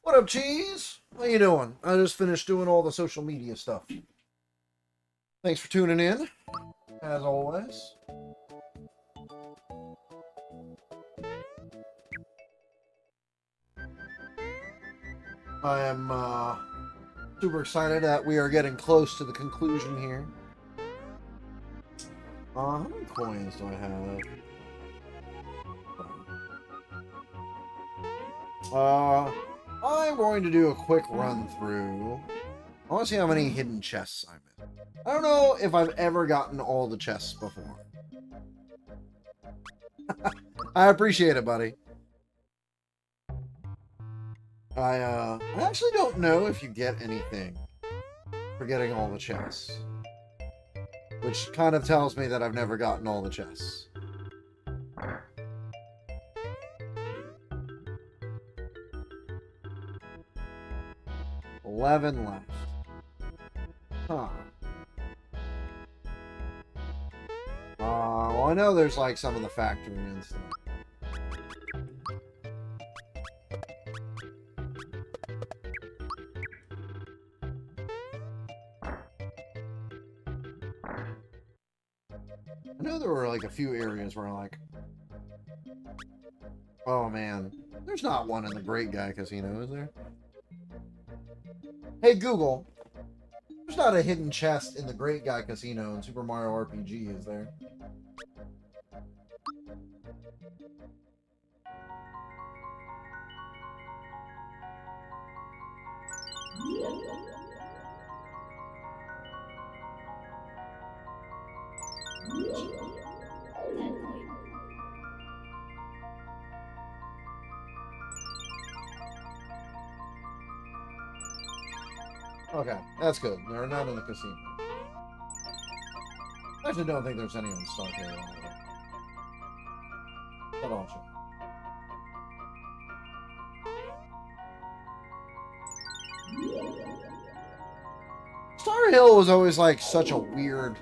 What up, Cheese? How you doing? I just finished doing all the social media stuff. Thanks for tuning in, as always. I am super excited that we are getting close to the conclusion here. How many coins do I have? I'm going to do a quick run through. I want to see how many hidden chests I'm in. I don't know if I've ever gotten all the chests before. I appreciate it, buddy. I actually don't know if you get anything for getting all the chests. Which kind of tells me that I've never gotten all the chests. $11 left. Huh. Well, I know there's like some of the factory and stuff. I know there were like a few areas where like, oh man, there's not one in the Great Guy Casino, is there? Hey Google, there's not a hidden chest in the Great Guy Casino in Super Mario RPG, is there? Okay, that's good. They're not in the casino. I actually don't think there's any on Star Hill either. But I'll check. Star Hill was always like such a weird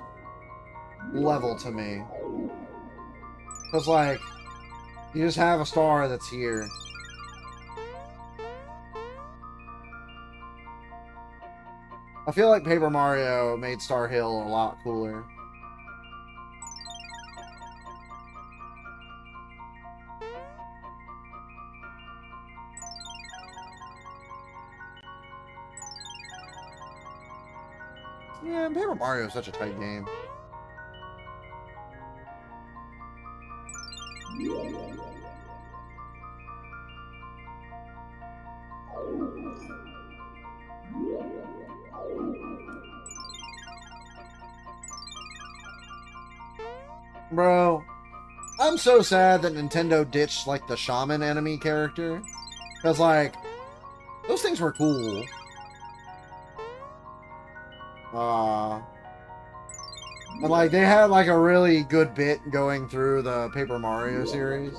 level to me. Because like, you just have a star that's here. I feel like Paper Mario made Star Hill a lot cooler. Yeah, Paper Mario is such a tight game. Bro, I'm so sad that Nintendo ditched, like, the Shaman enemy character. Because, like, those things were cool. And, like, they had, like, a really good bit going through the Paper Mario series.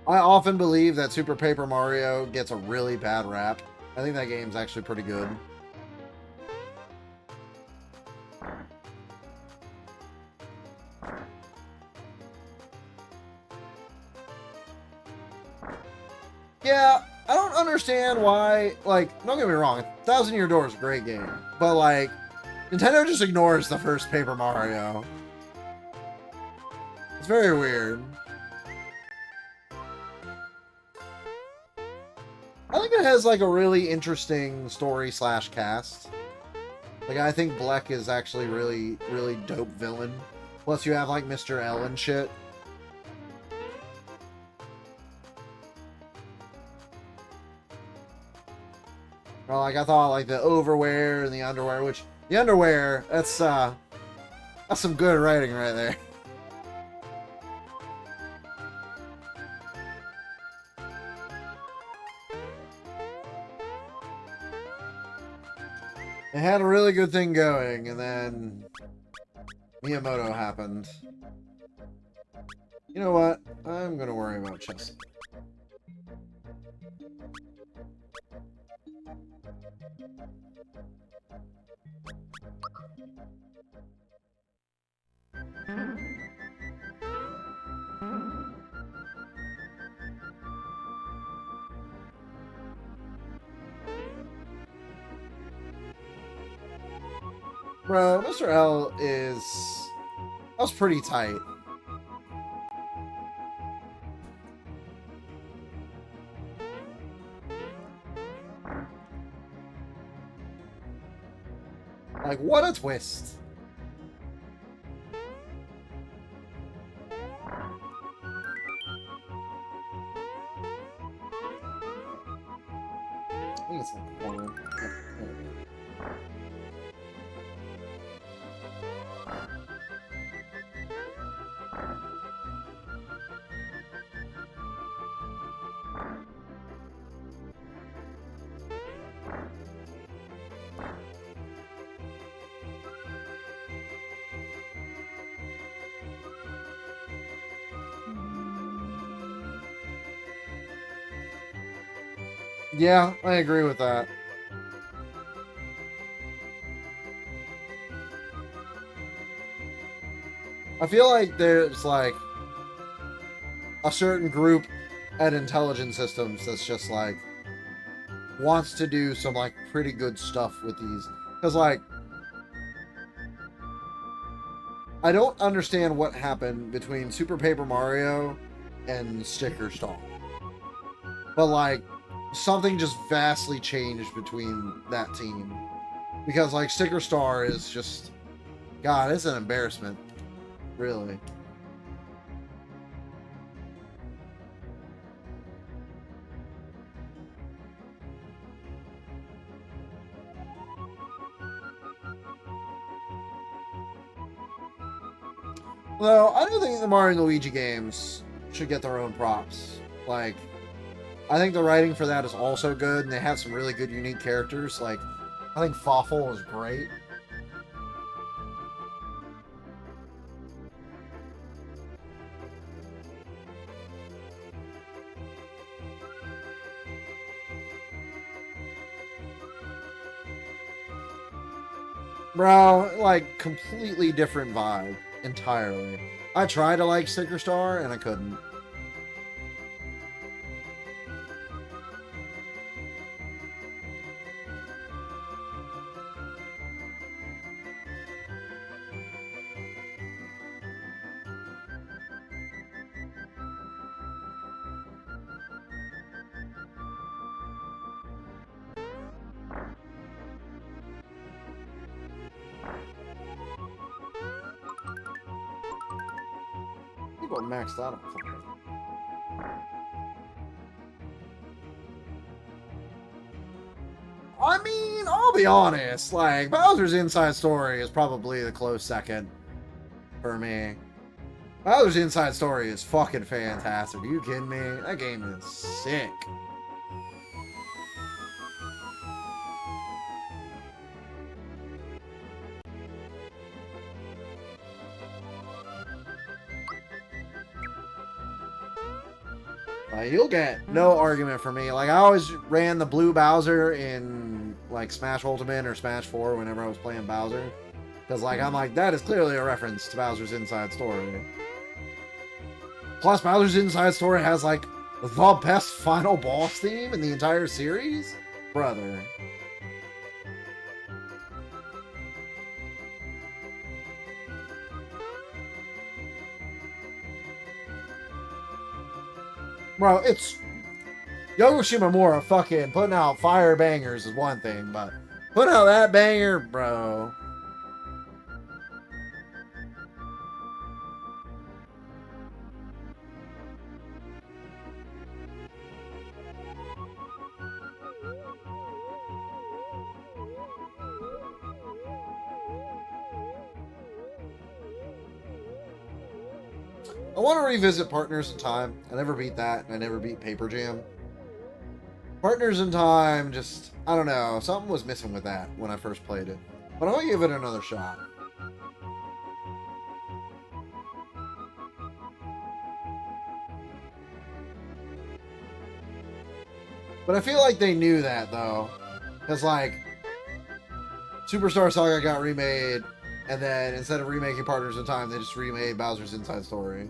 I often believe that Super Paper Mario gets a really bad rap. I think that game's actually pretty good. Yeah, I don't understand why, like, don't get me wrong, Thousand Year Door is a great game, but, like, Nintendo just ignores the first Paper Mario. It's very weird. I think it has, like, a really interesting story / cast. Like, I think Bleck is actually really, really dope villain. Plus, you have, like, Mr. L and shit. Well, like, I thought, like, the overwear and the underwear, which, the underwear, that's some good writing right there. It had a really good thing going, and then Miyamoto happened. You know what? I'm gonna worry about chess. Bro, Mr. L is... That was pretty tight. Like, what a twist. I think it's in the corner. Yeah, I agree with that. I feel like there's, like, a certain group at Intelligent Systems that's just, like, wants to do some, like, pretty good stuff with these. Because, like, I don't understand what happened between Super Paper Mario and Sticker Star. But, like, something just vastly changed between that team. Because, like, Sticker Star is just God, it's an embarrassment. Really. Though, I don't think the Mario and Luigi games should get their own props. Like, I think the writing for that is also good, and they have some really good, unique characters. Like, I think Fawful is great. Bro, like, completely different vibe. Entirely. I tried to like Sticker Star, and I couldn't. People are maxed out on something. I mean, I'll be honest. Like, Bowser's Inside Story is probably the close second for me. Bowser's Inside Story is fucking fantastic. Are you kidding me? That game is sick. You'll get no argument from me. Like, I always ran the blue Bowser in, like, Smash Ultimate or Smash 4 whenever I was playing Bowser. Because, like, I'm like, that is clearly a reference to Bowser's Inside Story. Plus, Bowser's Inside Story has, like, the best final boss theme in the entire series? Brother. Bro, it's... Yogo Shimomura fucking putting out fire bangers is one thing, but putting out that banger, bro... I want to revisit Partners in Time. I never beat that, and I never beat Paper Jam. Partners in Time, just, I don't know, something was missing with that when I first played it. But I want to give it another shot. But I feel like they knew that, though. Because, like, Superstar Saga got remade, and then instead of remaking Partners in Time, they just remade Bowser's Inside Story.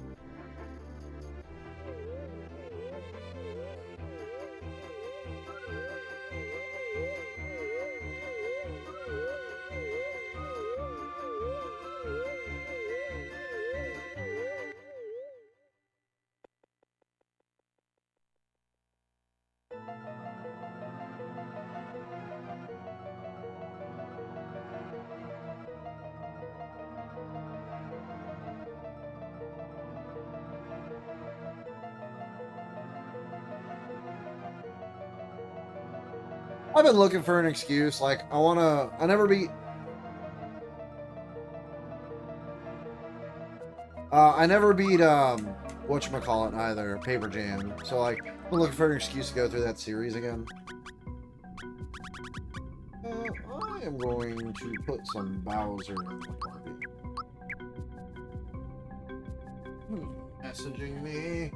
I've been looking for an excuse. Like, I never beat... I never beat, whatchamacallit either, Paper Jam. So, like, I've been looking for an excuse to go through that series again. I am going to put some Bowser in the party. Who's messaging me?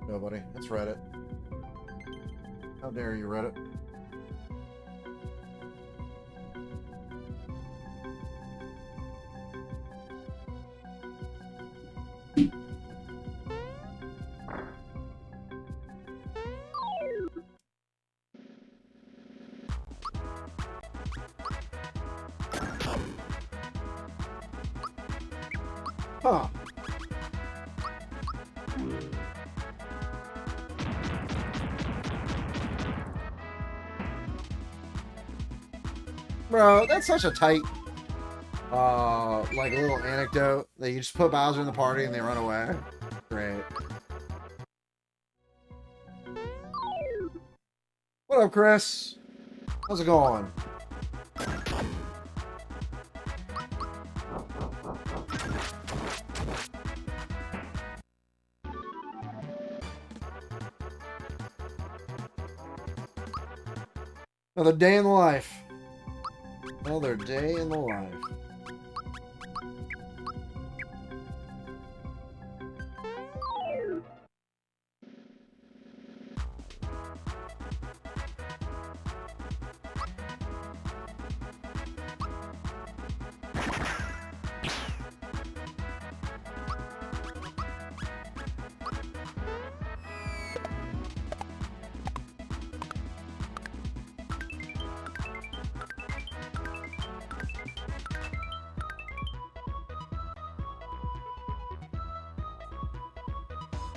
Nobody. It's Reddit. How dare you, Reddit? Huh. Bro, that's such a tight... like a little anecdote that you just put Bowser in the party and they run away. Great. What up, Chris? How's it going? Another day in the life. Another day in the life.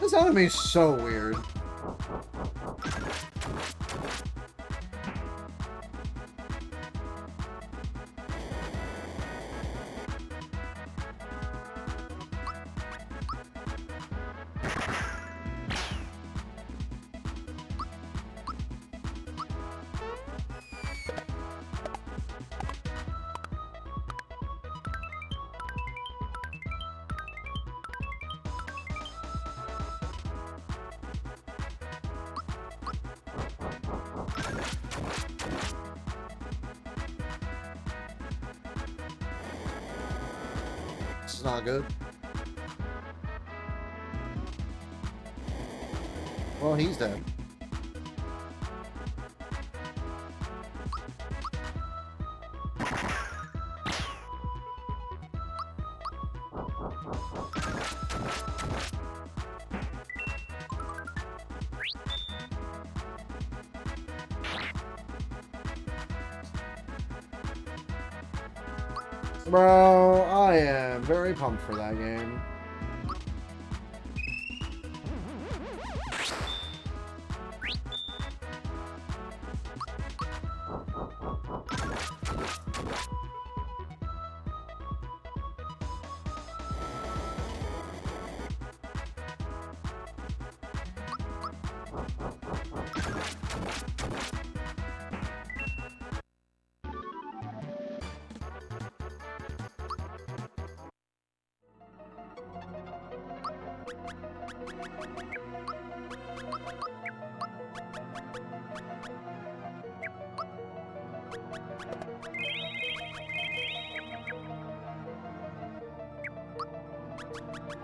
This anime is so weird. This is not good. Well, he's dead. Bro, I am very pumped for that game.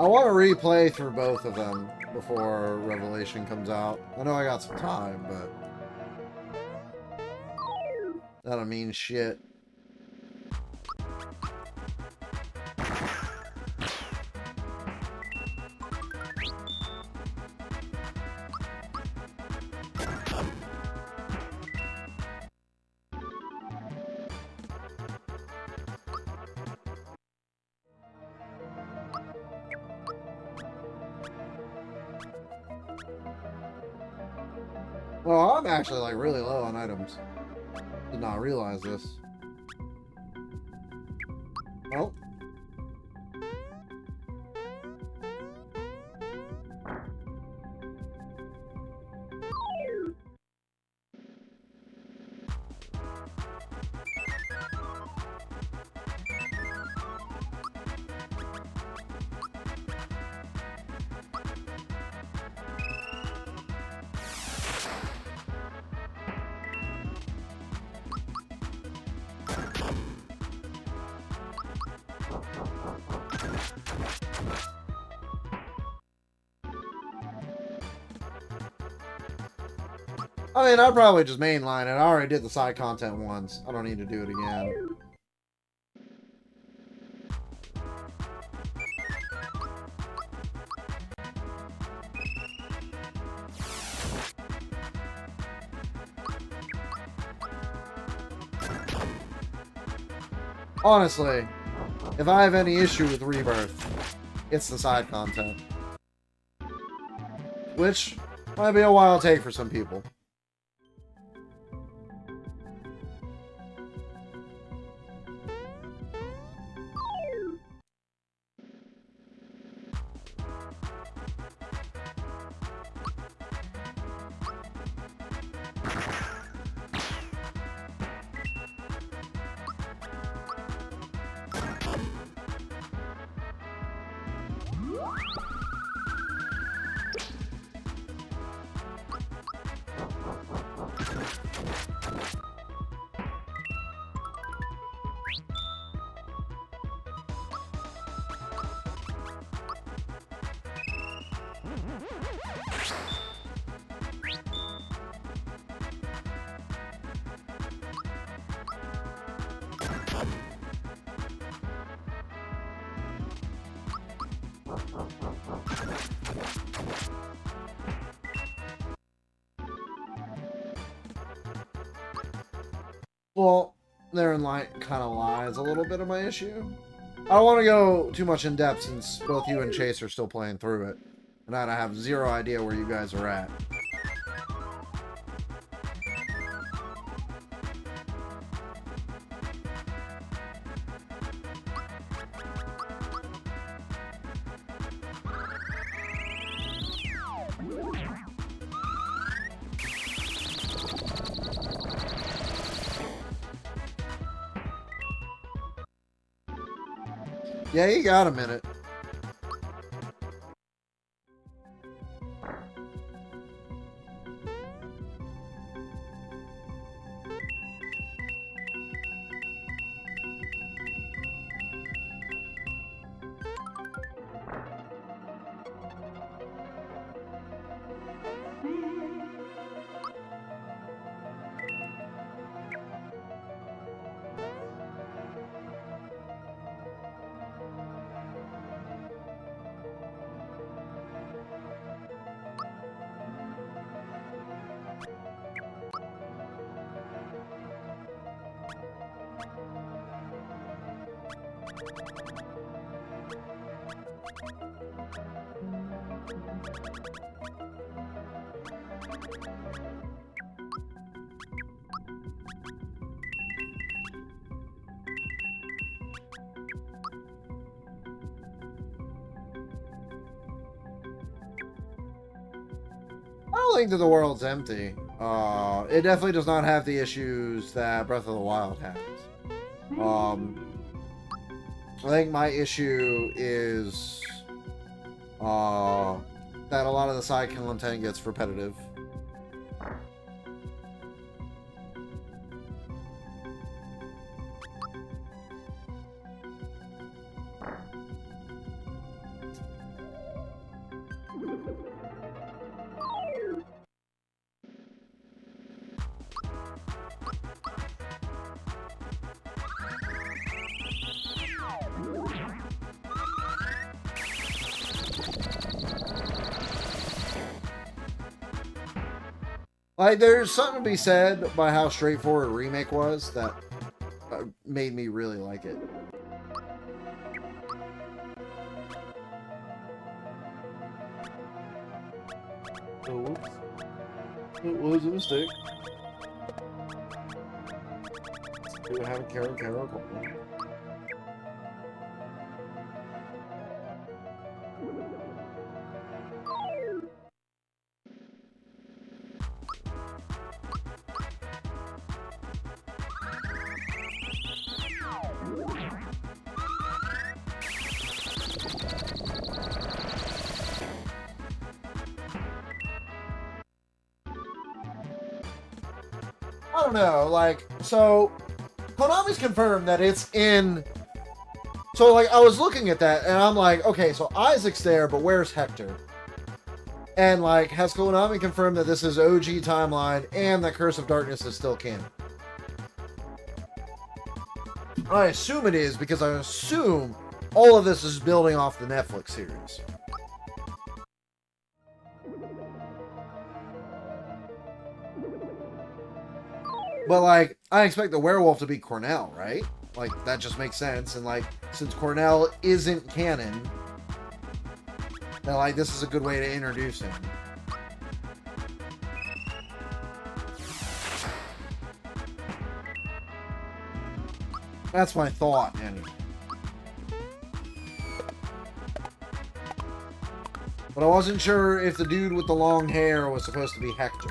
I want to replay through both of them before Revelation comes out. I know I got some time, but that don't mean shit. Well, I'm actually like really low on items. Did not realize this. Oh. I mean, I'd probably just mainline it. I already did the side content once. I don't need to do it again. Honestly, if I have any issue with Rebirth, it's the side content. Which might be a wild take for some people. Well, therein kind of lies a little bit of my issue. I don't want to go too much in depth since both you and Chase are still playing through it. And I have zero idea where you guys are at. Yeah, you got a minute. I don't think that the world's empty. It definitely does not have the issues that Breath of the Wild has. I think my issue is that a lot of the side content gets repetitive. Like, there's something to be said by how straightforward Remake was that made me really like it. Oh, whoops. It was a mistake. Do I have a Carol? I don't know, like, so Konami's confirmed that it's in. So, like, I was looking at that and I'm like, okay, so Isaac's there, but where's Hector? And, like, has Konami confirmed that this is OG timeline and that Curse of Darkness is still canon? I assume it is, because I assume all of this is building off the Netflix series. But, like, I expect the werewolf to be Cornell, right? Like, that just makes sense. And, like, since Cornell isn't canon, then, like, this is a good way to introduce him. That's my thought, anyway. But I wasn't sure if the dude with the long hair was supposed to be Hector.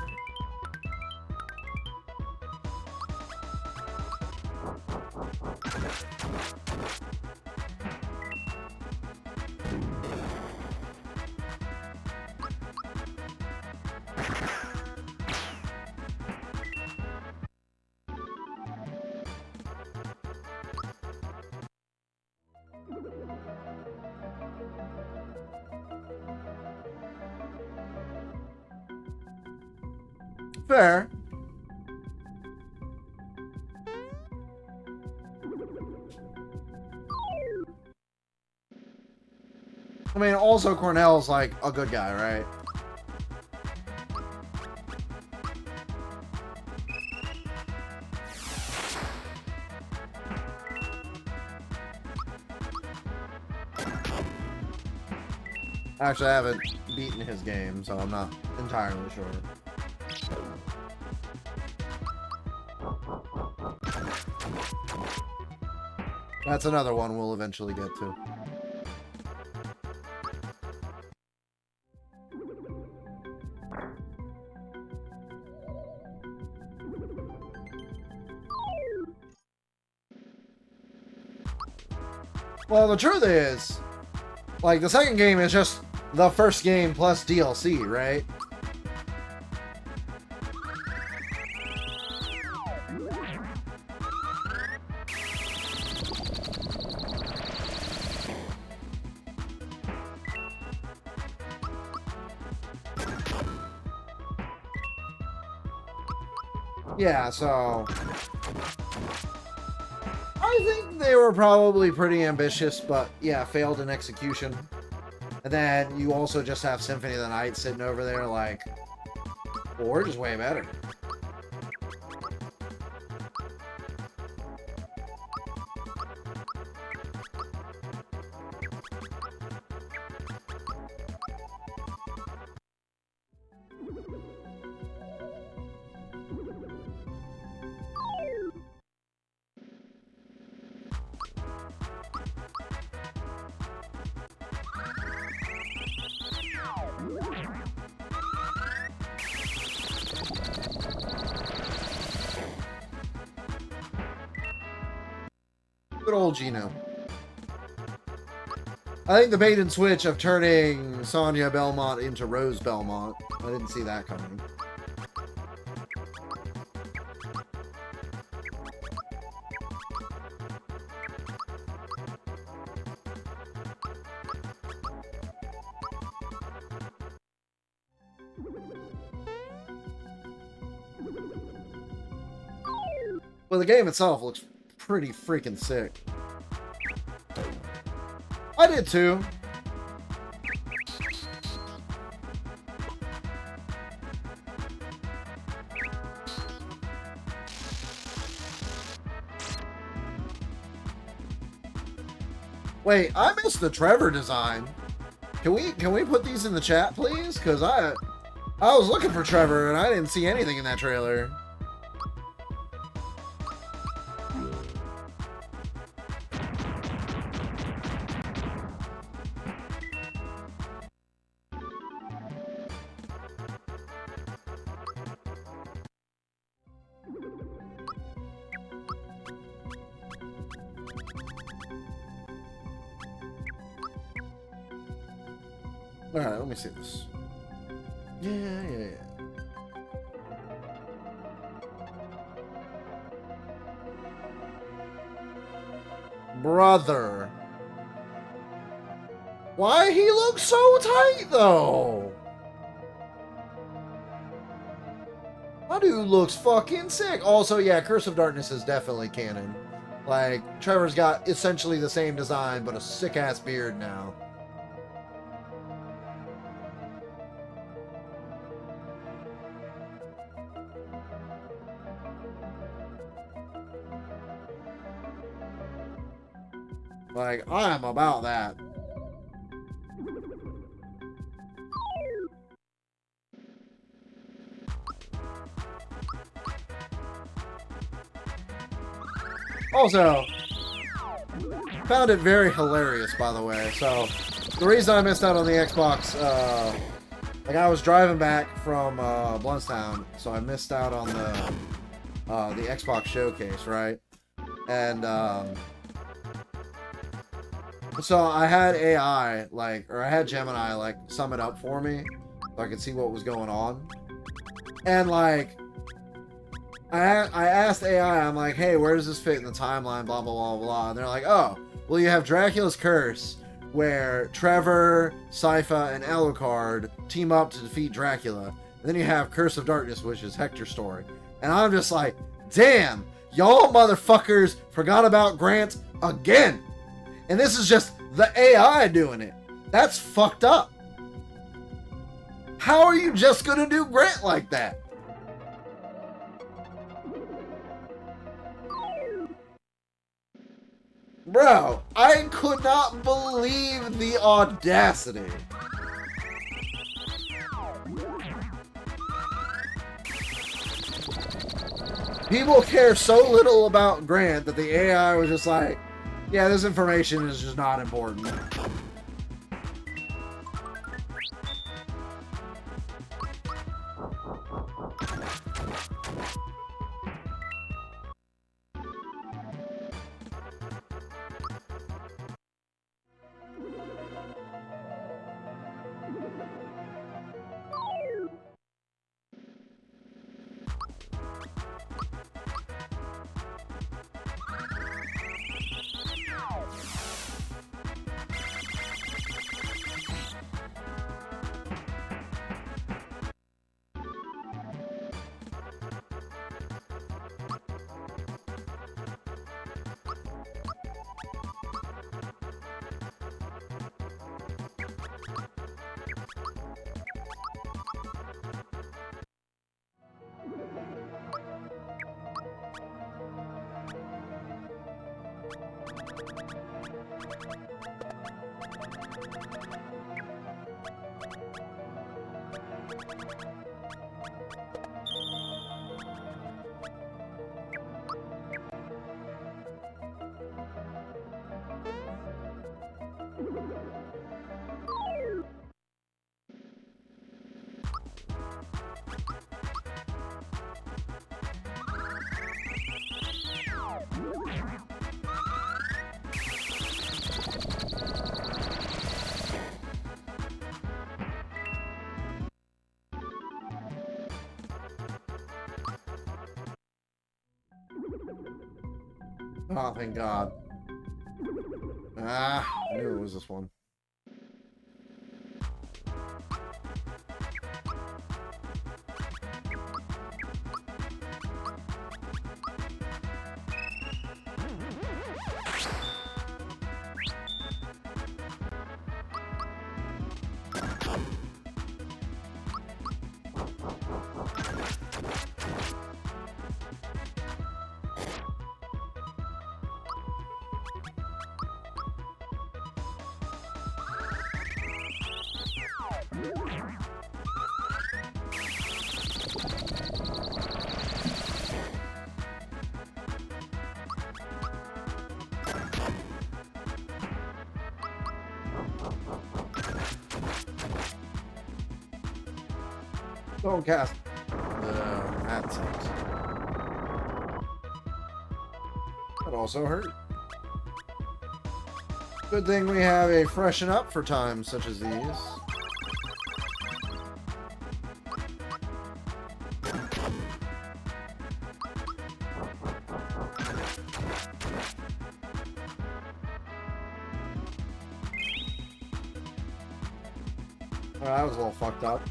Fair. I mean, also Cornell's like a good guy, right? Actually, I haven't beaten his game, so I'm not entirely sure. That's another one we'll eventually get to. Well, the truth is, like, the second game is just the first game plus DLC, right? Yeah, so I think they were probably pretty ambitious, but yeah, failed in execution. And then you also just have Symphony of the Night sitting over there like, well, we're just way better. Good old Gino. I think the bait and switch of turning Sonia Belmont into Rose Belmont, I didn't see that coming. Well, the game itself looks pretty freaking sick. I did too. Wait, I missed the Trevor design. Can we put these in the chat, please? Because I was looking for Trevor and I didn't see anything in that trailer. Alright, let me see this. Yeah. Brother. Why he looks so tight, though? That dude looks fucking sick. Also, yeah, Curse of Darkness is definitely canon. Like, Trevor's got essentially the same design, but a sick-ass beard now. Like, I am about that. Also, found it very hilarious, by the way. So, the reason I missed out on the Xbox, like I was driving back from Bluntstown, so I missed out on the Xbox showcase, right? And so I had AI, or I had Gemini, sum it up for me, so I could see what was going on. And, I asked AI, I'm like, hey, where does this fit in the timeline, blah, blah, blah, blah. And they're like, oh, well, you have Dracula's Curse, where Trevor, Sypha, and Alucard team up to defeat Dracula. And then you have Curse of Darkness, which is Hector's story. And I'm just like, damn, y'all motherfuckers forgot about Grant again. And this is just the AI doing it. That's fucked up. How are you just gonna do Grant like that? Bro, I could not believe the audacity People care so little about Grant that the AI was just like, yeah, this information is just not important. Oh, thank God. Ah, I knew it was this one. Don't cast. That sucks. That also hurt. Good thing we have a freshen up for times such as these. Oh, that was a little fucked up.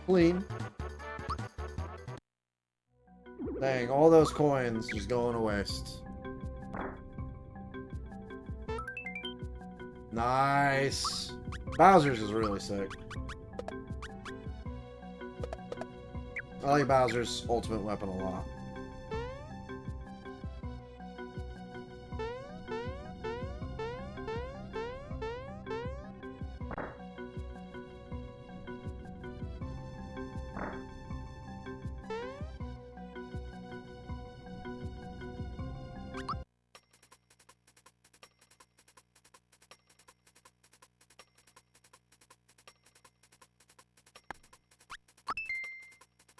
Clean. Dang, all those coins just going to waste. Nice. Bowser's is really sick. I like Bowser's ultimate weapon a lot.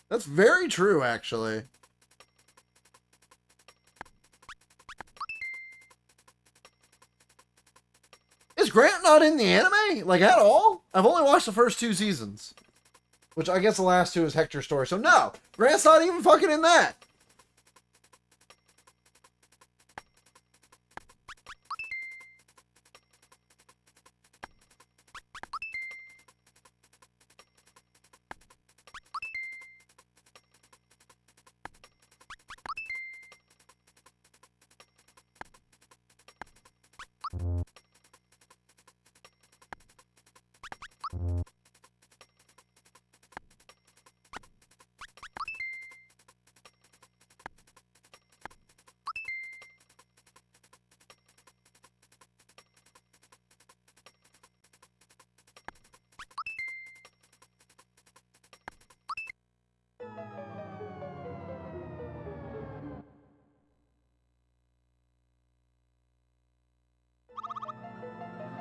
That's very true, actually. Is Grant not in the anime? Like, at all? I've only watched the first 2 seasons. Which I guess the last 2 is Hector's story. So no! Grant's not even fucking in that!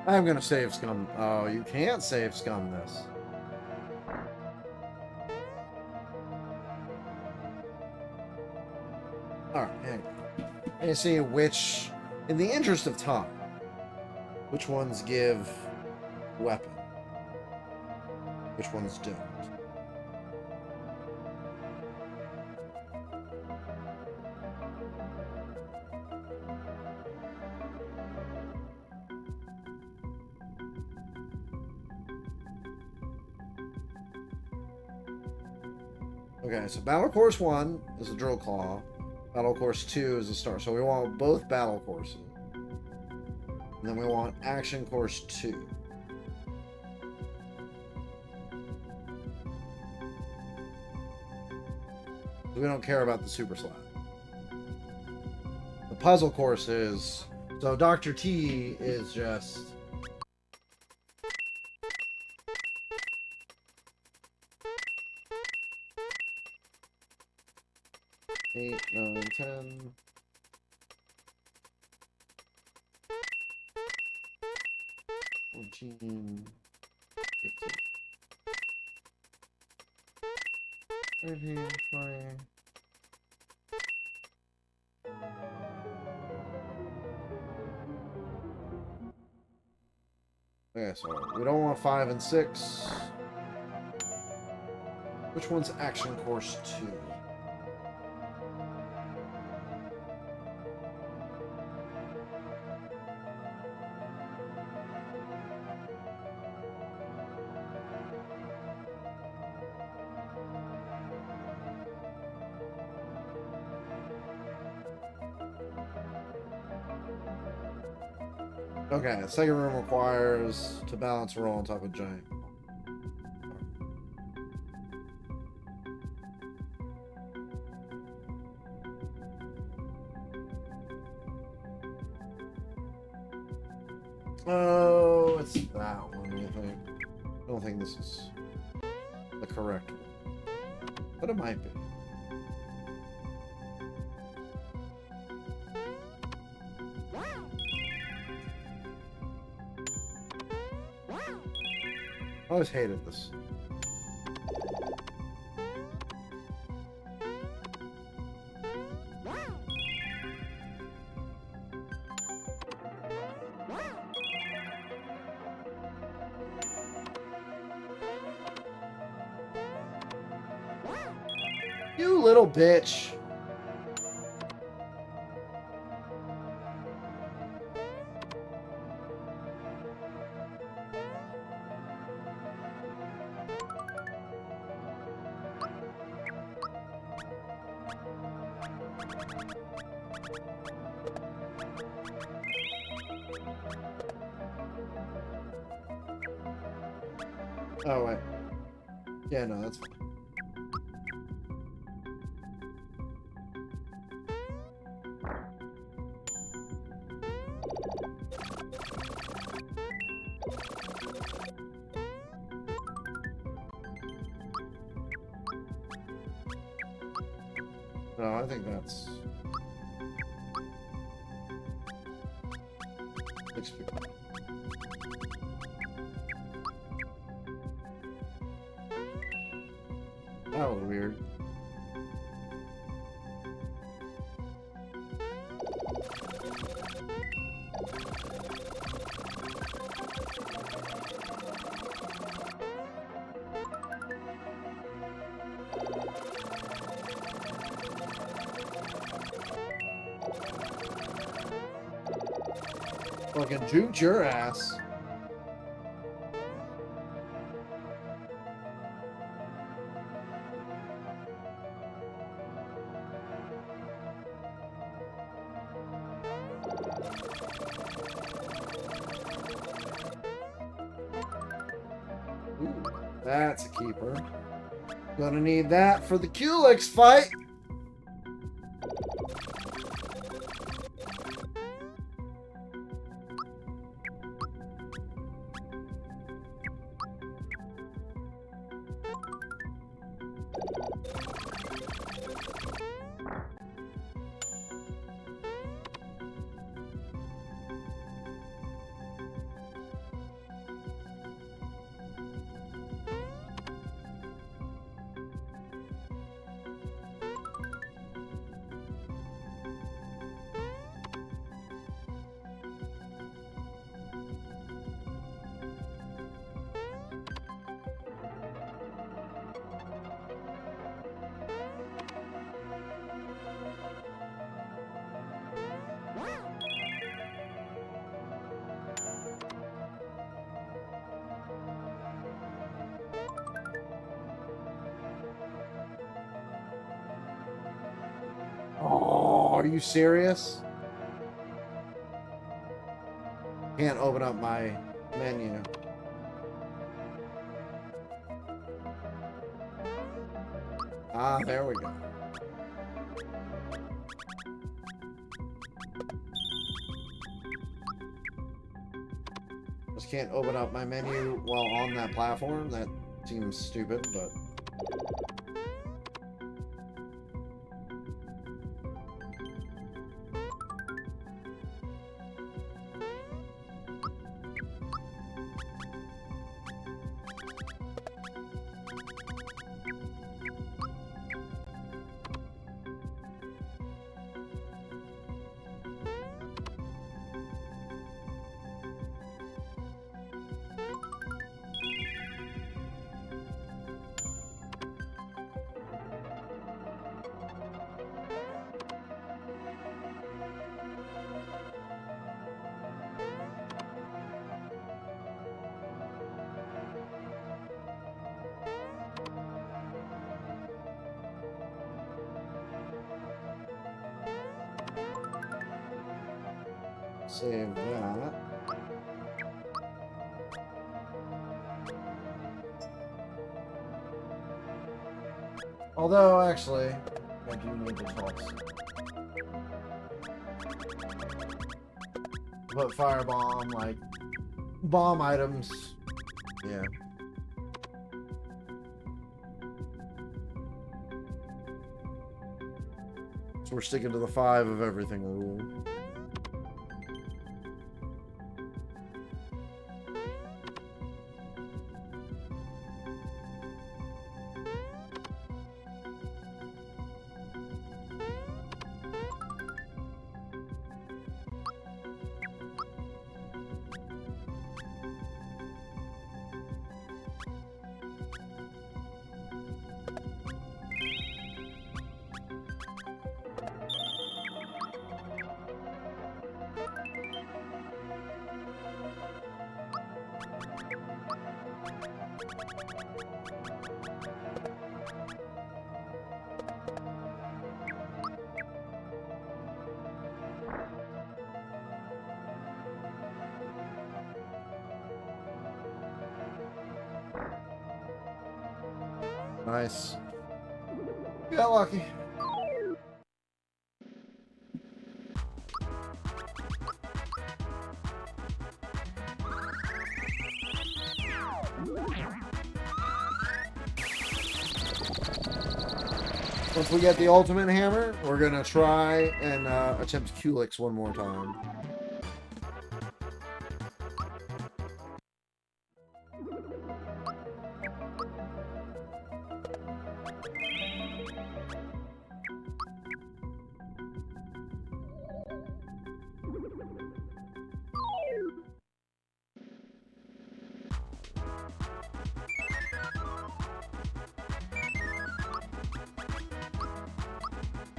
I'm gonna save scum. Oh, you can't save scum this. Alright, hang on. And see which, in the interest of time, which ones give weapon, which ones don't. Okay, so Battle Course 1 is a Drill Claw. Battle Course 2 is a Star. So we want both Battle Courses. And then we want Action Course 2. We don't care about the Super Slap. The Puzzle Course is... So Dr. T is just... 8, 9, 10. 14, 15, 13, 20. Okay, so we don't want 5 and 6. Which one's Action Course 2? Okay, the second room requires to balance a roll on top of giant. Oh, it's that one, I think. I don't think this is the correct one. But it might be. I always hated this. You little bitch. Oh, wait. Yeah, no, that's fine. No, I think that's... That was weird. Fucking juked your ass. Ooh, that's a keeper. Gonna need that for the Culex fight. Oh, are you serious? Can't open up my menu. Ah, there we go. Just can't open up my menu while on that platform. That seems stupid, but... Save that. Although, actually, I do need to toss. Put firebomb, like, bomb items. Yeah. So we're sticking to the 5 of everything rule. Nice. Got lucky. Once we get the ultimate hammer, we're gonna try and attempt Culex one more time.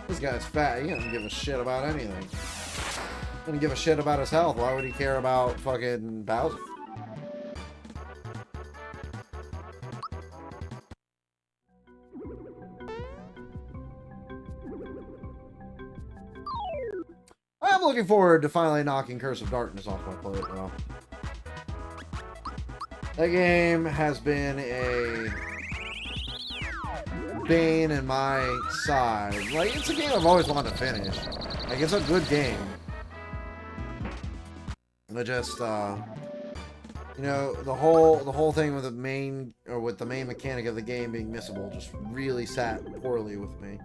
This guy's fat. He doesn't give a shit about anything. He doesn't give a shit about his health. Why would he care about fucking Bowser? I'm looking forward to finally knocking Curse of Darkness off my plate now. That game has been a bane in my side. Like, it's a game I've always wanted to finish. Like, it's a good game. I just, you know, the whole thing with the main mechanic of the game being missable just really sat poorly with me.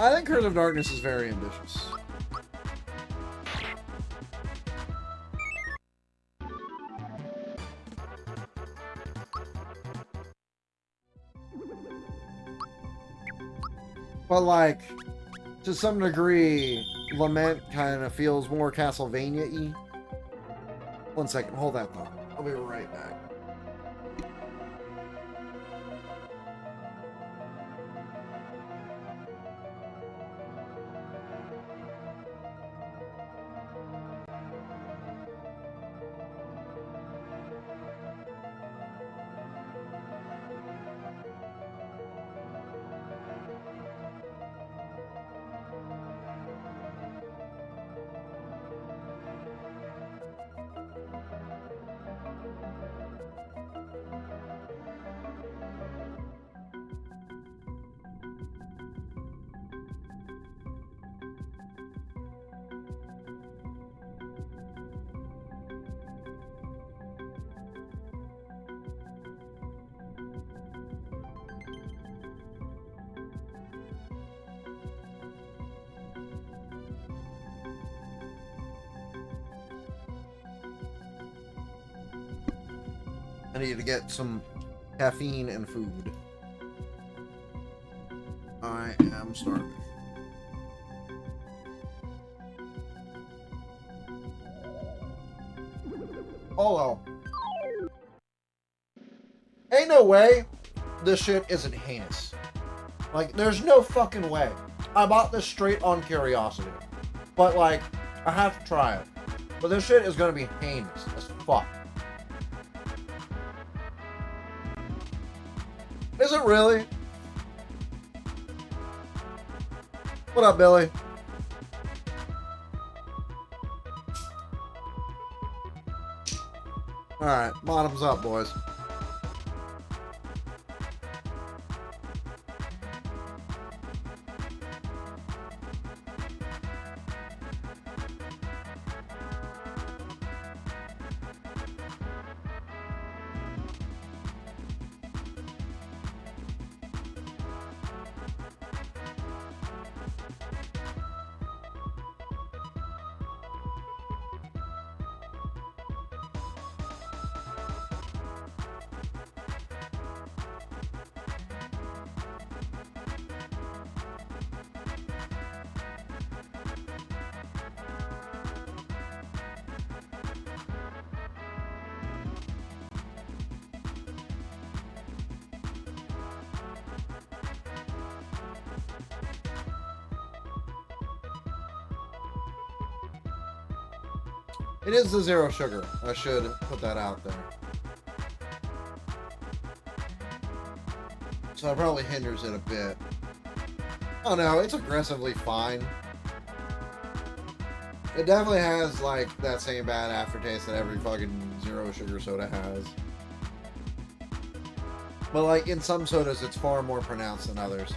I think Curse of Darkness is very ambitious. But, like, to some degree, Lament kind of feels more Castlevania-y. One second, hold that thought. I'll be right back. I need to get some caffeine and food. I am starving. Although, ain't no way this shit isn't heinous. Like, there's no fucking way. I bought this straight on curiosity. But, like, I have to try it. But this shit is gonna be heinous as fuck. Is it really? What up, Billy? Alright, bottoms up, boys. It is the zero sugar. I should put that out there. So that probably hinders it a bit. Oh no, it's aggressively fine. It definitely has, like, that same bad aftertaste that every fucking zero sugar soda has. But, like, in some sodas, it's far more pronounced than others.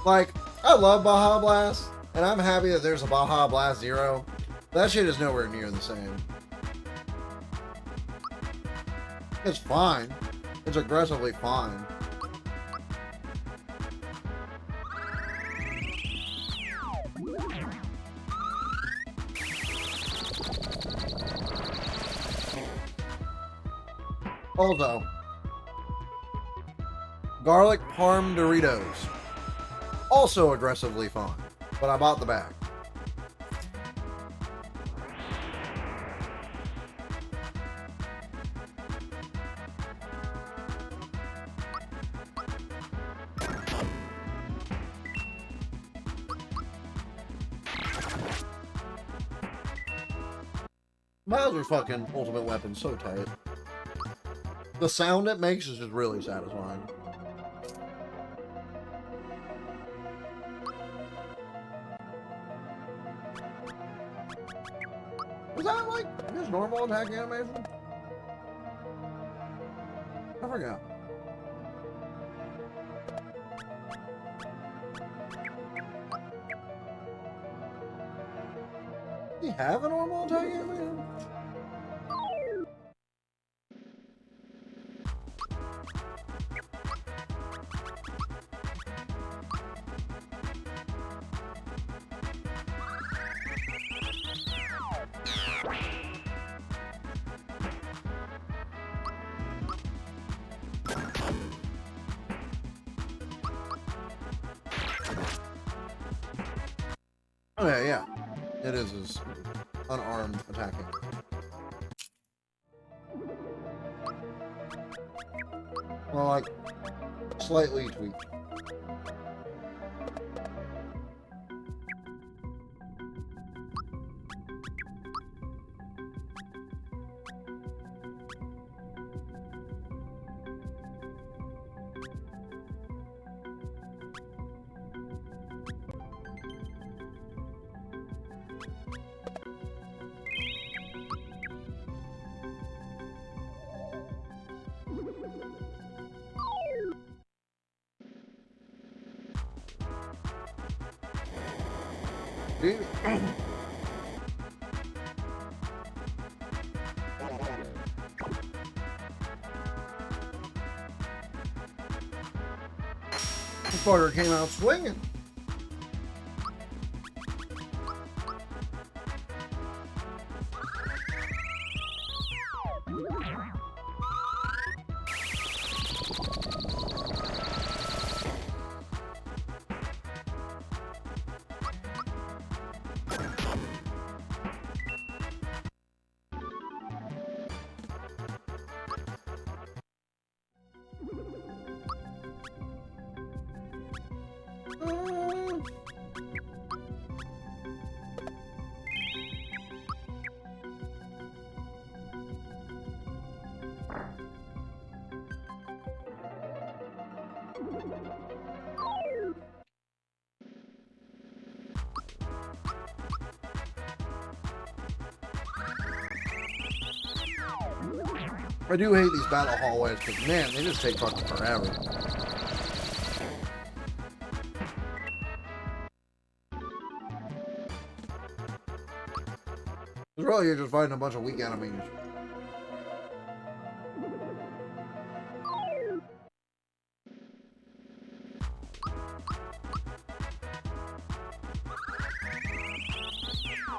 Like, I love Baja Blast, and I'm happy that there's a Baja Blast Zero. That shit is nowhere near the same. It's fine. It's aggressively fine. Also, garlic parm Doritos. Also aggressively fine, but I bought the bag. Bowser's fucking ultimate weapon so tight. The sound it makes is just really satisfying. Is that like his normal attack animation? I forgot. Does he have a normal attack animation? Oh yeah, yeah. It is unarmed attacking. Well, like, slightly tweaked. Dude. The fucker came out swinging. I do hate these battle hallways because, man, they just take fucking forever. It's really you're just fighting a bunch of weak enemies.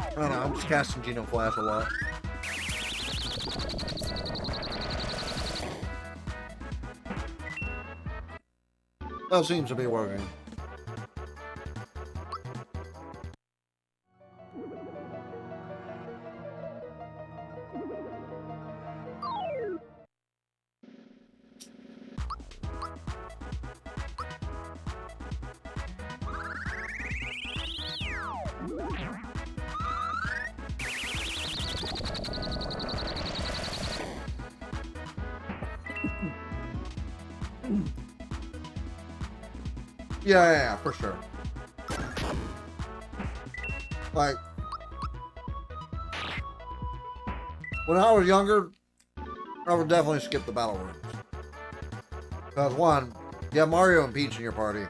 I don't know, I'm just casting Geno Flash a lot. That seems to be working. Yeah, for sure. Like, when I was younger, I would definitely skip the battle rooms. Because one, you have Mario and Peach in your party,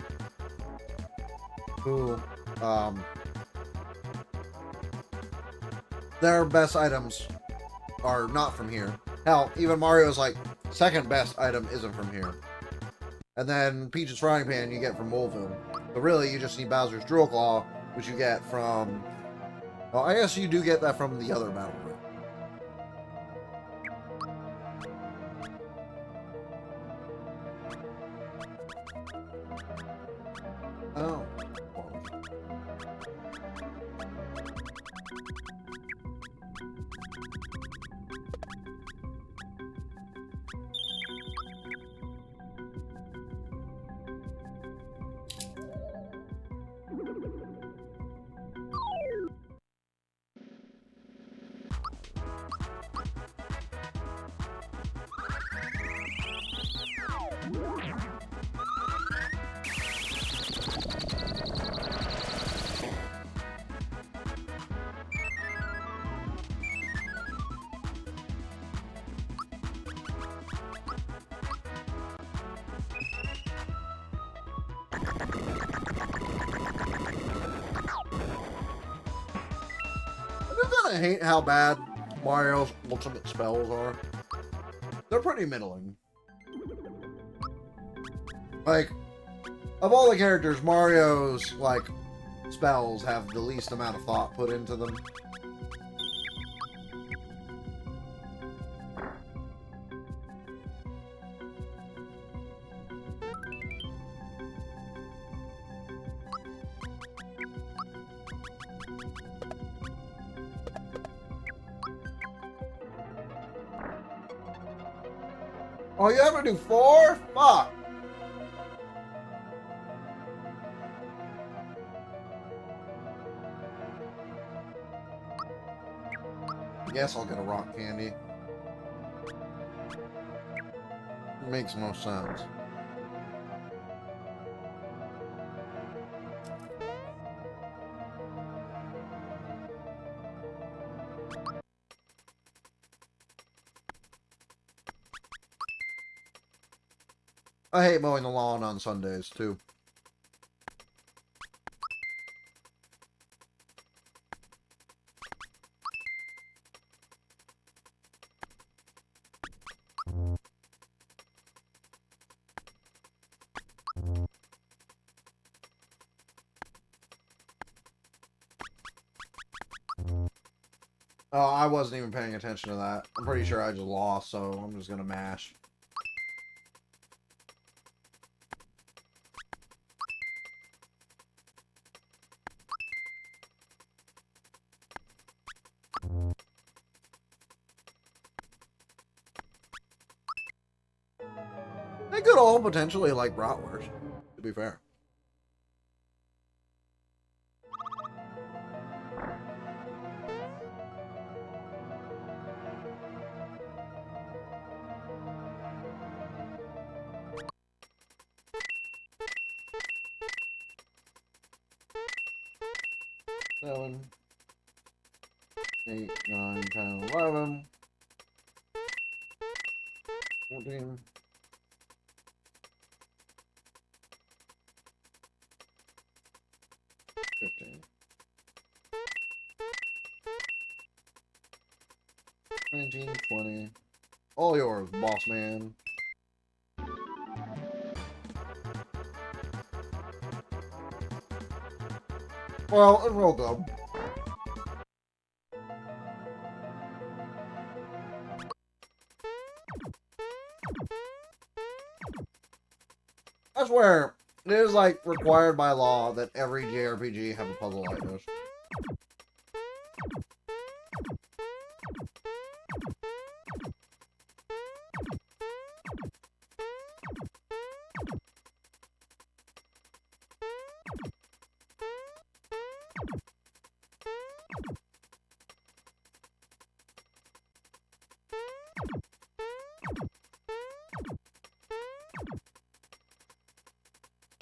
who, their best items are not from here. Hell, even Mario's, like, second best item isn't from here. And then Peach's Frying Pan you get from Moleville. But really, you just need Bowser's Drill Claw, which you get from... Well, I guess you do get that from the other battle room. Oh. I hate how bad Mario's ultimate spells are. They're pretty middling. Like, of all the characters, Mario's, like, spells have the least amount of thought put into them. Oh, you have to do 4? Fuck. I guess I'll get a rock candy. Makes no sense. I hate mowing the lawn on Sundays, too. Oh, I wasn't even paying attention to that. I'm pretty sure I just lost, so I'm just gonna mash. They could all potentially like bratwurst, to be fair. Seven, 8, 9, 10, 11, 14. 15. 19, 20. All yours, boss man. Well, it's real good. I swear, it is like required by law that every JRPG have a puzzle like this.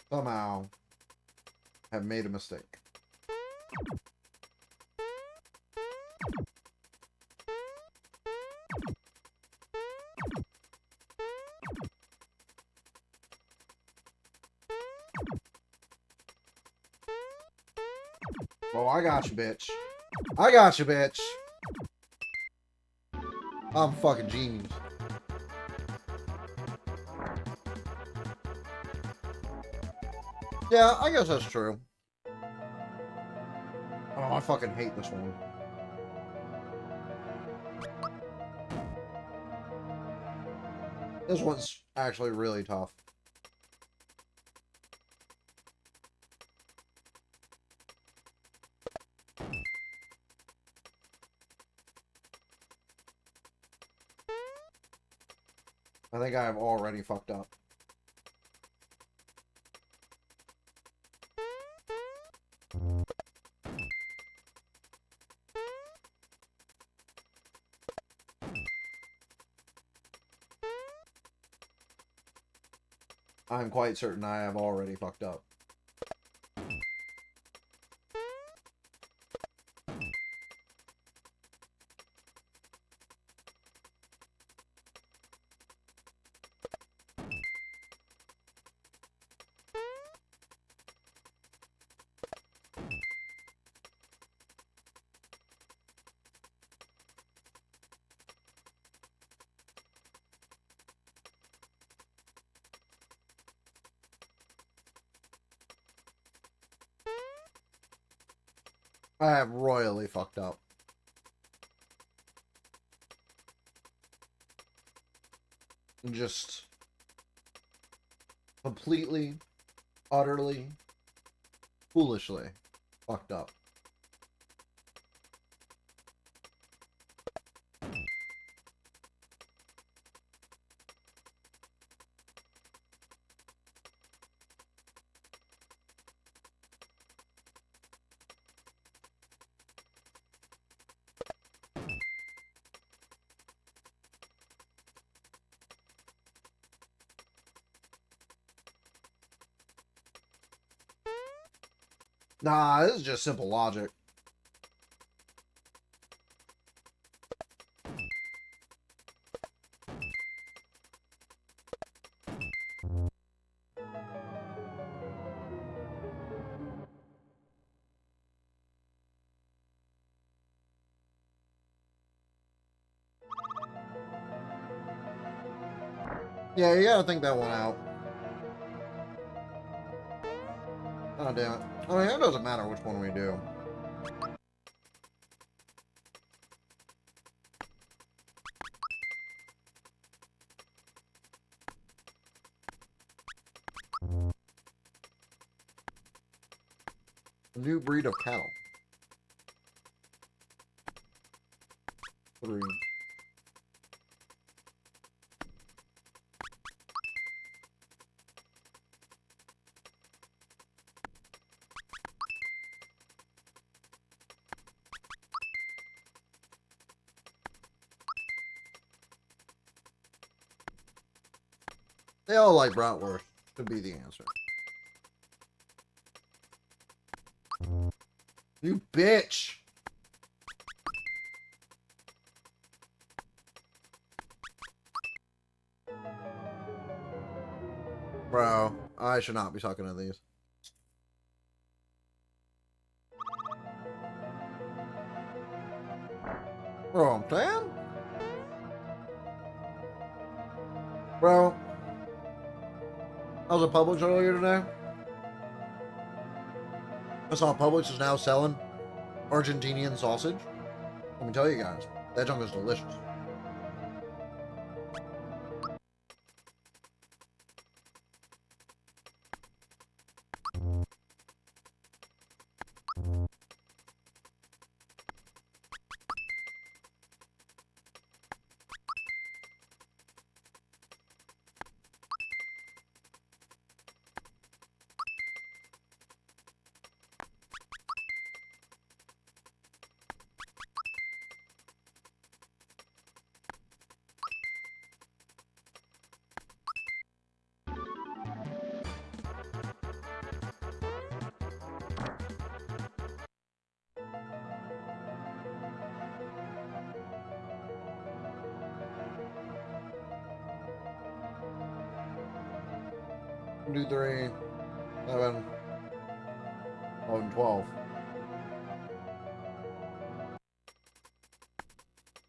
Somehow have made a mistake. Oh, I got you, bitch. I got you, bitch. I'm fucking genius. Yeah, I guess that's true. Oh, I fucking hate this one. This one's actually really tough. I think I have already fucked up. I'm quite certain I have already fucked up. I have royally fucked up. Just completely, utterly, foolishly fucked up. Nah, this is just simple logic. Yeah, you gotta think that one out. Oh, damn it. I mean, it doesn't matter which one we do. A new breed of cattle. 3. They all like bratwurst. Should be the answer. You bitch! Bro, I should not be talking to these. Bro, I'm saying? Bro, I was at Publix earlier today. I saw Publix is now selling Argentinian sausage. Let me tell you guys, that junk is delicious. Do 3, 7, 11, 12.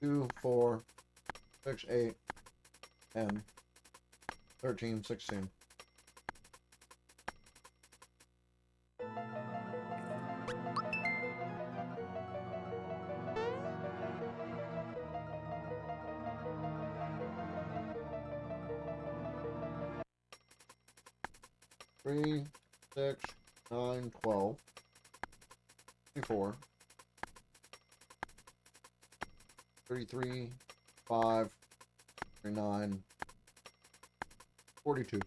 2, 4, 6, 8, 10, 13, 16. Three, 6, 9, 12, 24, 33, 5, 39, 42.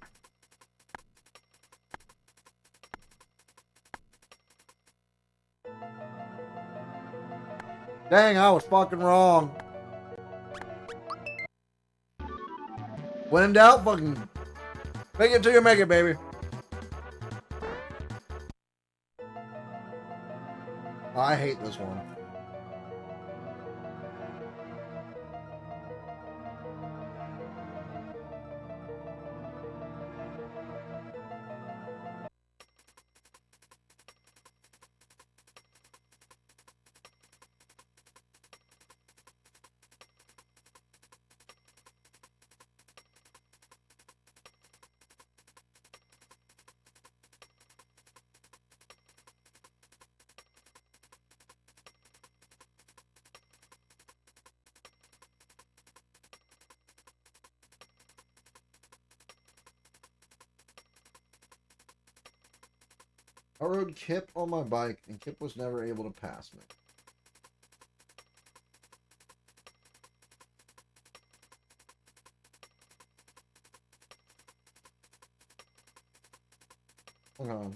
Dang, I was fucking wrong. When in doubt, fucking make it till you make it, baby. I hate this one. I rode Kip on my bike, and Kip was never able to pass me. Okay.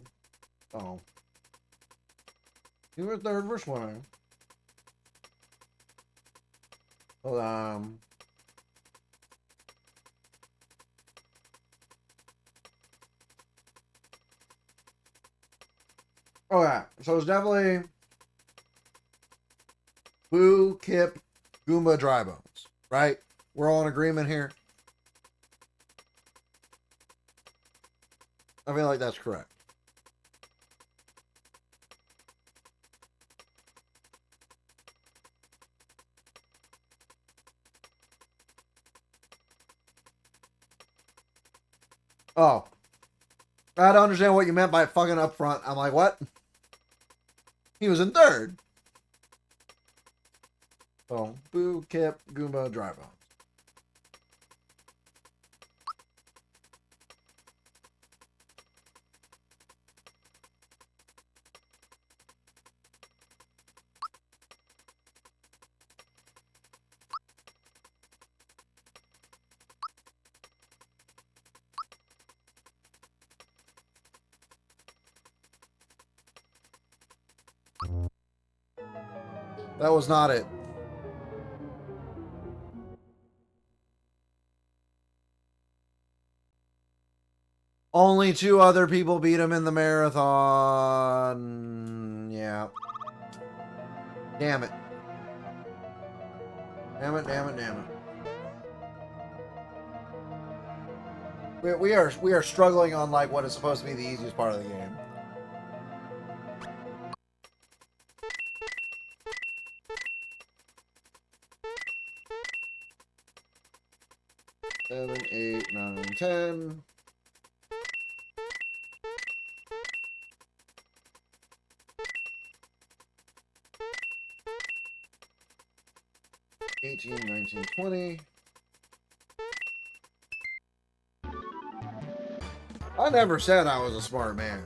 Oh. You were third for swimming. Well, Oh yeah, so it's definitely Boo, Kip, Goomba, Dry Bones, right? We're all in agreement here. I feel like that's correct. Oh, I don't understand what you meant by fucking up front. I'm like, what? He was in third. So, Boo, Kip, Goomba, Dry Bones. That was not it. Only 2 other people beat him in the marathon. Yeah. Damn it. Damn it, damn it, damn it. We are struggling on like what is supposed to be the easiest part of the game. Seven, 8, 9, 10. $18, 19, 20. I never said I was a smart man.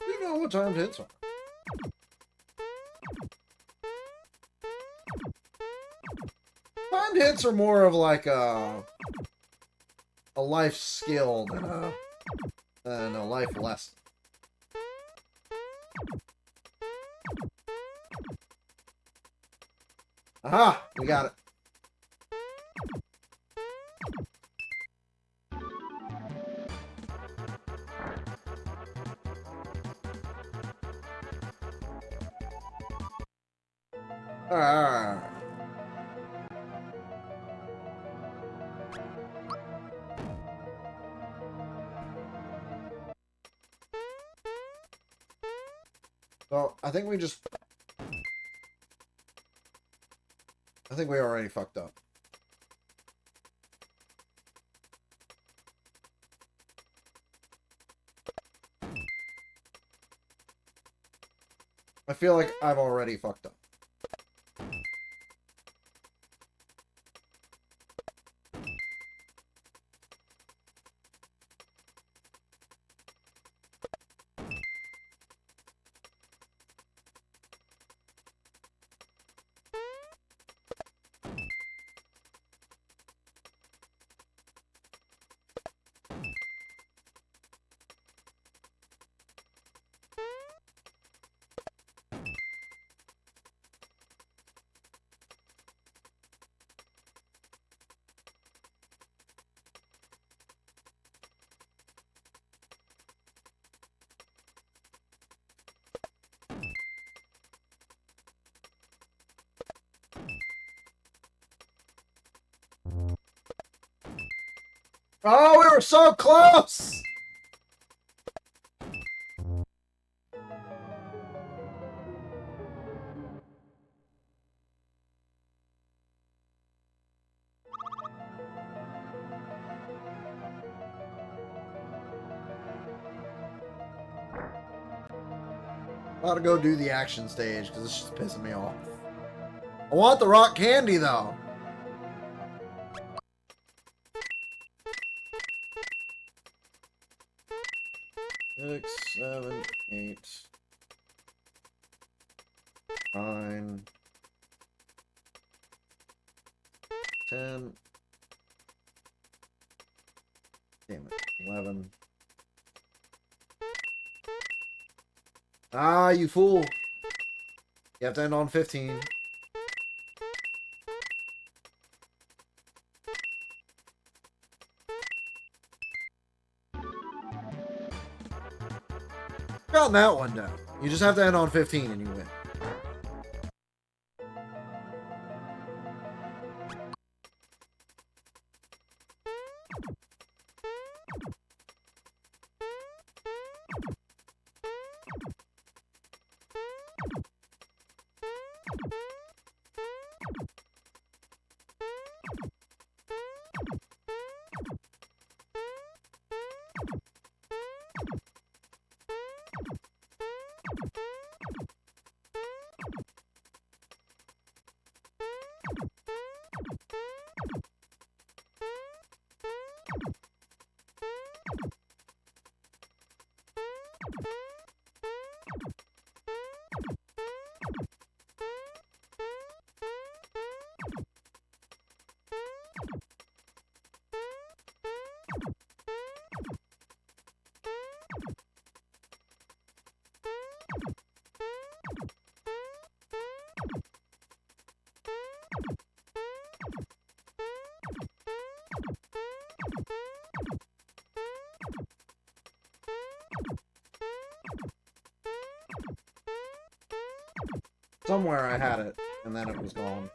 You know what timed hits are. Timed hits are more of like a life skill than a life lesson. Aha! We got it. Alright. So, I think we already fucked up. I feel like I've already fucked up. Oh, we were so close! Gotta go do the action stage because it's just pissing me off. I want the rock candy though. Six, 7, 8, 9, 10. Damn it. 11. Ah, you fool. You have to end on 15. Gotten that one down. You just have to end on 15 and you win. Somewhere I had it, and then it was gone.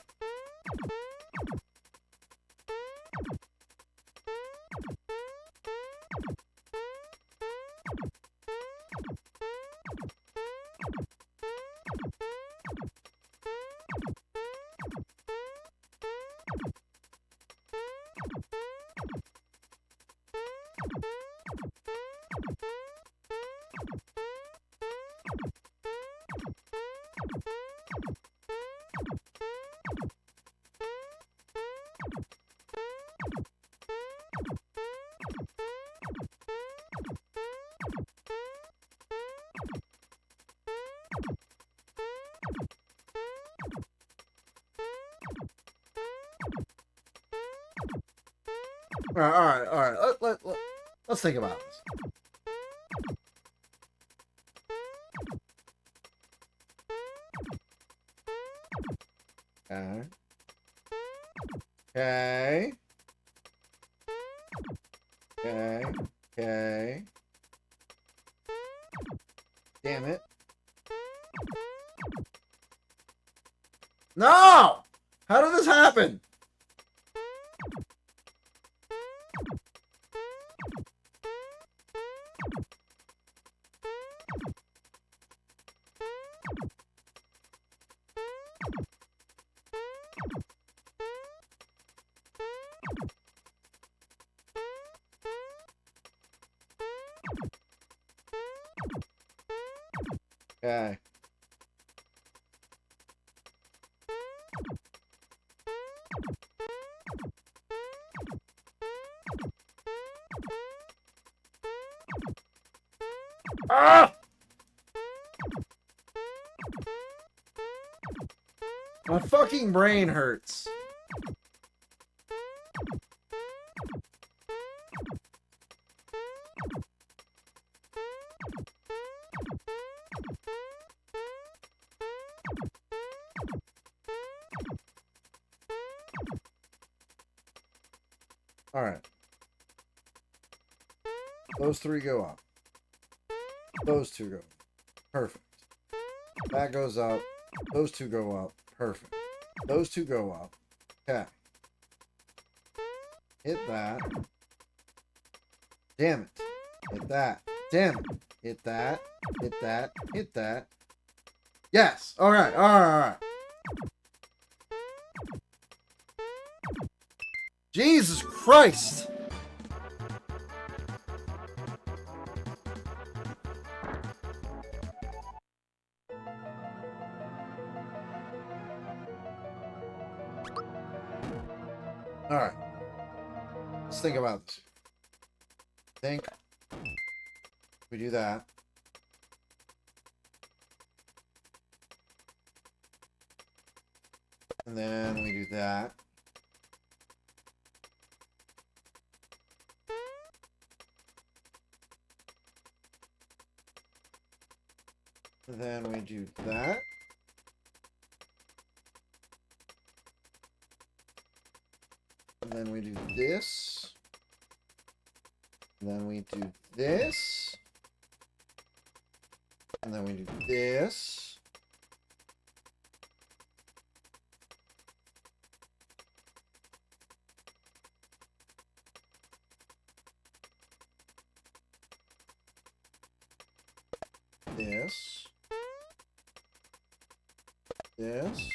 All right. Let's think about this. Okay. Okay. Okay. Okay. Damn it. No! How did this happen? Okay. Ah! My fucking brain hurts. All right. Those three go up. Those two go up. Perfect. That goes up. Those two go up. Perfect. Those two go up. Okay. Hit that. Damn it. Hit that. Damn it. Hit that. Hit that. Hit that. Yes. All right. All right. All right. Jesus Christ. Alright. Let's think about this. Think. We do that. And then we do that. And then we do that. And then we do this. And then we do this. And then we do this. This. This.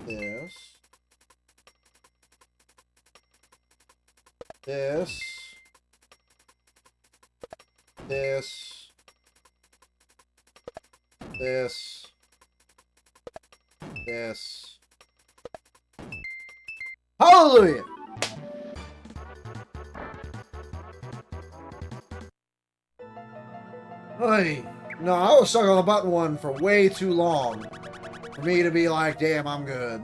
This. This. This. This. This. Hallelujah! Hey, no, I was stuck on the button one for way too long for me to be like, damn, I'm good.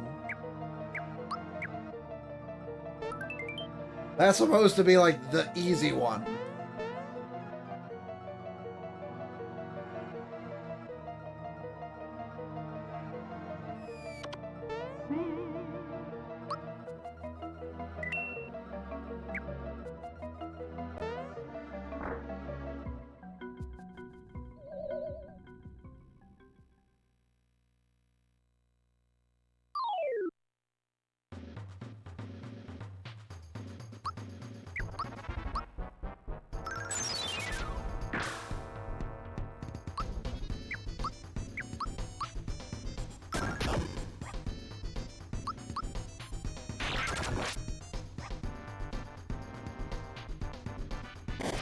That's supposed to be like the easy one.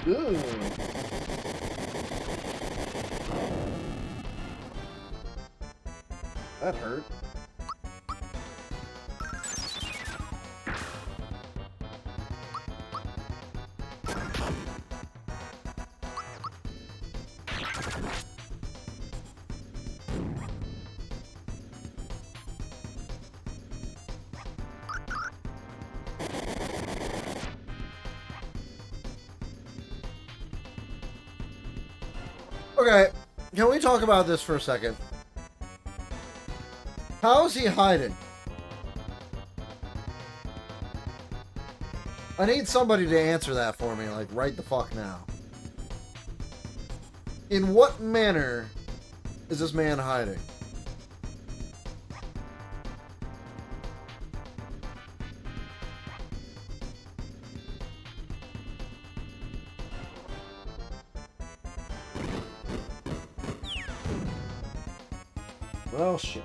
Ooh. That hurt. Okay, can we talk about this for a second? How is he hiding? I need somebody to answer that for me, like, right the fuck now. In what manner is this man hiding? Well, shit.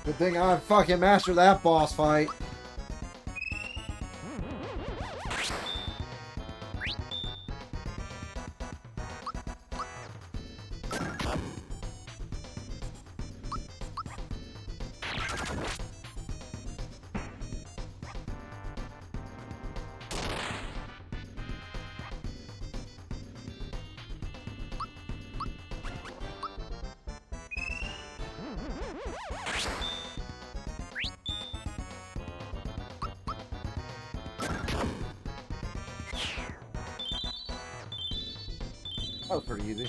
Good thing I fucking mastered that boss fight. That was pretty easy.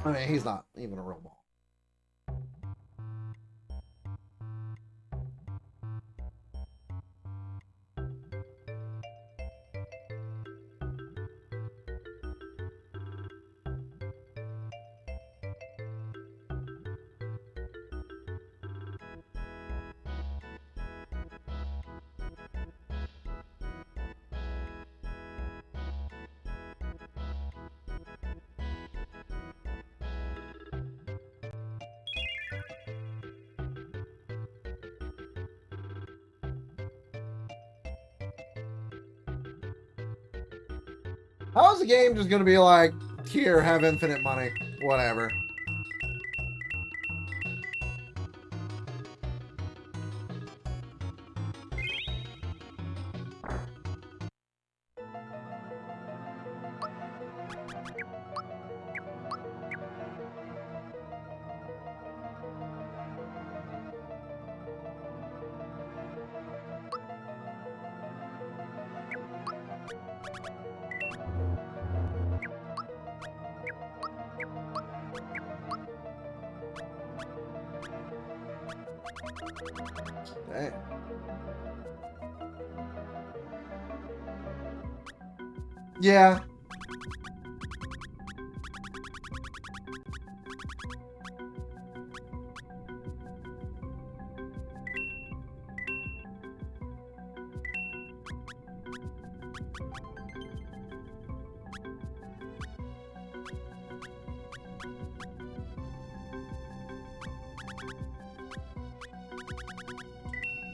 I mean, he's not even a real ball. How's the game just gonna be like, here, have infinite money, whatever. Dang. Yeah.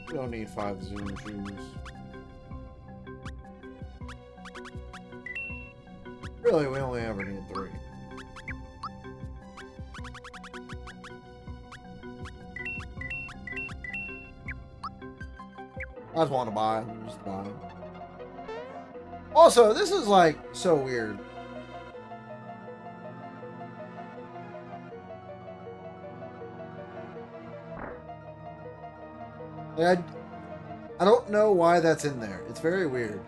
We don't need 5 Zoom shoes. Really, we only ever need 3. I just want to buy it. Just buy it. Also, this is like so weird. I don't know why that's in there. It's very weird.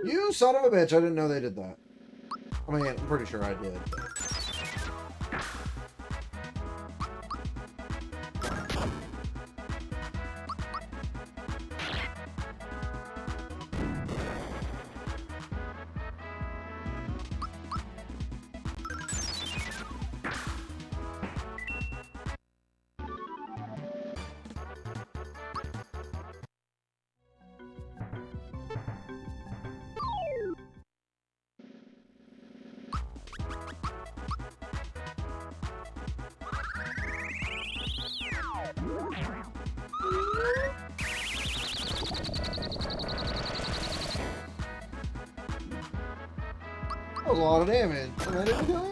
You son of a bitch, I didn't know they did that. I mean, I'm pretty sure I did. That was a lot of damage. And I didn't kill him.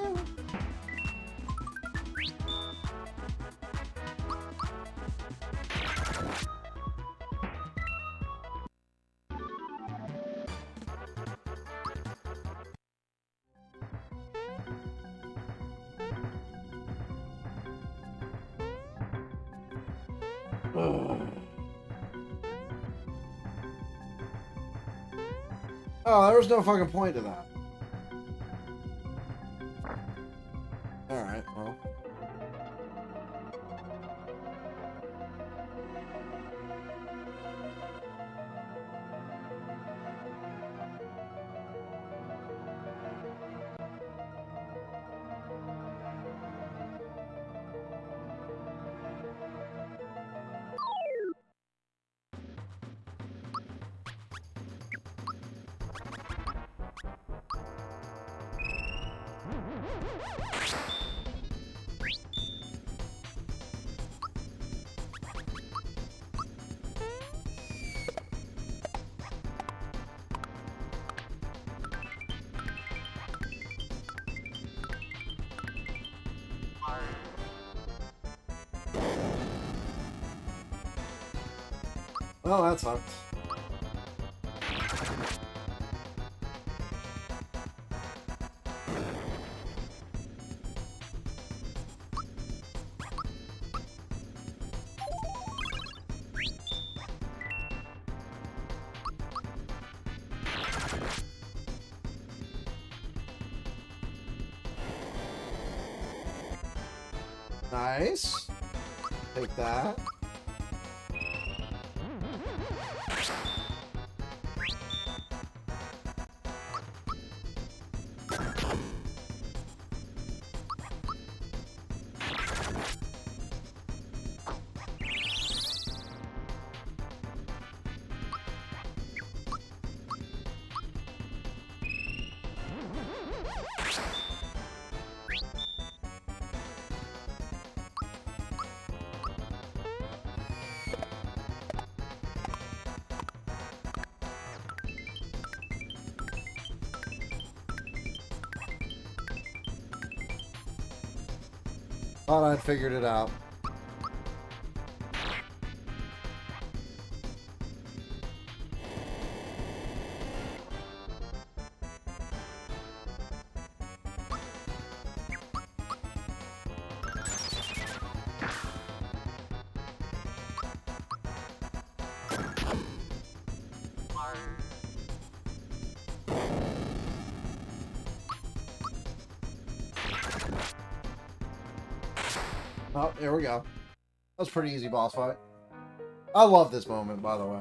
Oh, there was no fucking point to that. Alright, well. Oh, that sucks. Nice. Take that. Thought I'd figured it out. Oh, there we go. That was a pretty easy boss fight. I love this moment, by the way.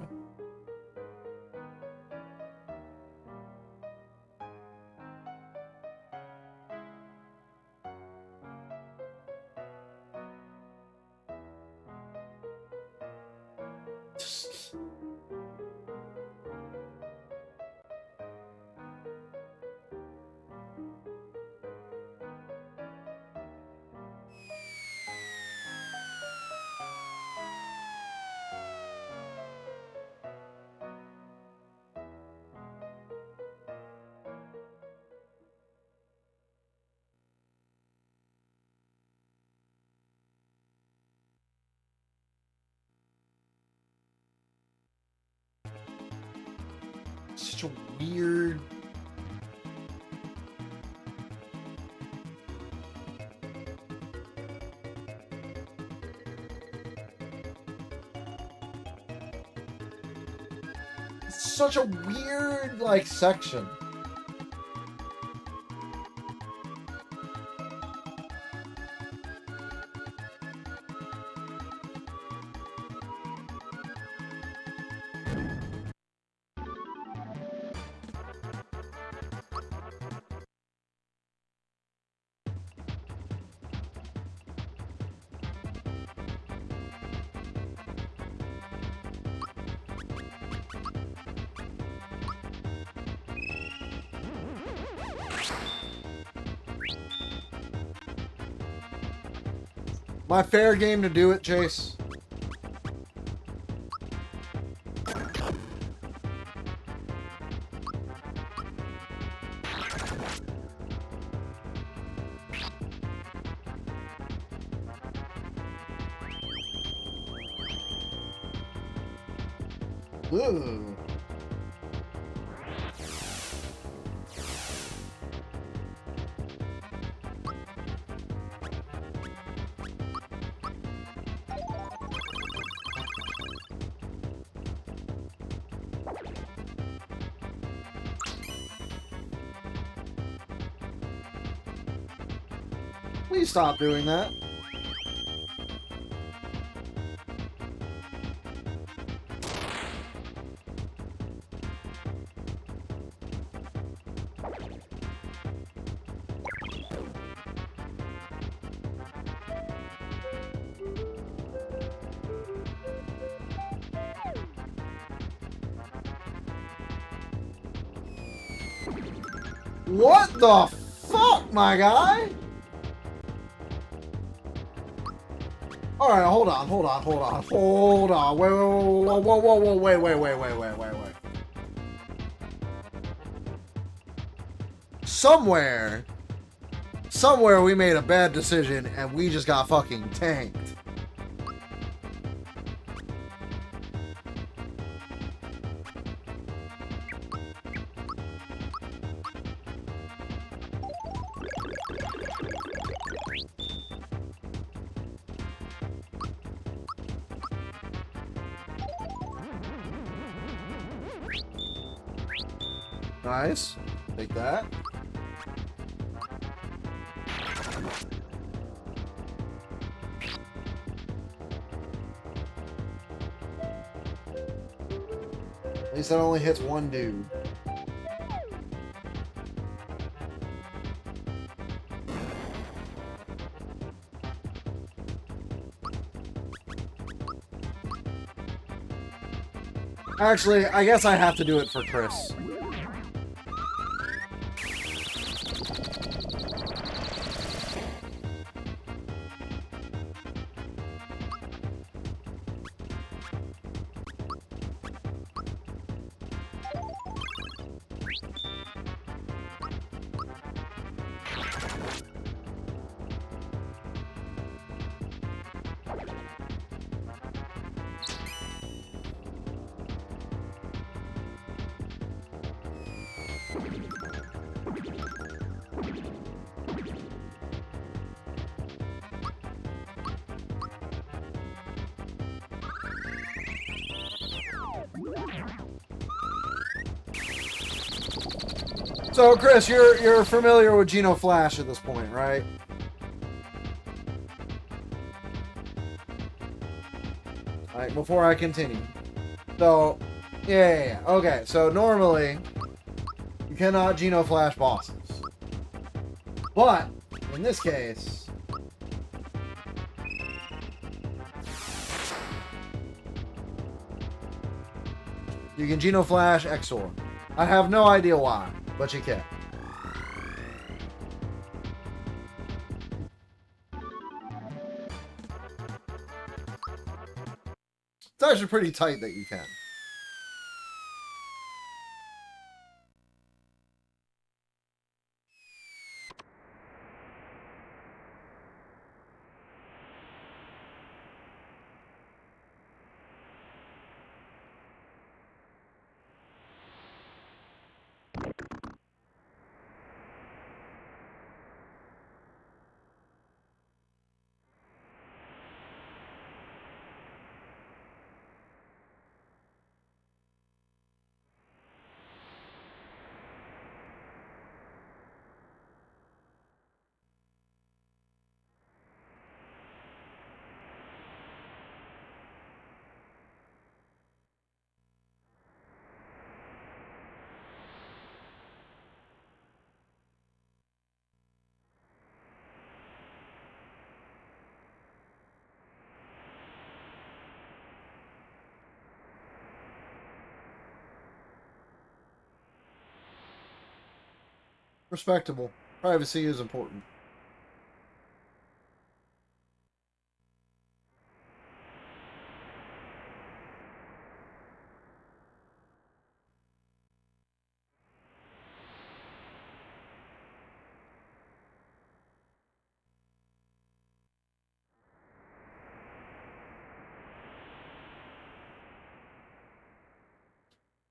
Such a weird... Such a weird, like, section. My fair game to do it, Chase. Ooh. Please stop doing that. What the fuck, my guy? Alright, hold on. Wait. Somewhere we made a bad decision and we just got fucking tanked. Nice. Take that. At least that only hits one dude. Actually, I guess I have to do it for Chris. So, Chris, you're familiar with Geno Flash at this point, right? Alright, before I continue. So, yeah. Okay, so normally, you cannot Geno Flash bosses. But, in this case, you can Geno Flash Exor. I have no idea why, but you can. It's actually pretty tight that you can. Respectable. Privacy is important.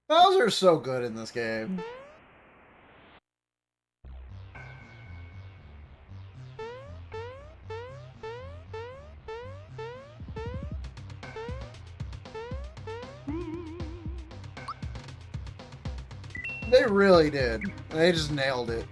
Bowser's so good in this game. They really did. They just nailed it.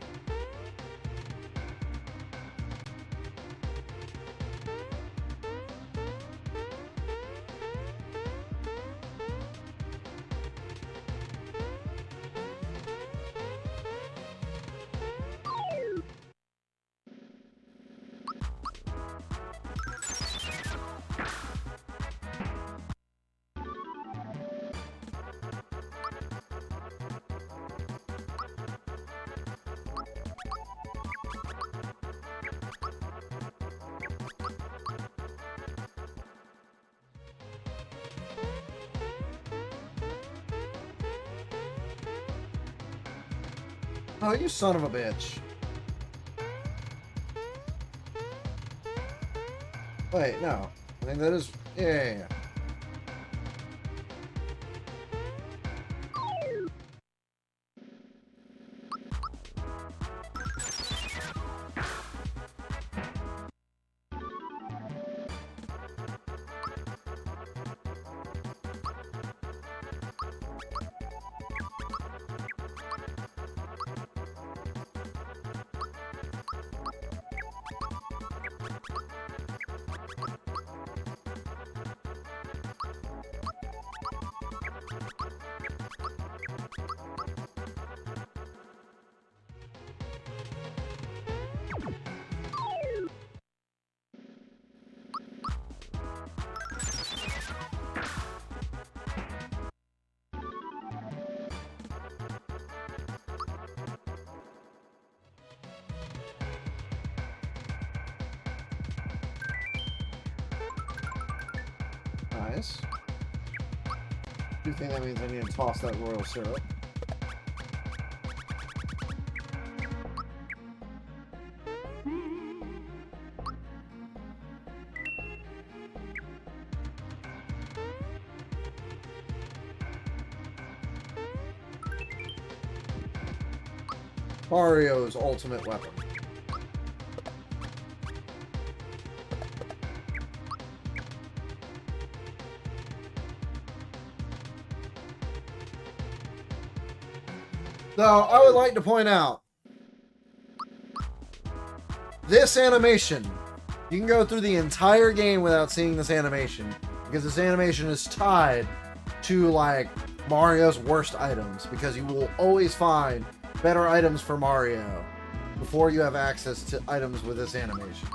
Oh, you son of a bitch. Wait, no. I think that is... Yeah. nice. Do you think that means I need to toss that royal syrup? Mario's ultimate weapon. Now, I would like to point out, this animation, you can go through the entire game without seeing this animation, because this animation is tied to, like, Mario's worst items, because you will always find better items for Mario before you have access to items with this animation.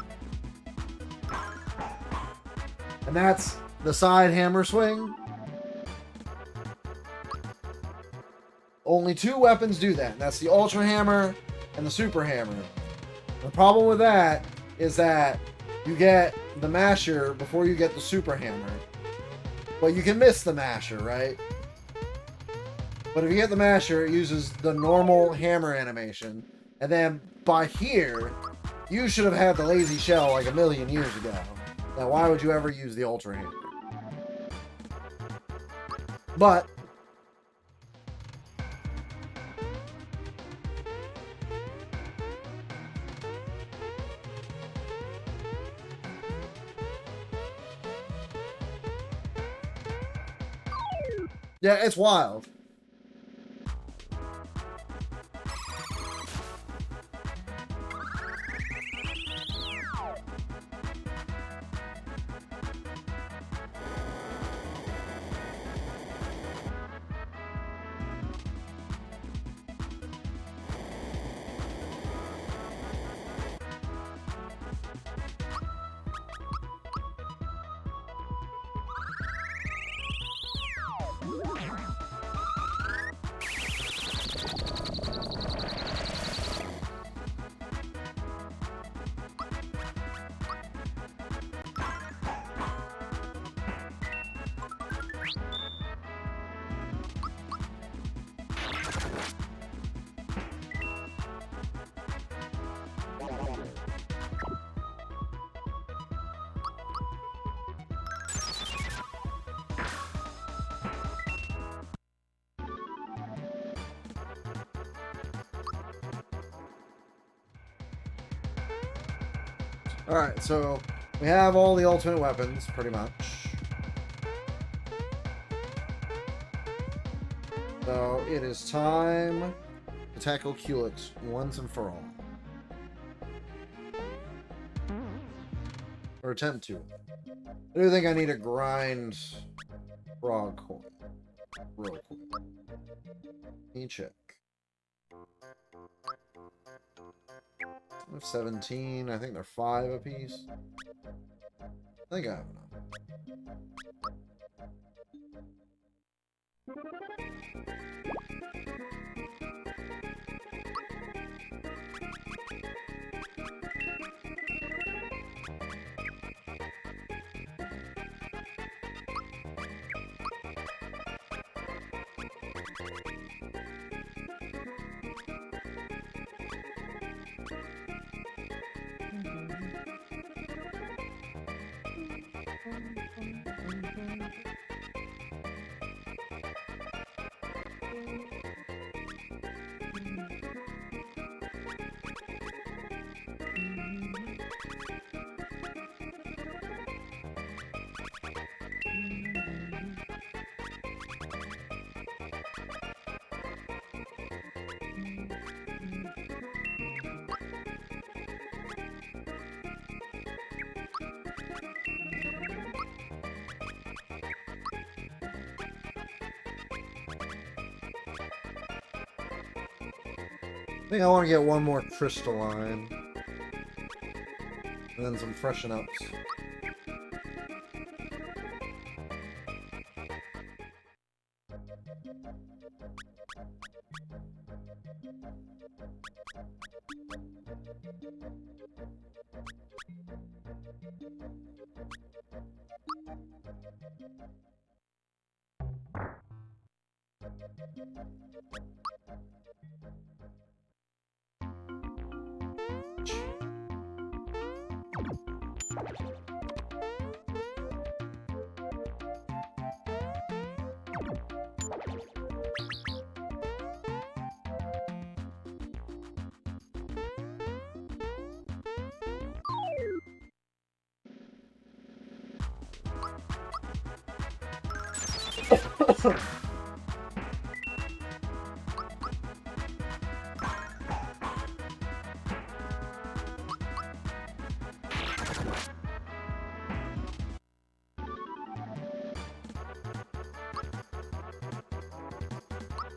And that's the side hammer swing. Only two weapons do that, and that's the Ultra Hammer and the Super Hammer. The problem with that is that you get the masher before you get the Super Hammer. But you can miss the masher, right? But if you get the masher, it uses the normal hammer animation. And then by here, you should have had the lazy shell like a million years ago. Now, why would you ever use the Ultra Hammer? But yeah, it's wild. Alright, so we have all the ultimate weapons, pretty much. So it is time to tackle Culex once and for all. Or attempt to. I do think I need to grind frog coin. Real quick. Let me check. I have 17. I think they're 5 apiece. I think I have enough. I think I want to get one more crystalline. And then some freshen ups.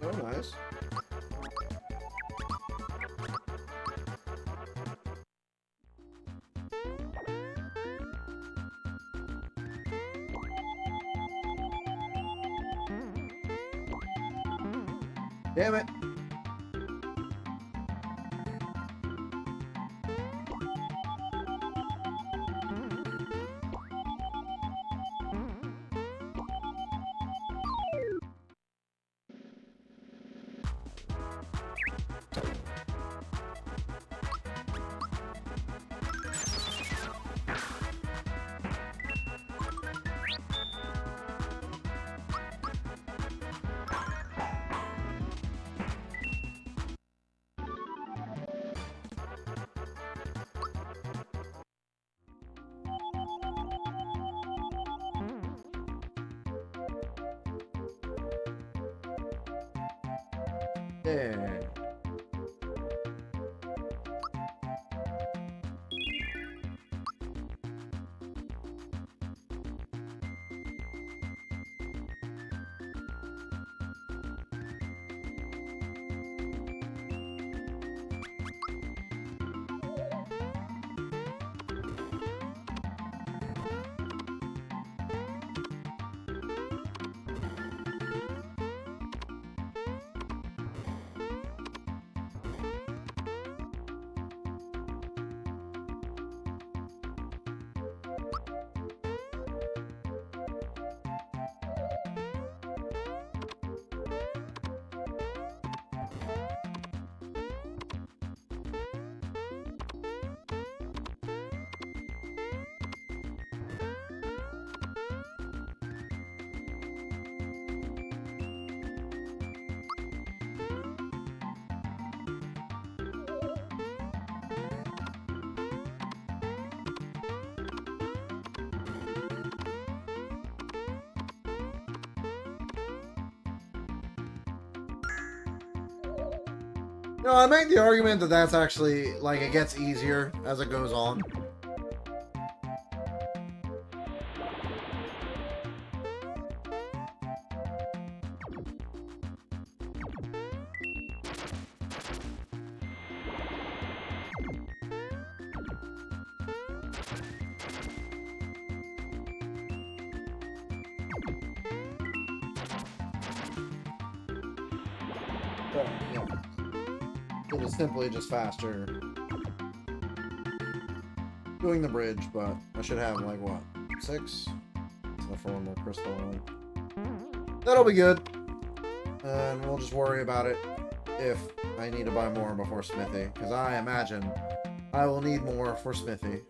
Oh, nice. Damn it. There. No, I make the argument that that's actually, like, it gets easier as it goes on. But, yeah. It is simply just faster doing the bridge, but I should have, like, what, 6? For one more crystal on it. That'll be good. And we'll just worry about it if I need to buy more before Smithy, because I imagine I will need more for Smithy.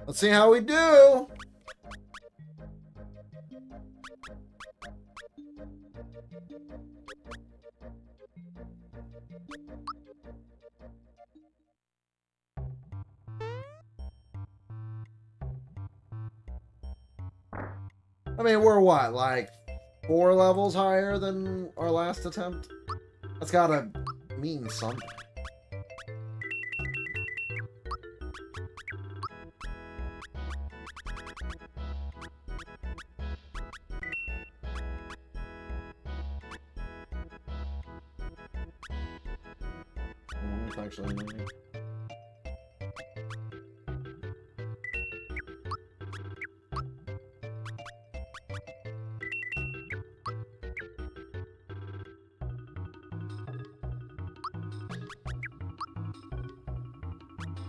Let's see how we do. I mean, we're what, like 4 levels higher than our last attempt? That's gotta mean something. It's actually annoying.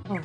All right.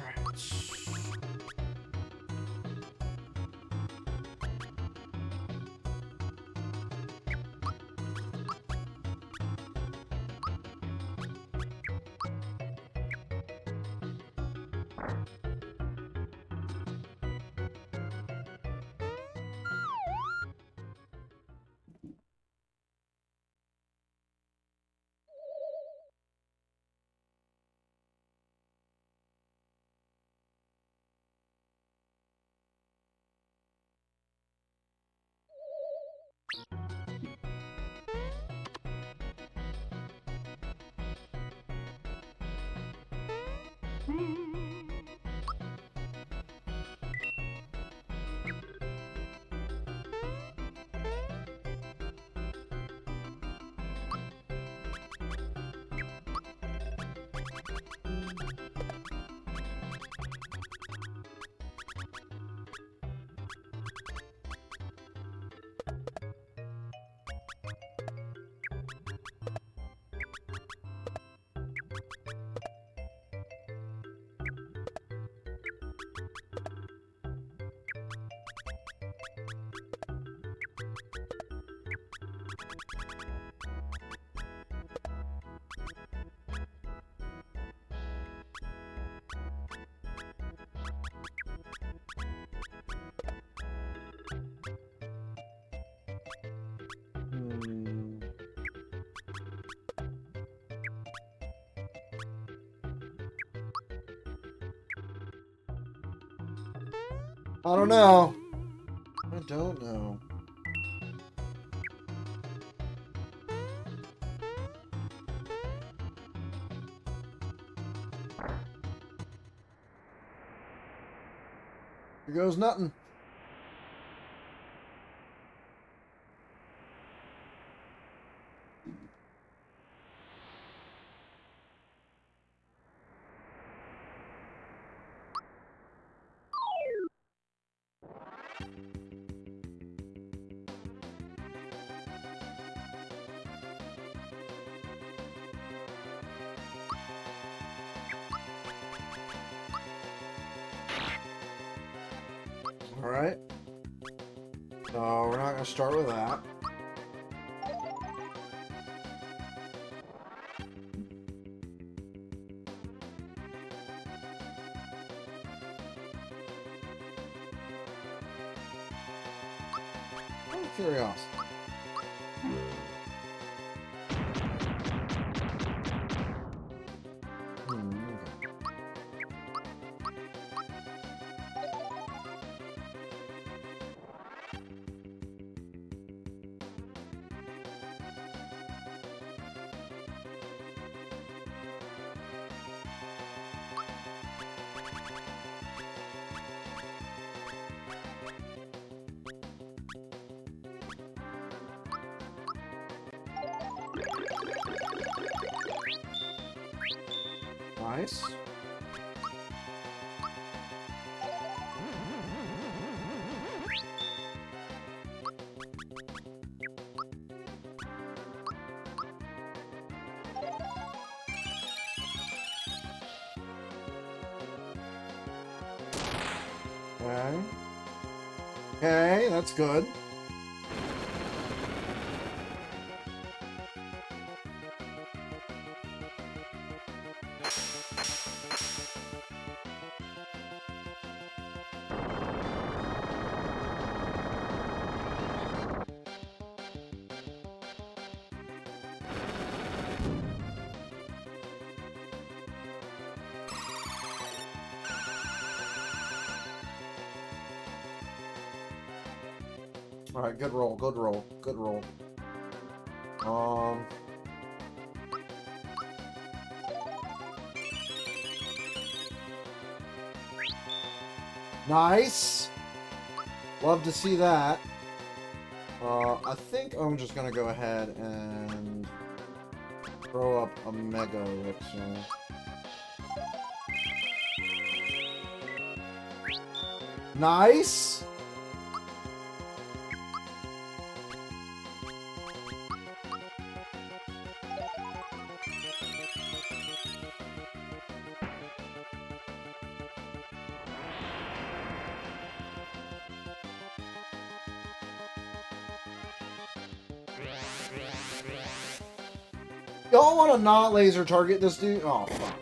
I don't know. I don't know. Here goes nothing. All right. So we're not gonna start with that. Out of curiosity. Nice. Okay. Okay, that's good. Alright, good roll, good roll, good roll. Nice! Love to see that. I think I'm just gonna go ahead and throw up a Mega Elixir. Nice! Y'all want to not laser target this dude? Oh, fuck.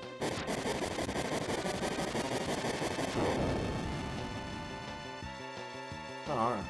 Oh, alright.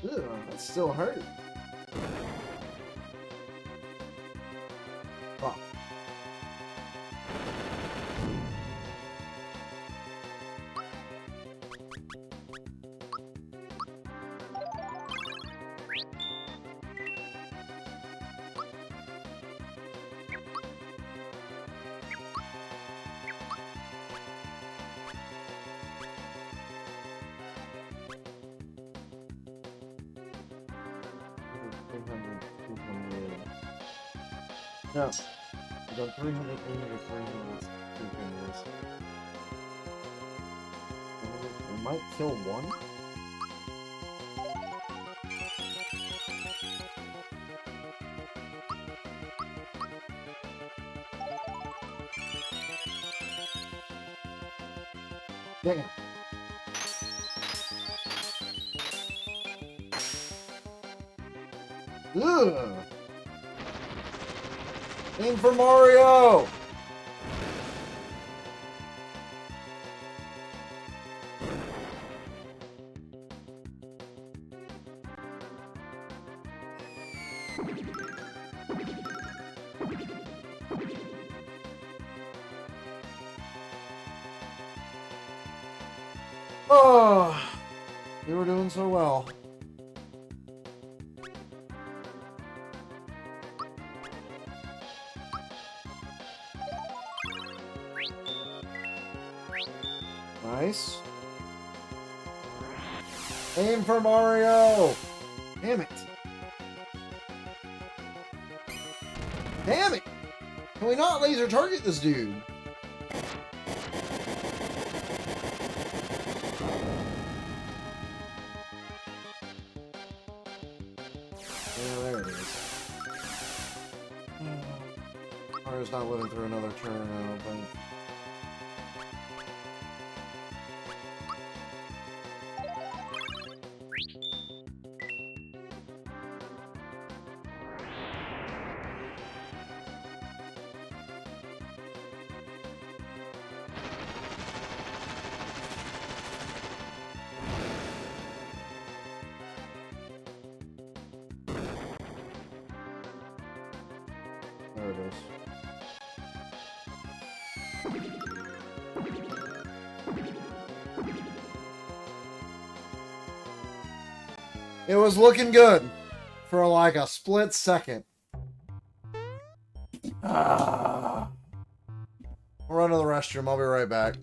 Ew, that still hurt. Fuck. No. We got 300, 300, 300, 300. We might kill one. Dang it. Ugh. Aim for Mario! Oh, we were doing so well. Nice. Aim for Mario! Damn it. Damn it! Can we not laser target this dude? Yeah, there it is. Mario's not living through another turn, I don't think. There it is. It was looking good for like a split second. I'll run to the restroom. I'll be right back.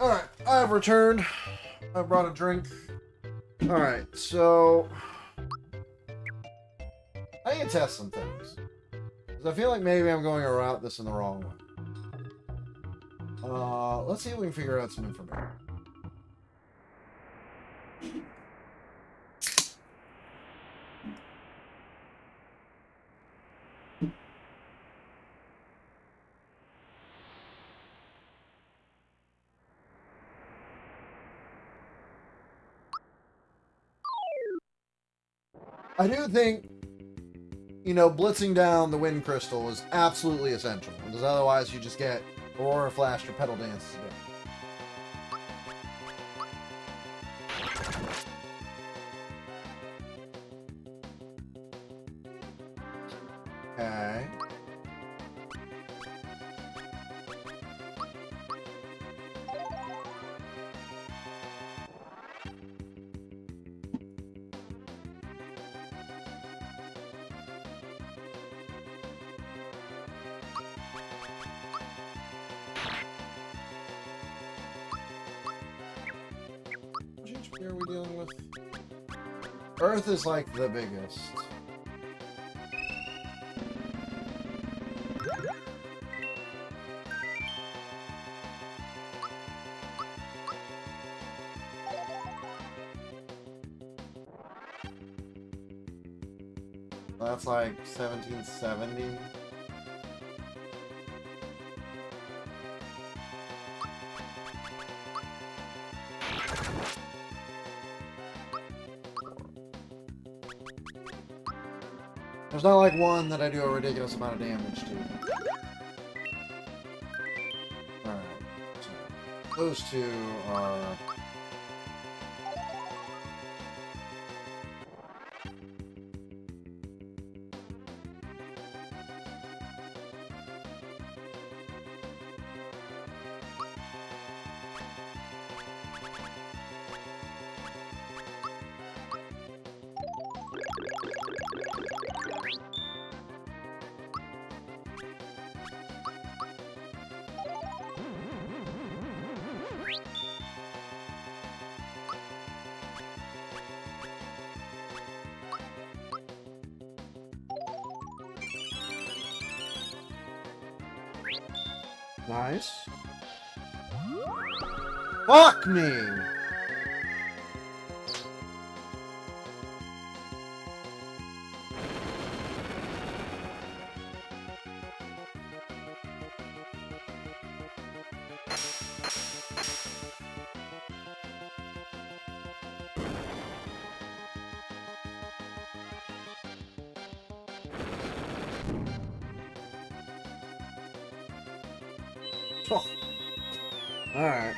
Alright, I've returned. I brought a drink. Alright, so I need to test some things. Because I feel like maybe I'm going around this in the wrong way. Let's see if we can figure out some information. I do think, you know, blitzing down the wind crystal is absolutely essential, because otherwise you just get Aurora Flash or Petal Dance again. Okay. Which HP are we dealing with? Earth is like the biggest. That's like 1770. There's not like one that I do a ridiculous amount of damage to. Alright. So those two are... Nice. Fuck me! Oh. Alright.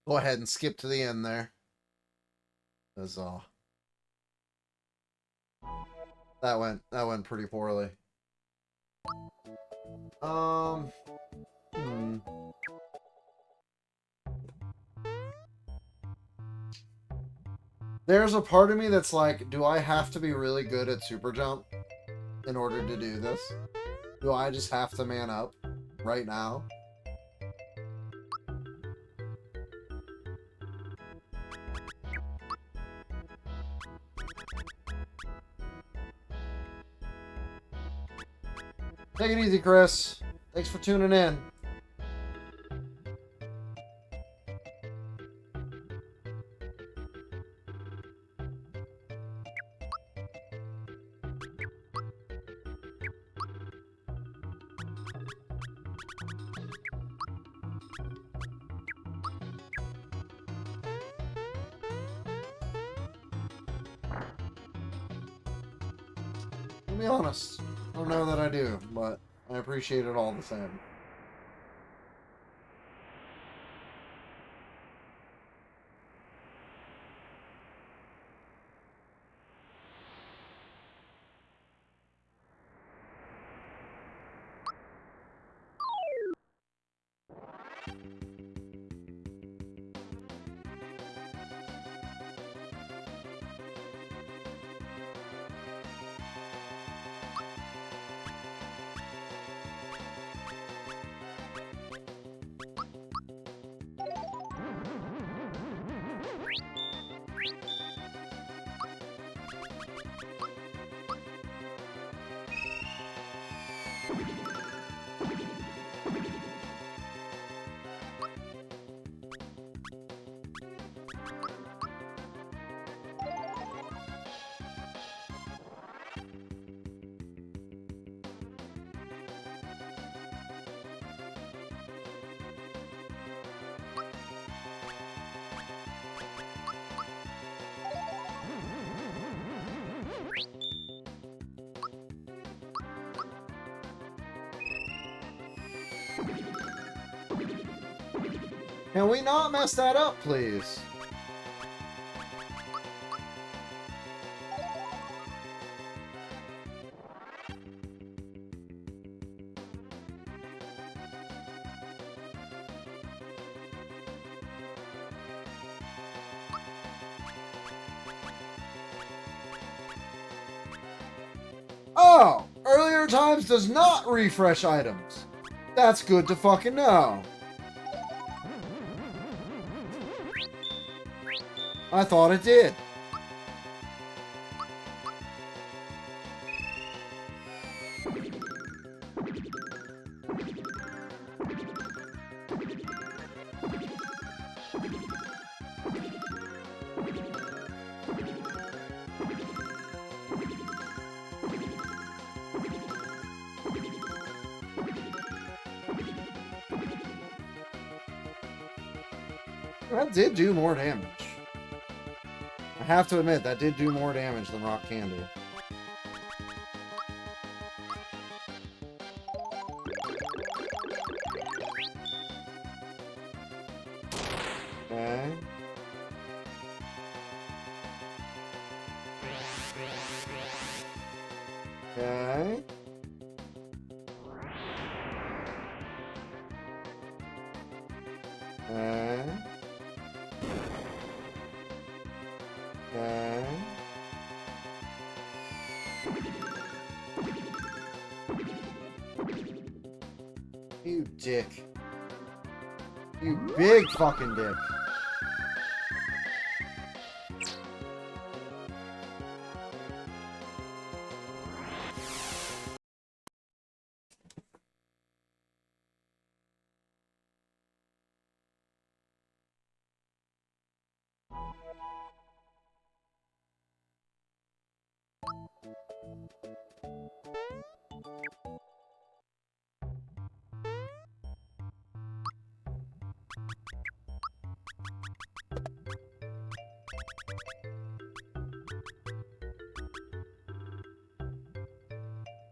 Go ahead and skip to the end there. That's all. That went pretty poorly. There's a part of me that's like, do I have to be really good at super jump in order to do this? Do I just have to man up right now? Take it easy, Chris. Thanks for tuning in. be honest. I don't know that I do, but I appreciate it all the same. Can we not mess that up, please? Oh! Earlier times does not refresh items. That's good to fucking know. I thought it did. That did do more damage. I have to admit, that did do more damage than Rock Candy. Okay. Okay. Okay. Okay. You dick. You big fucking dick.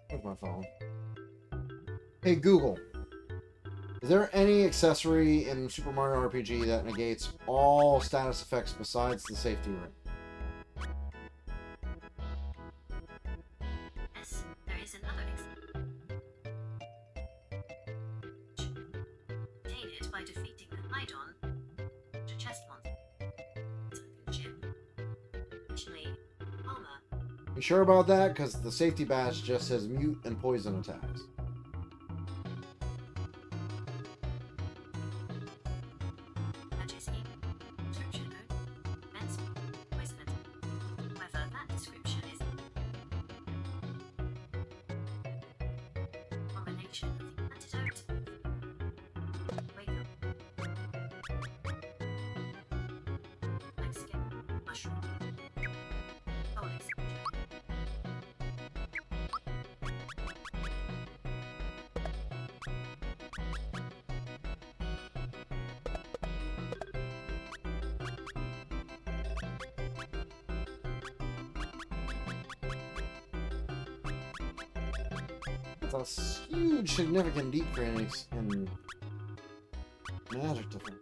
Where's my phone? Hey Google, is there any accessory in Super Mario RPG that negates all status effects besides the safety ring? Yes, there is another obtain it by defeating the Hydon to chest monster. Additionally, armor. You sure about that? Because the safety badge just says mute and poison attacks. Description note. Immense poison attack. However, that description is a combination of the antidote. Wake up. Mexican mushroom. Holy scripture. It's a huge, significant decrease in magic defense.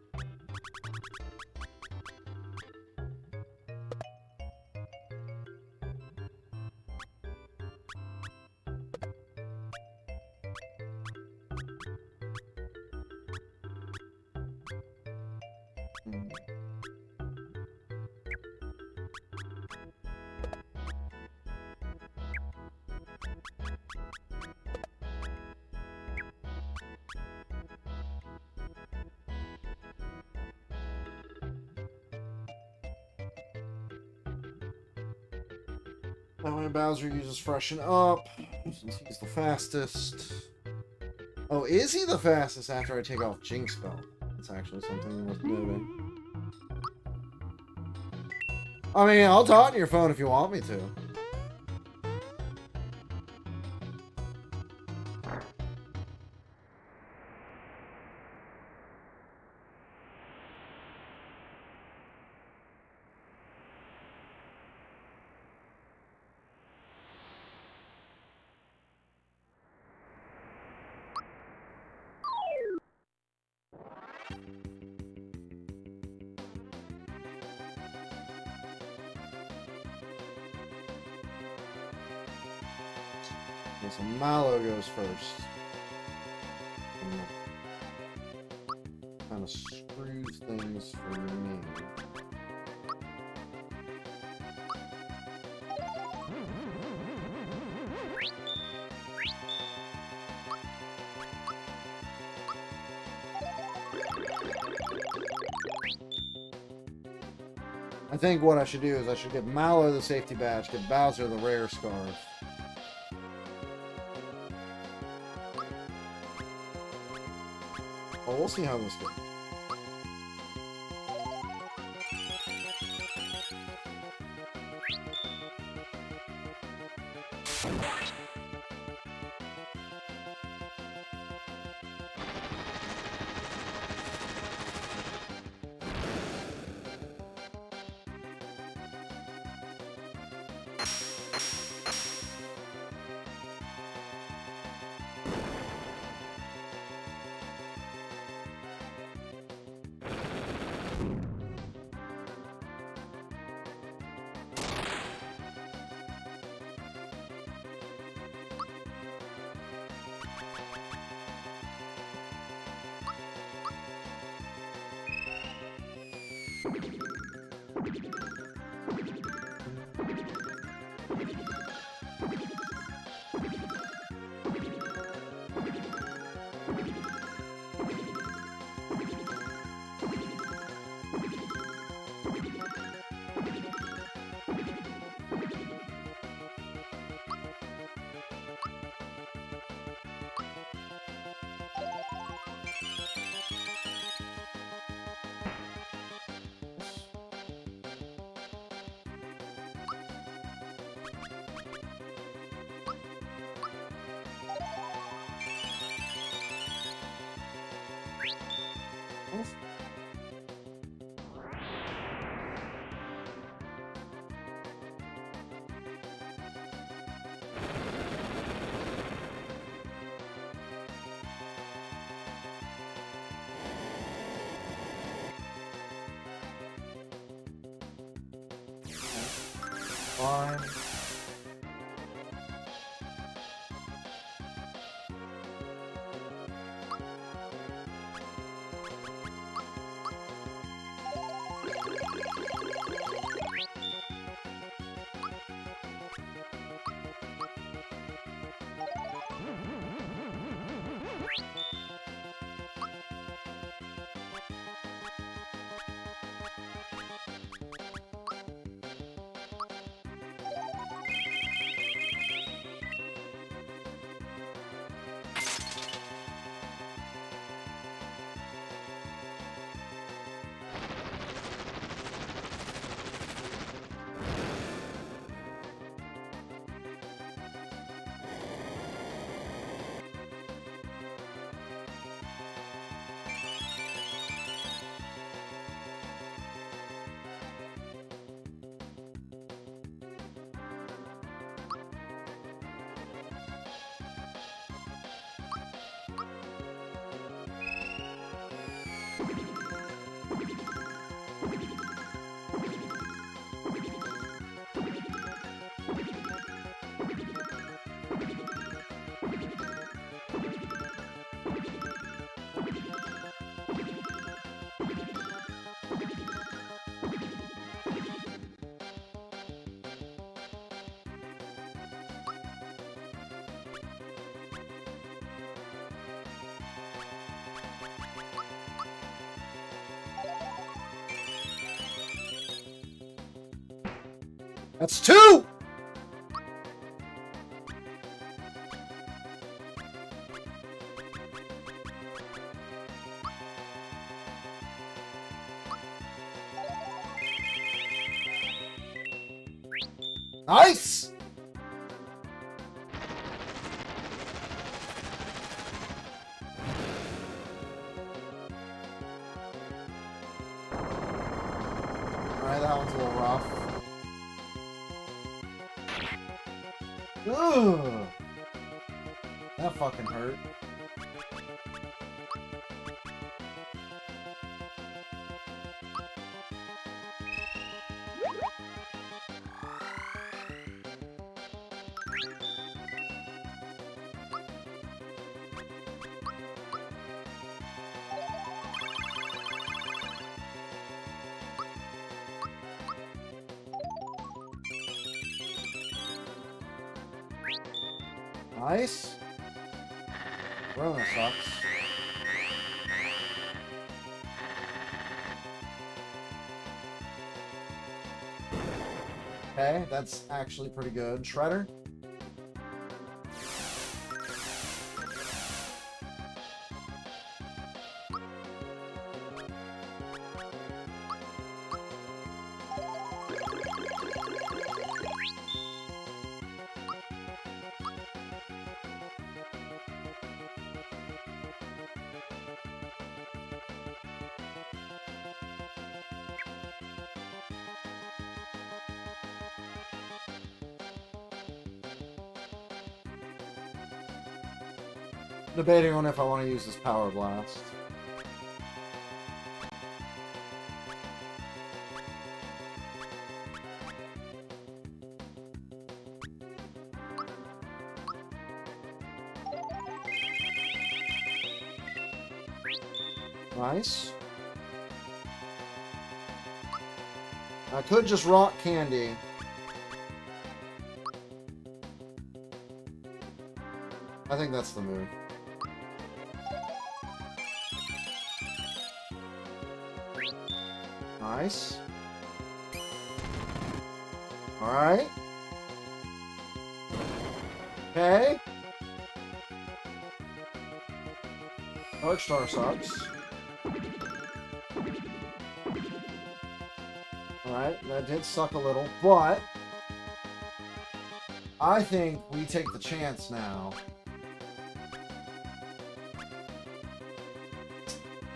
That way Bowser uses Freshen Up, since he's the fastest. Oh, is he the fastest after I take off Jinx Spell? That's actually something worth noting. I mean, I'll talk on your phone if you want me to. Okay, so Mallow goes first. Kind of screws things for me. I think what I should do is I should get Mallow the safety badge, get Bowser the rare scarf. Well, we'll see how this goes. Fine. That's 2! Nice! Alright, that one's a little rough. Ugh! That fucking hurt. Nice. Rona sucks. Okay, that's actually pretty good. Shredder? Debating on if I want to use this Power Blast. Nice. I could just rock Candy. I think that's the move. Nice. Alright. Okay. Dark Star sucks. Alright, that did suck a little, but I think we take the chance now.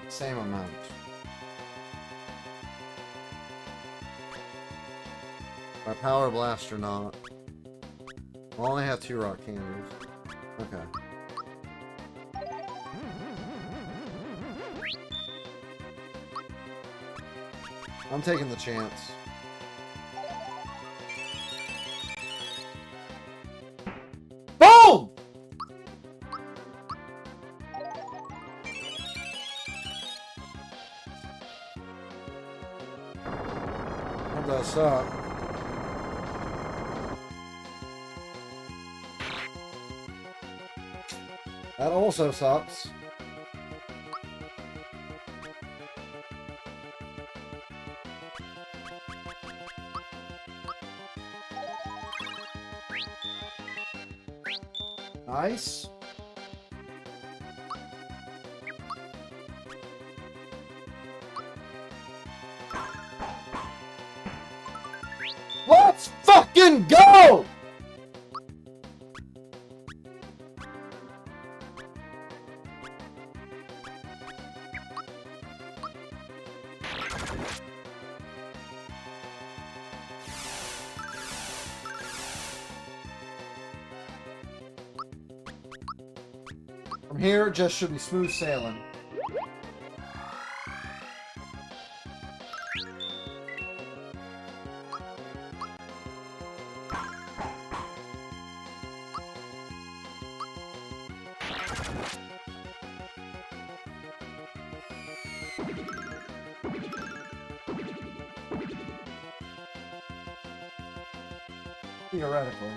Same amount. My Power Blast or not. I'll only have 2 rock candies. Okay. I'm taking the chance. Boom! That does suck. That also sucks. Nice. Let's fucking go! From here, it just should be smooth sailing. Theoretically.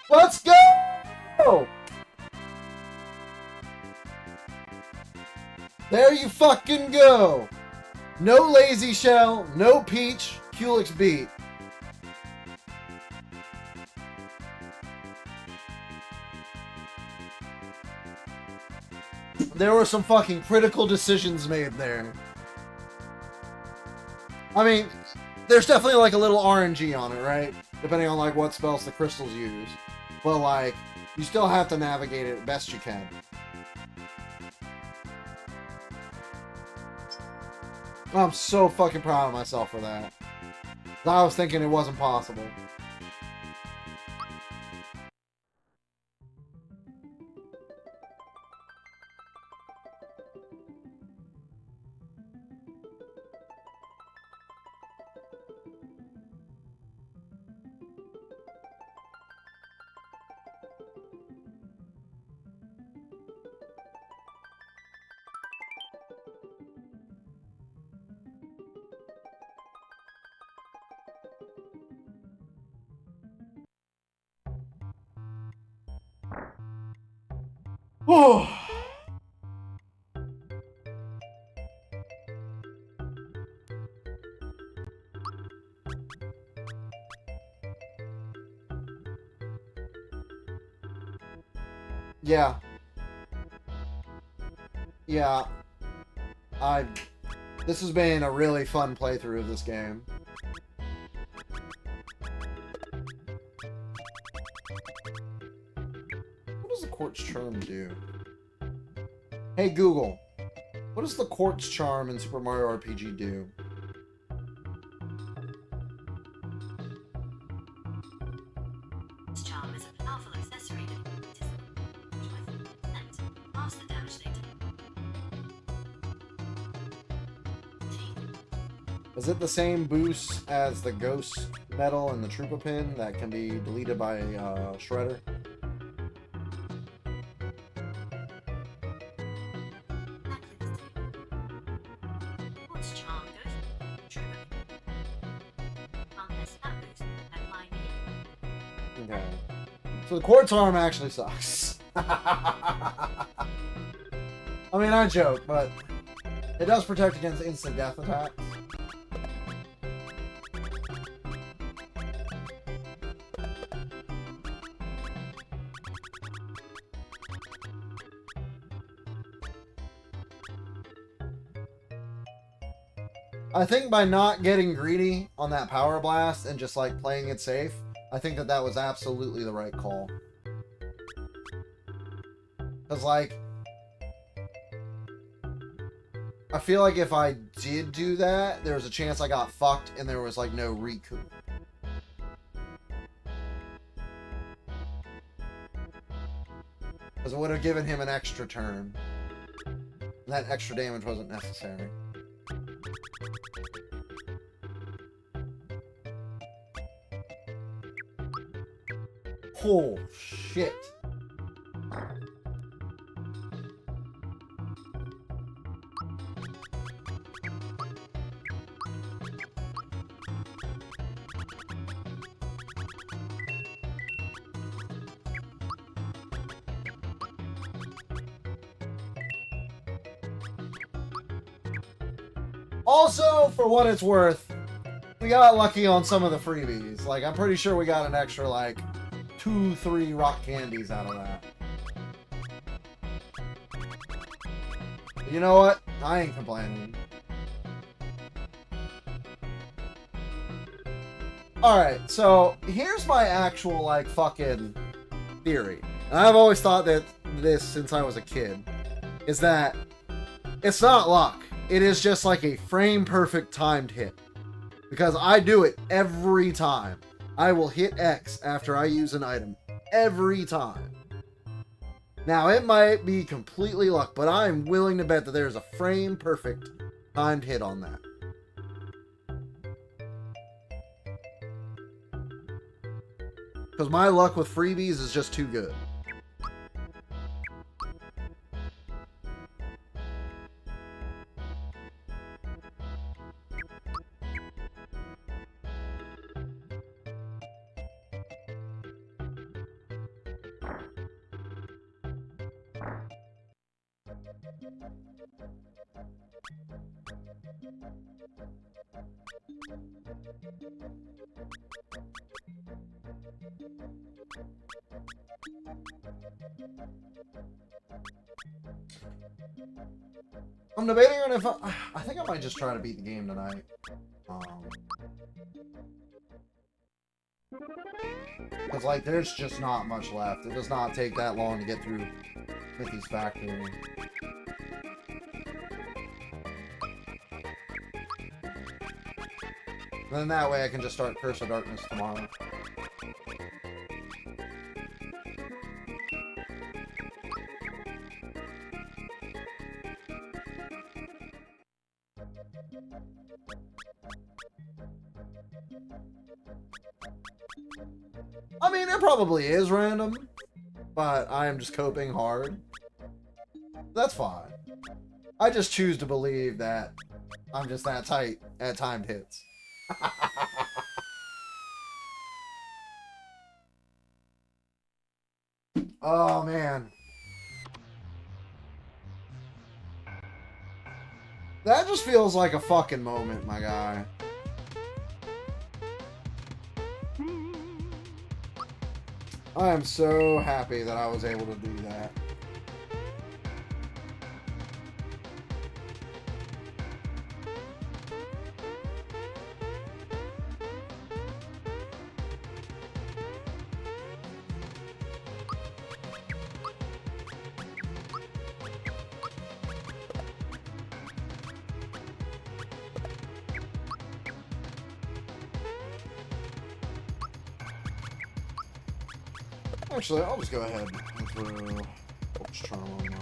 Let's go! There you fucking go! No Lazy Shell, no Peach, Culex beat. There were some fucking critical decisions made there. I mean, there's definitely like a little RNG on it, right? Depending on like what spells the crystals use. But like, you still have to navigate it best you can. I'm so fucking proud of myself for that. I was thinking it wasn't possible. Oh. Yeah. Yeah. This has been a really fun playthrough of this game. What does the Quartz Charm do? Hey Google, what does the Quartz Charm in Super Mario RPG do? This charm is a powerful accessory that master damage data. Is it the same boost as the Ghost Medal and the Troopa Pin that can be deleted by Shredder? What's charm goes? True. Unless that boost and mine. Okay. So the Quartz Arm actually sucks. I mean, I joke, but it does protect against instant death attacks. I think by not getting greedy on that Power Blast and just like playing it safe, I think that that was absolutely the right call. Because like, I feel like if I did do that, there was a chance I got fucked and there was like no recoup. Because it would have given him an extra turn. And that extra damage wasn't necessary. Oh, shit. Also, for what it's worth, we got lucky on some of the freebies. Like, I'm pretty sure we got an extra, like, 2-3 rock candies out of that. But you know what? I ain't complaining. Alright, so here's my actual, like, fucking theory, and I've always thought that this since I was a kid, is that it's not luck. It is just like a frame perfect timed hit. Because I do it every time. I will hit X after I use an item. Every time. Now, it might be completely luck, but I'm willing to bet that there's a frame perfect timed hit on that. Because my luck with freebies is just too good. I'm debating on if I think I might just try to beat the game tonight. Because, like, there's just not much left. It does not take that long to get through Smithy's factory. Then that way I can just start Curse of Darkness tomorrow. I mean, it probably is random, but I am just coping hard. That's fine. I just choose to believe that I'm just that tight at timed hits. Oh, man. That just feels like a fucking moment, my guy. I am so happy that I was able to do that. Actually, I'll just go ahead and throw Focus Charm on mine.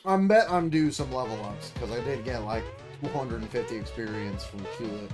I bet I'm due some level ups, because I did get like 250 experience from Culex.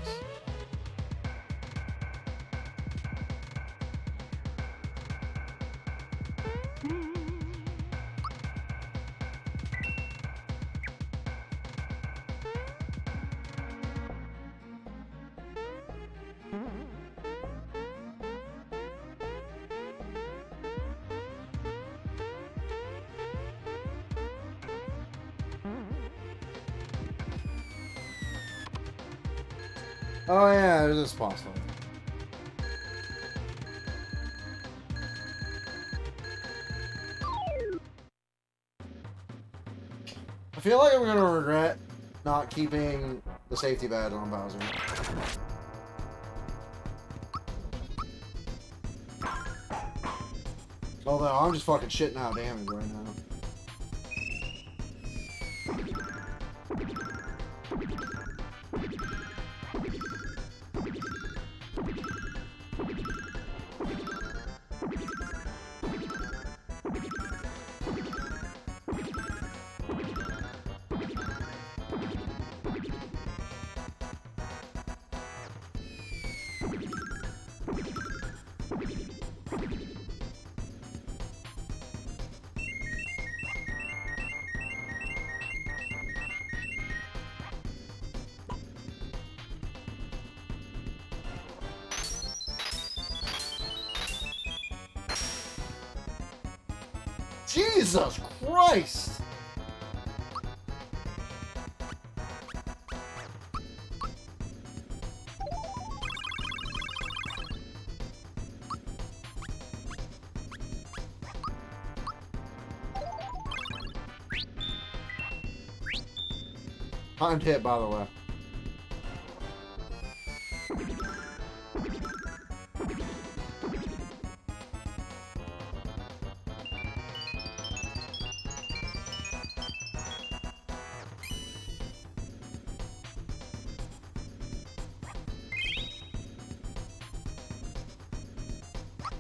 Oh yeah, it is possible. I feel like I'm gonna regret not keeping the safety badge on Bowser. Although I'm just fucking shitting out damage right now. Jesus Christ! Timed hit, by the way.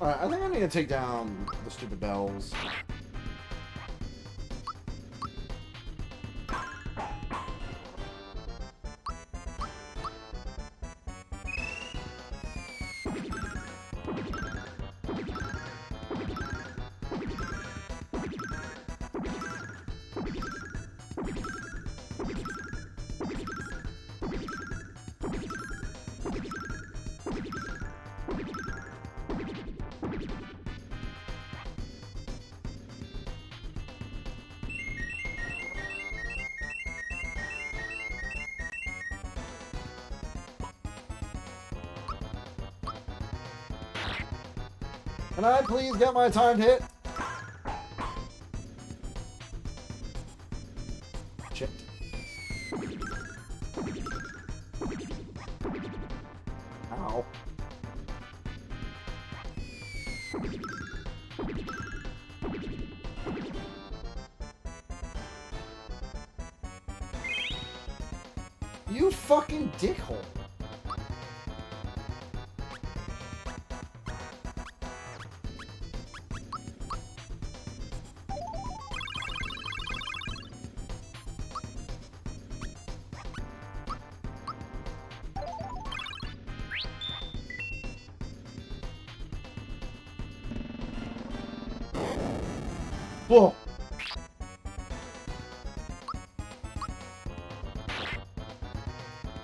Alright, I think I need to take down the stupid bells. Can I please get my timed hit? Shit. Ow. You fucking dickhole. Whoa.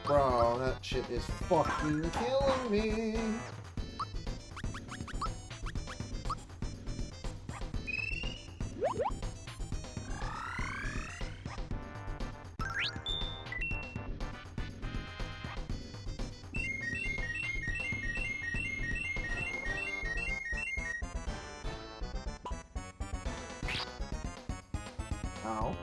Bro, that shit is fucking killing me. Ow.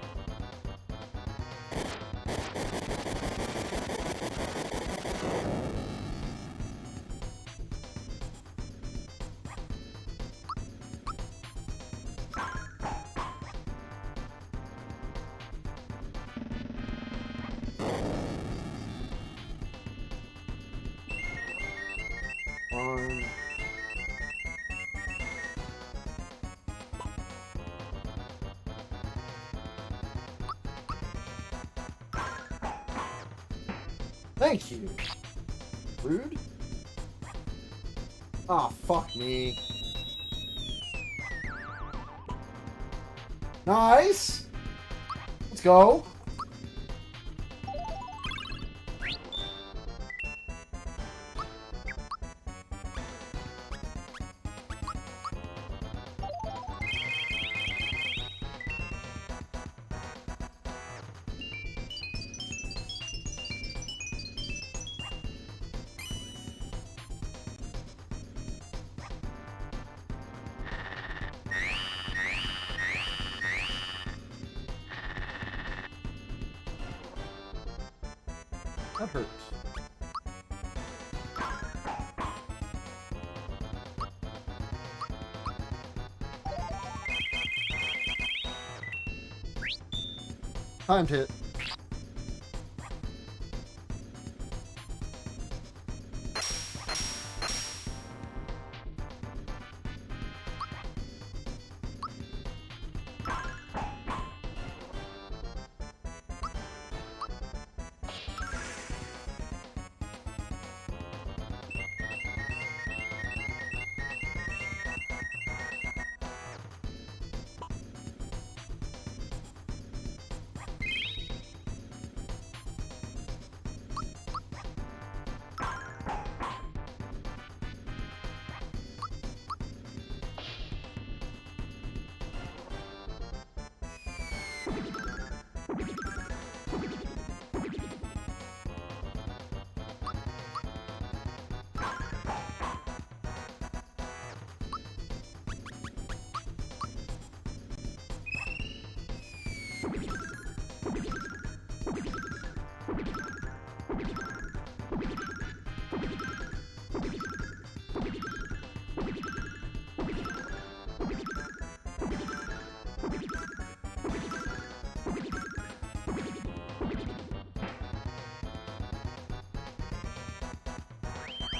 Fine. Thank you. Rude. Ah, fuck me. Nice. Let's go. That hurts. Timed hit.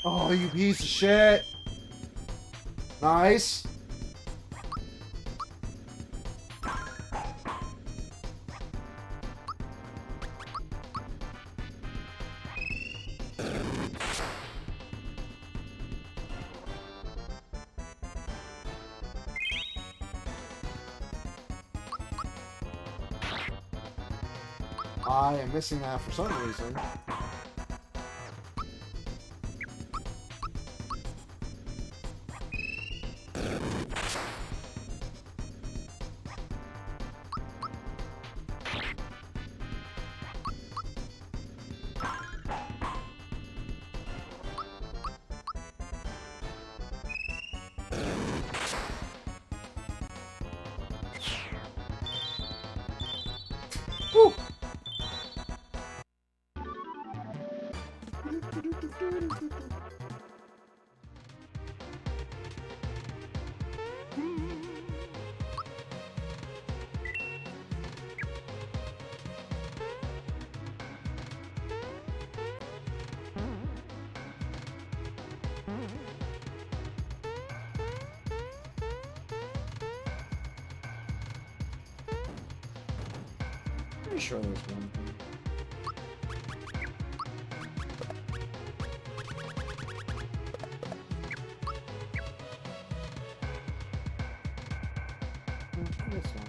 Oh, you piece of shit. Nice. I am missing that for some reason. Whew. Pretty sure there's one thing. This one.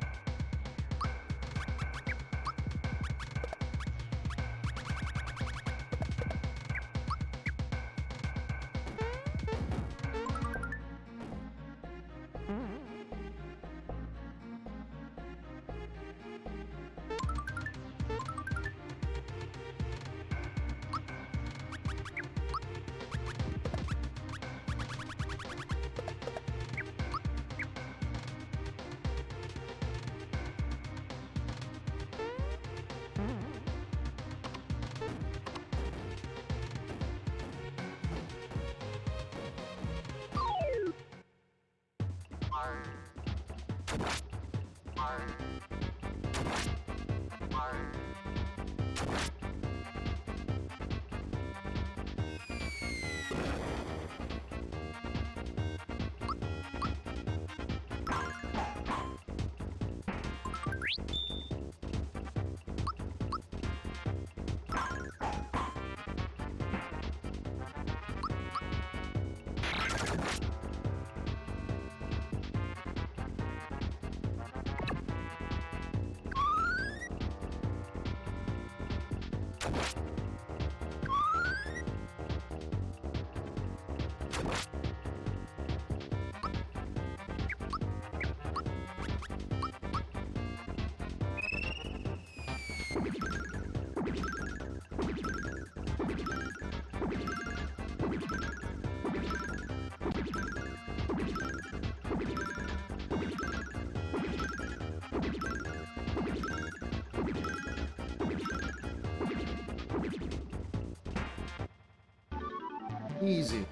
Easy.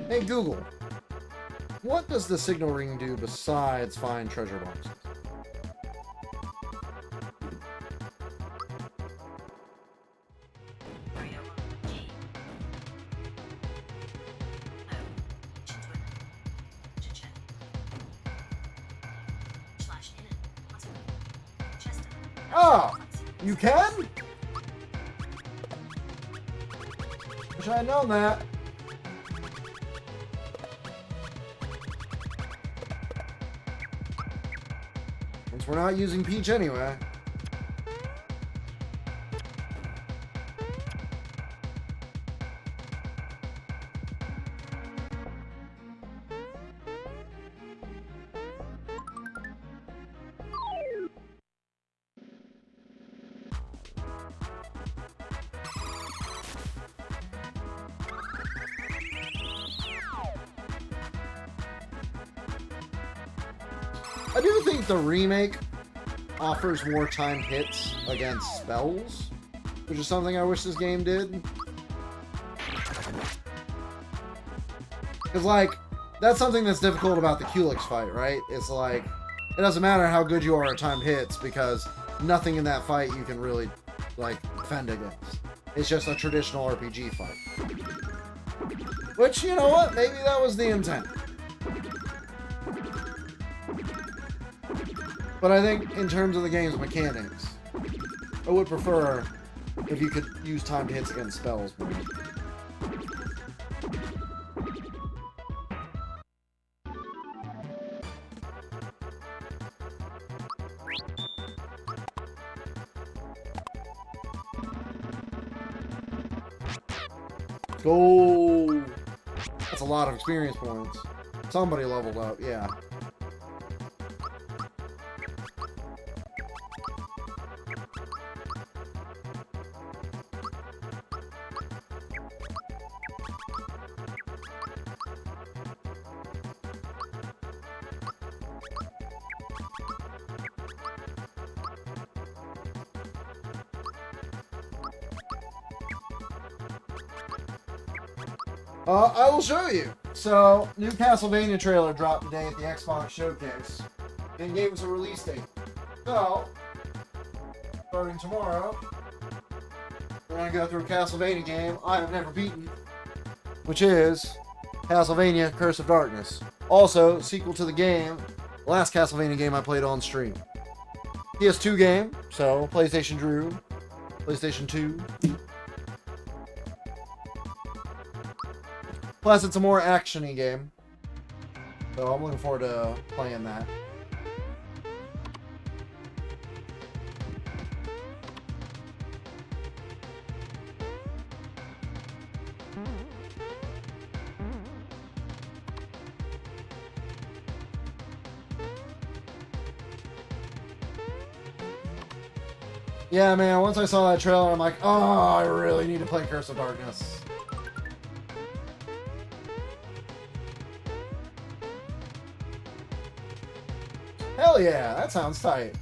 Hey Google, what does the signal ring do besides find treasure boxes? Oh, you can? Wish I had known that. Since we're not using Peach anyway. I do think the remake offers more timed hits against spells, which is something I wish this game did. Because, like, that's something that's difficult about the Culex fight, right? It's like, it doesn't matter how good you are at timed hits, because nothing in that fight you can really, like, defend against. It's just a traditional RPG fight. Which, you know what? Maybe that was the intent. But I think, in terms of the game's mechanics, I would prefer if you could use timed hits against spells more. Go! That's a lot of experience points. Somebody leveled up, yeah. I will show you. So, new Castlevania trailer dropped today at the Xbox Showcase and gave us a release date. So, starting tomorrow, we're going to go through a Castlevania game I have never beaten, which is Castlevania Curse of Darkness. Also, sequel to the game, the last Castlevania game I played on stream. PS2 game, so PlayStation Drew, PlayStation 2. Plus, it's a more action-y game. So I'm looking forward to playing that. Yeah, man, once I saw that trailer, I'm like, oh, I really need to play Curse of Darkness. Hell yeah, that sounds tight.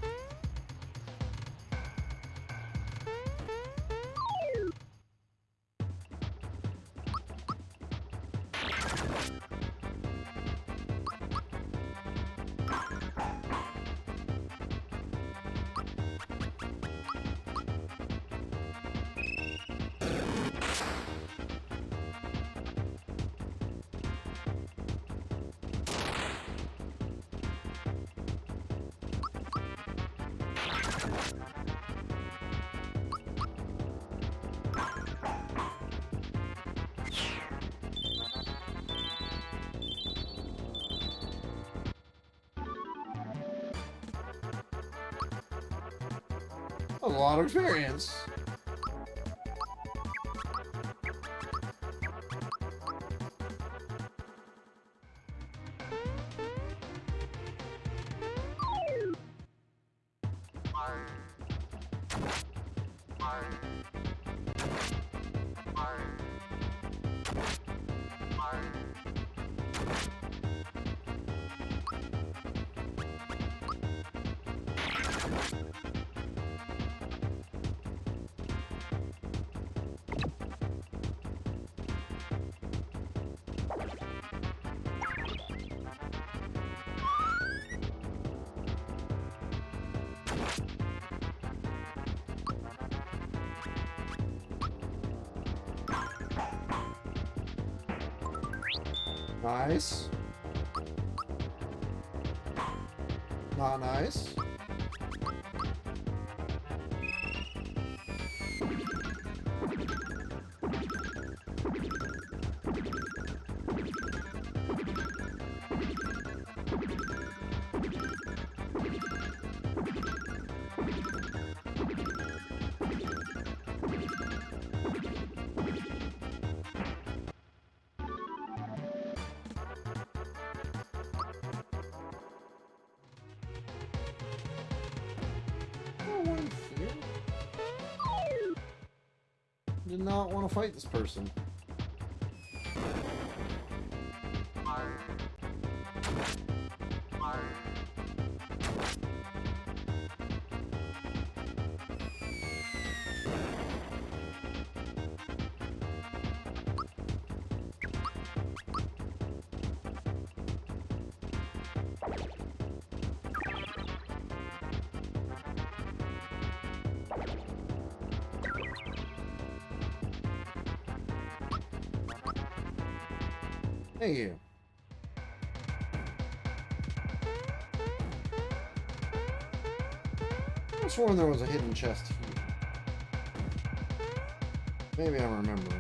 A lot of experience. Nice. Not nice. Did not want to fight this person. Thank you. I was sworn there was a hidden chest here. Maybe I'm remembering.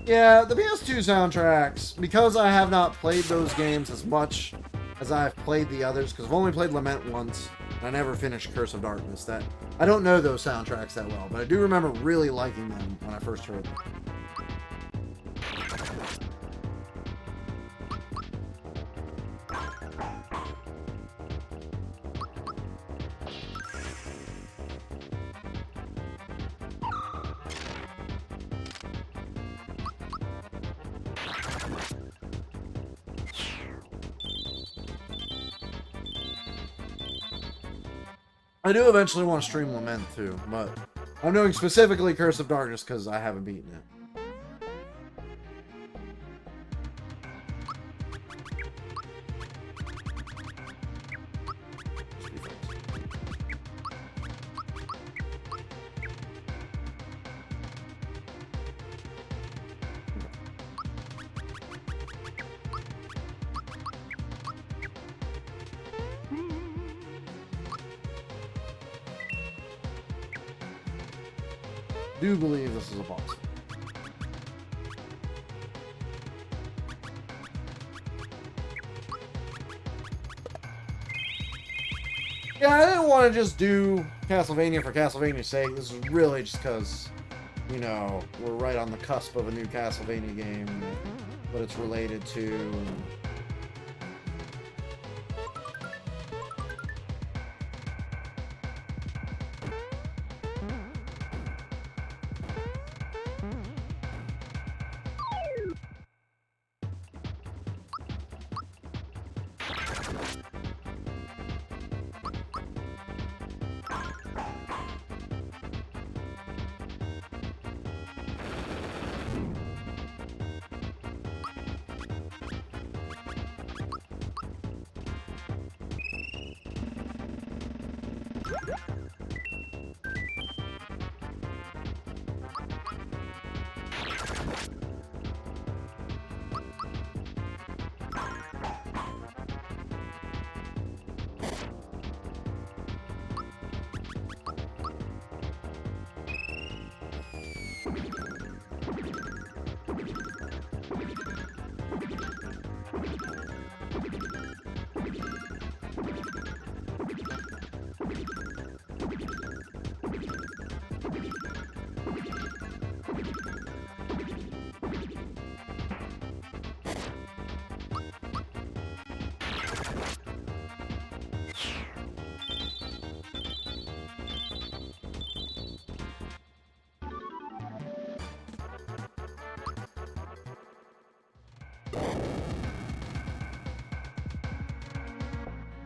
Yeah, the PS2 soundtracks, because I have not played those games as much as I've played the others, because I've only played Lament once, and I never finished Curse of Darkness, that I don't know those soundtracks that well, but I do remember really liking them when I first heard them. I do eventually want to stream Lament too, but I'm doing specifically Curse of Darkness because I haven't beaten it. I do believe this is a boss. Yeah, I didn't want to just do Castlevania for Castlevania's sake. This is really just because, you know, we're right on the cusp of a new Castlevania game, but it's related to.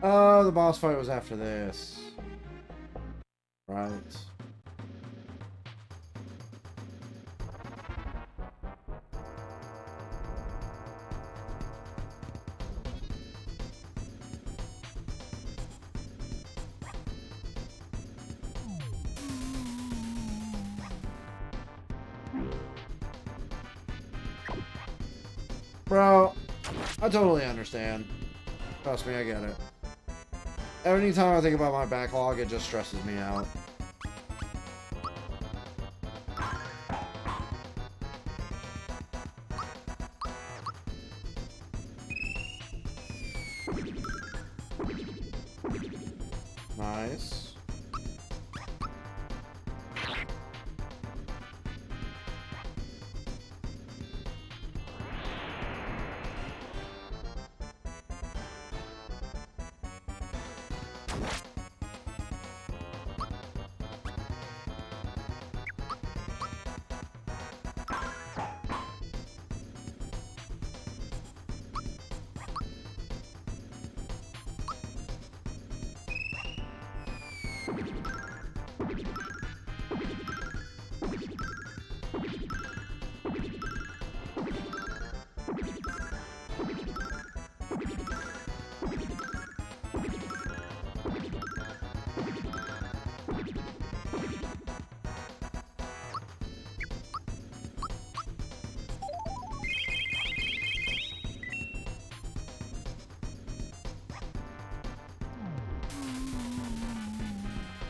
Oh, the boss fight was after this. Right. Bro, I totally understand. Trust me, I get it. Anytime I think about my backlog, it just stresses me out. Nice.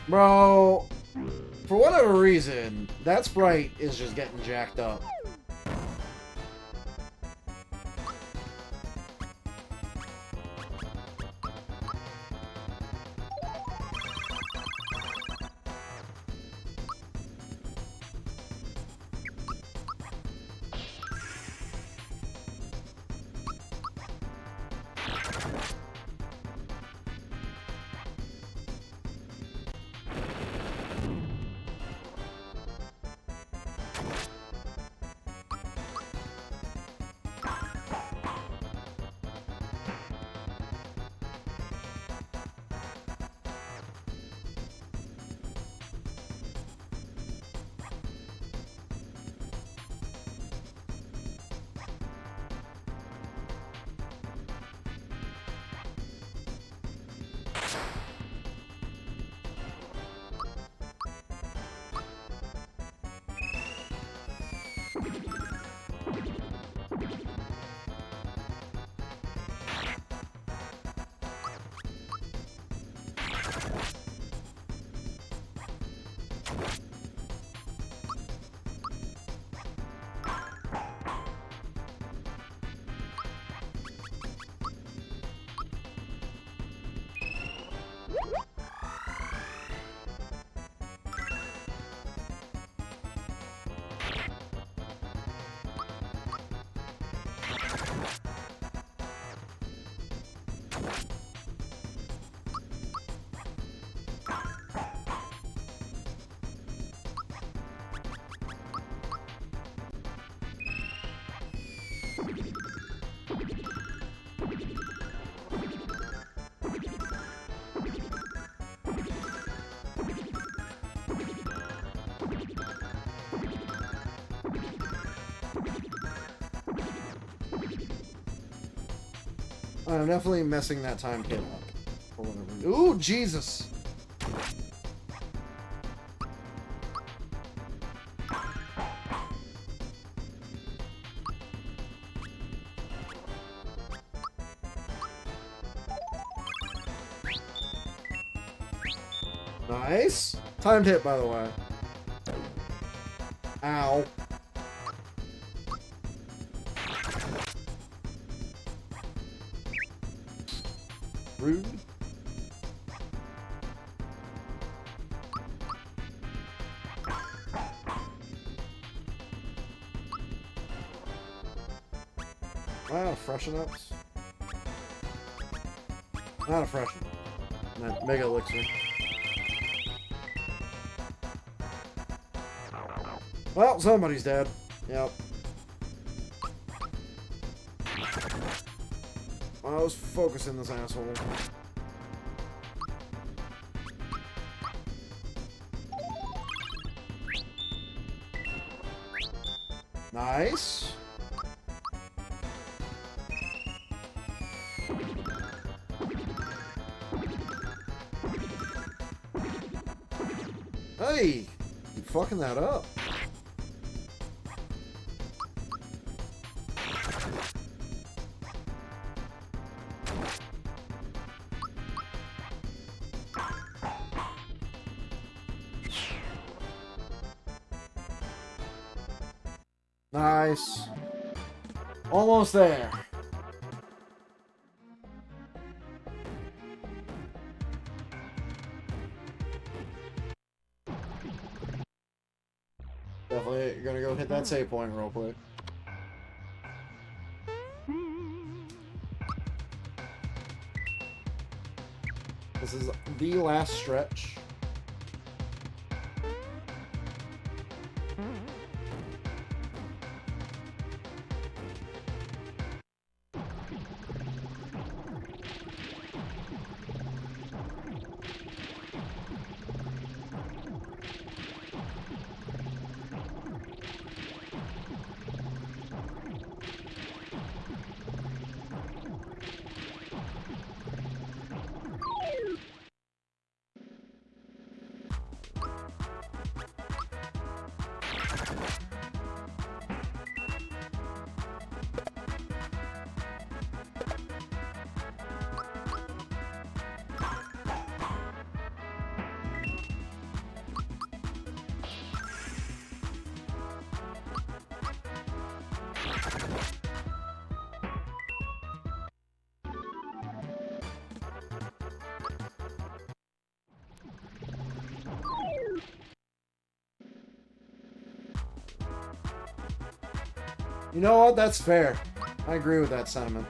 Bro, for whatever reason, that sprite is just getting jacked up. I'm definitely messing that time hit up. Or whatever. Ooh, Jesus! Nice! Timed hit, by the way. Ow. Rude. Wow, freshen ups. Not a freshen. Not Mega Elixir. Well, somebody's dead. Yep. I was focusing this asshole. Nice. Hey, you fucking that up. Nice. Almost there. Definitely gonna go hit that save point real quick. This is the last stretch. You know what? That's fair. I agree with that sentiment.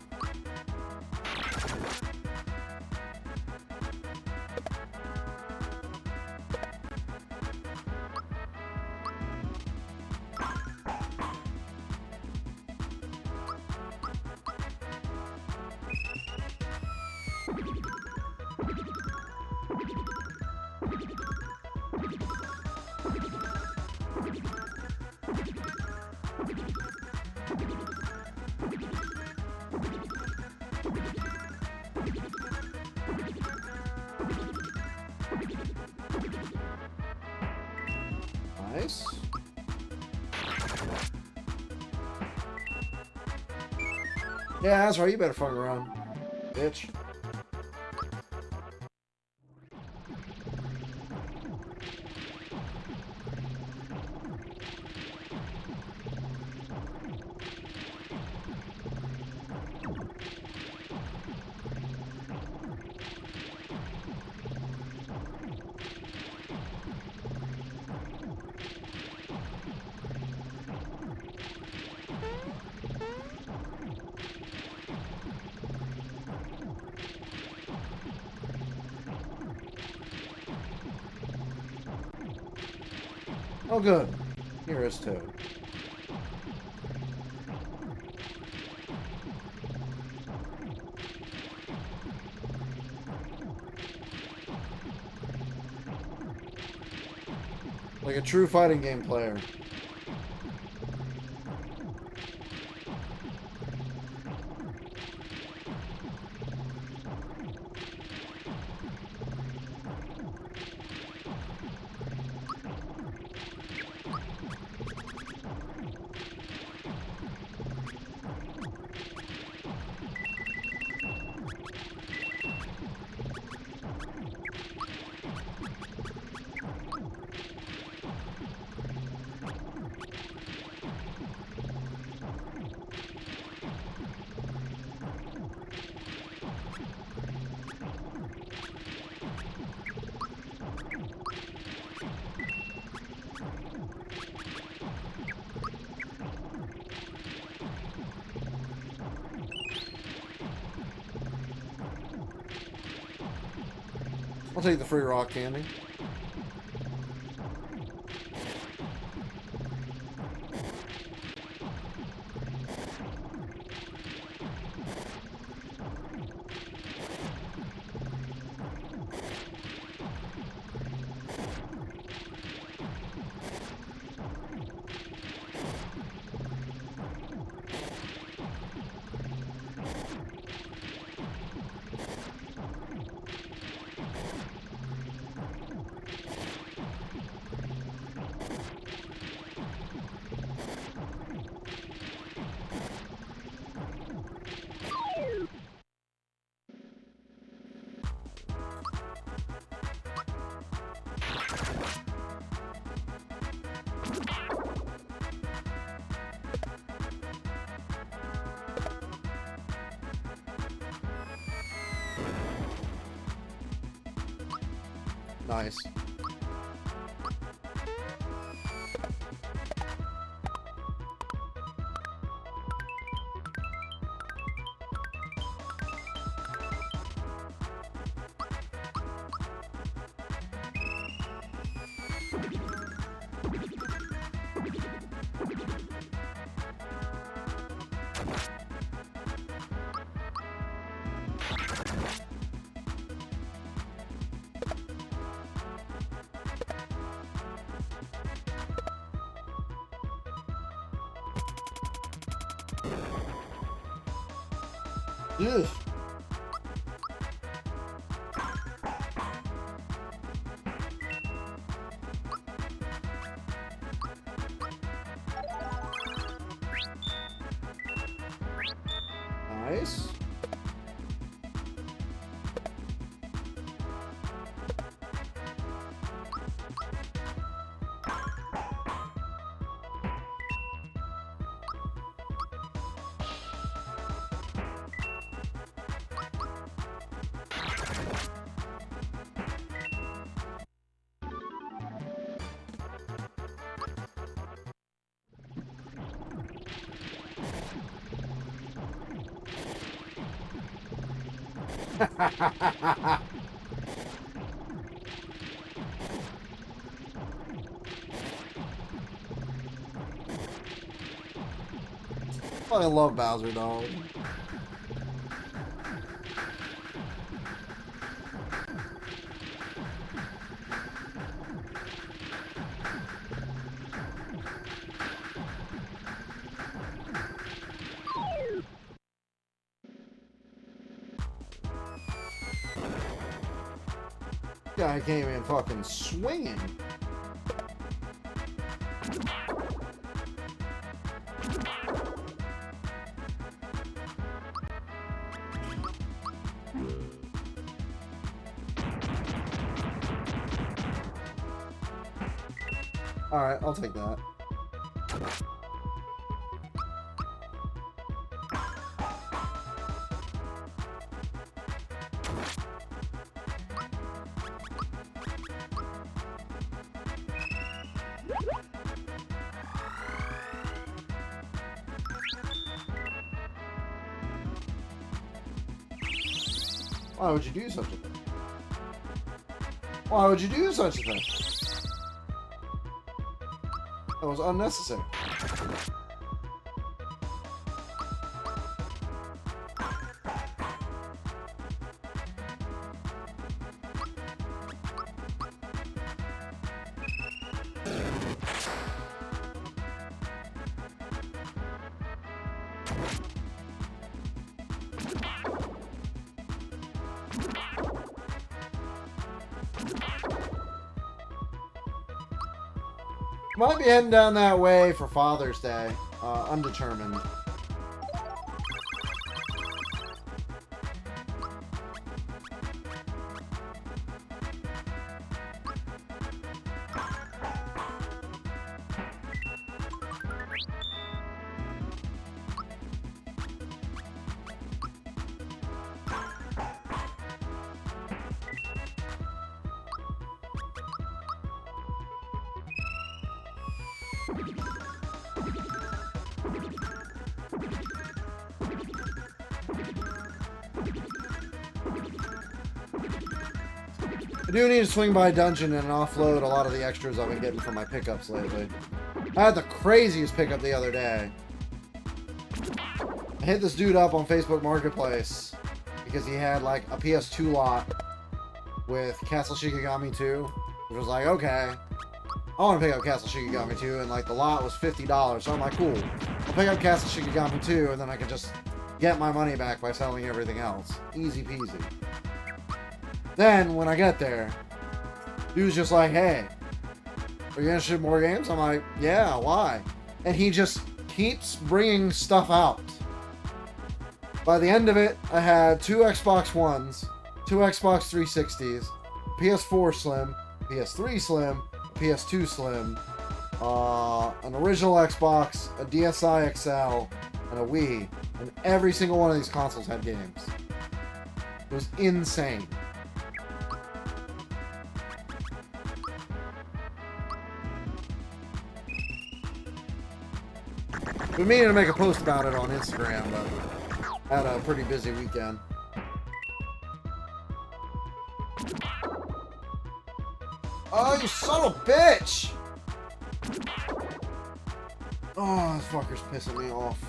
Nice. Yeah, that's right. You better fuck around, bitch. Oh, good. Here is Toad. Like a true fighting game player. I'll take the free rock candy. Nice. Ugh. Nice. I love Bowser, dog. Guy came in fucking swinging. Alright, I'll take that. Why would you do such a thing? Why would you do such a thing? That was unnecessary. Might be heading down that way for Father's Day. Undetermined. I do need to swing by a dungeon and offload a lot of the extras I've been getting from my pickups lately. I had the craziest pickup the other day. I hit this dude up on Facebook Marketplace because he had like a PS2 lot with Castle Shikigami 2, which was like, okay, I want to pick up Castle Shikigami 2, and like the lot was $50, so I'm like, cool, I'll pick up Castle Shikigami 2, and then I can just get my money back by selling everything else. Easy peasy. Then, when I get there, he was just like, hey, are you gonna ship more games? I'm like, yeah, why? And he just keeps bringing stuff out. By the end of it, I had 2 Xbox Ones, 2 Xbox 360s, PS4 Slim, PS3 Slim, PS2 Slim, an original Xbox, a DSi XL, and a Wii. And every single one of these consoles had games. It was insane. Been meaning to make a post about it on Instagram, but I had a pretty busy weekend. Oh, you son of a bitch! Oh, this fucker's pissing me off.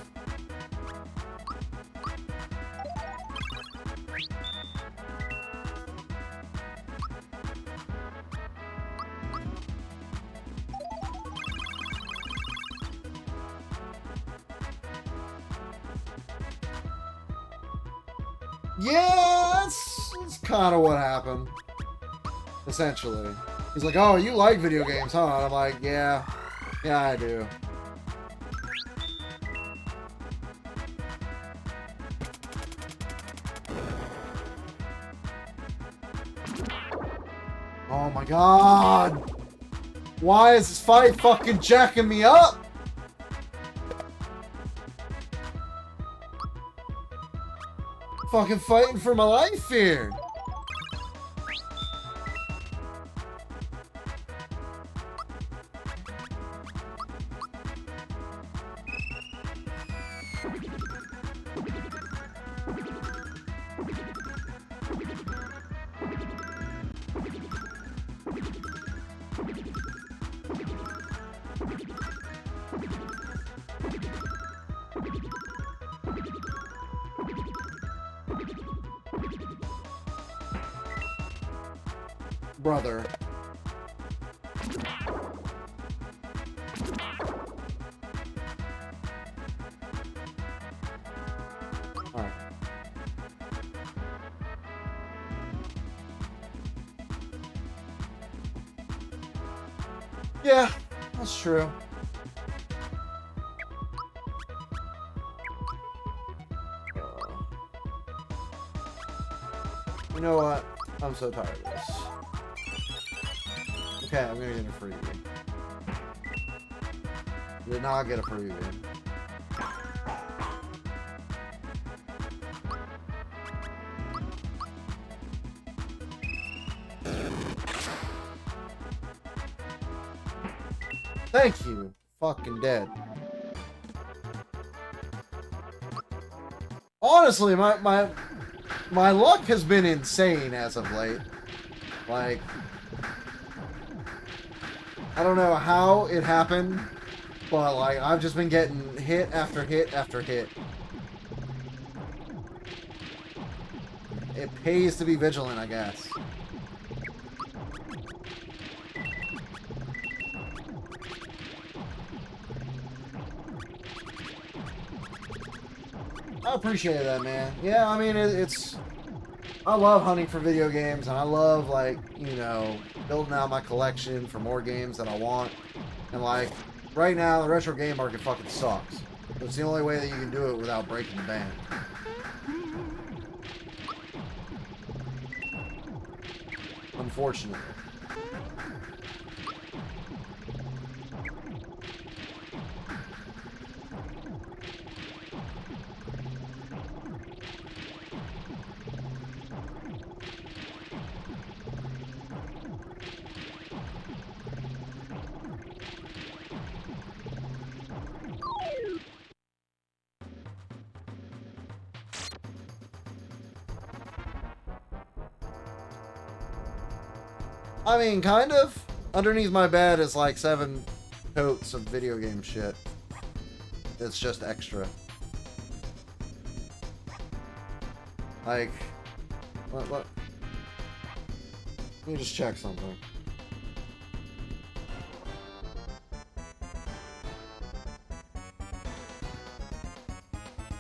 Yeah, that's kind of what happened. Essentially. He's like, oh, you like video games, huh? And I'm like, yeah. Yeah, I do. Oh my god! Why is this fight fucking jacking me up? Fucking fighting for my life here. Brother. Alright. Yeah, that's true. You know what? I'm so tired of this. Okay, I'm gonna get a freebie. Did not get a freebie. Thank you. Fucking dead. Honestly, my luck has been insane as of late. Like, I don't know how it happened, but like I've just been getting hit after hit after hit. It pays to be vigilant, I guess. I appreciate that, man. Yeah, I mean, it's... I love hunting for video games, and I love, like, you know, building out my collection for more games that I want. And, like, right now, the retro game market fucking sucks. It's the only way that you can do it without breaking the bank. Unfortunately. I mean, kind of. Underneath my bed is like 7 totes of video game shit. It's just extra. Like, what? Let me just check something.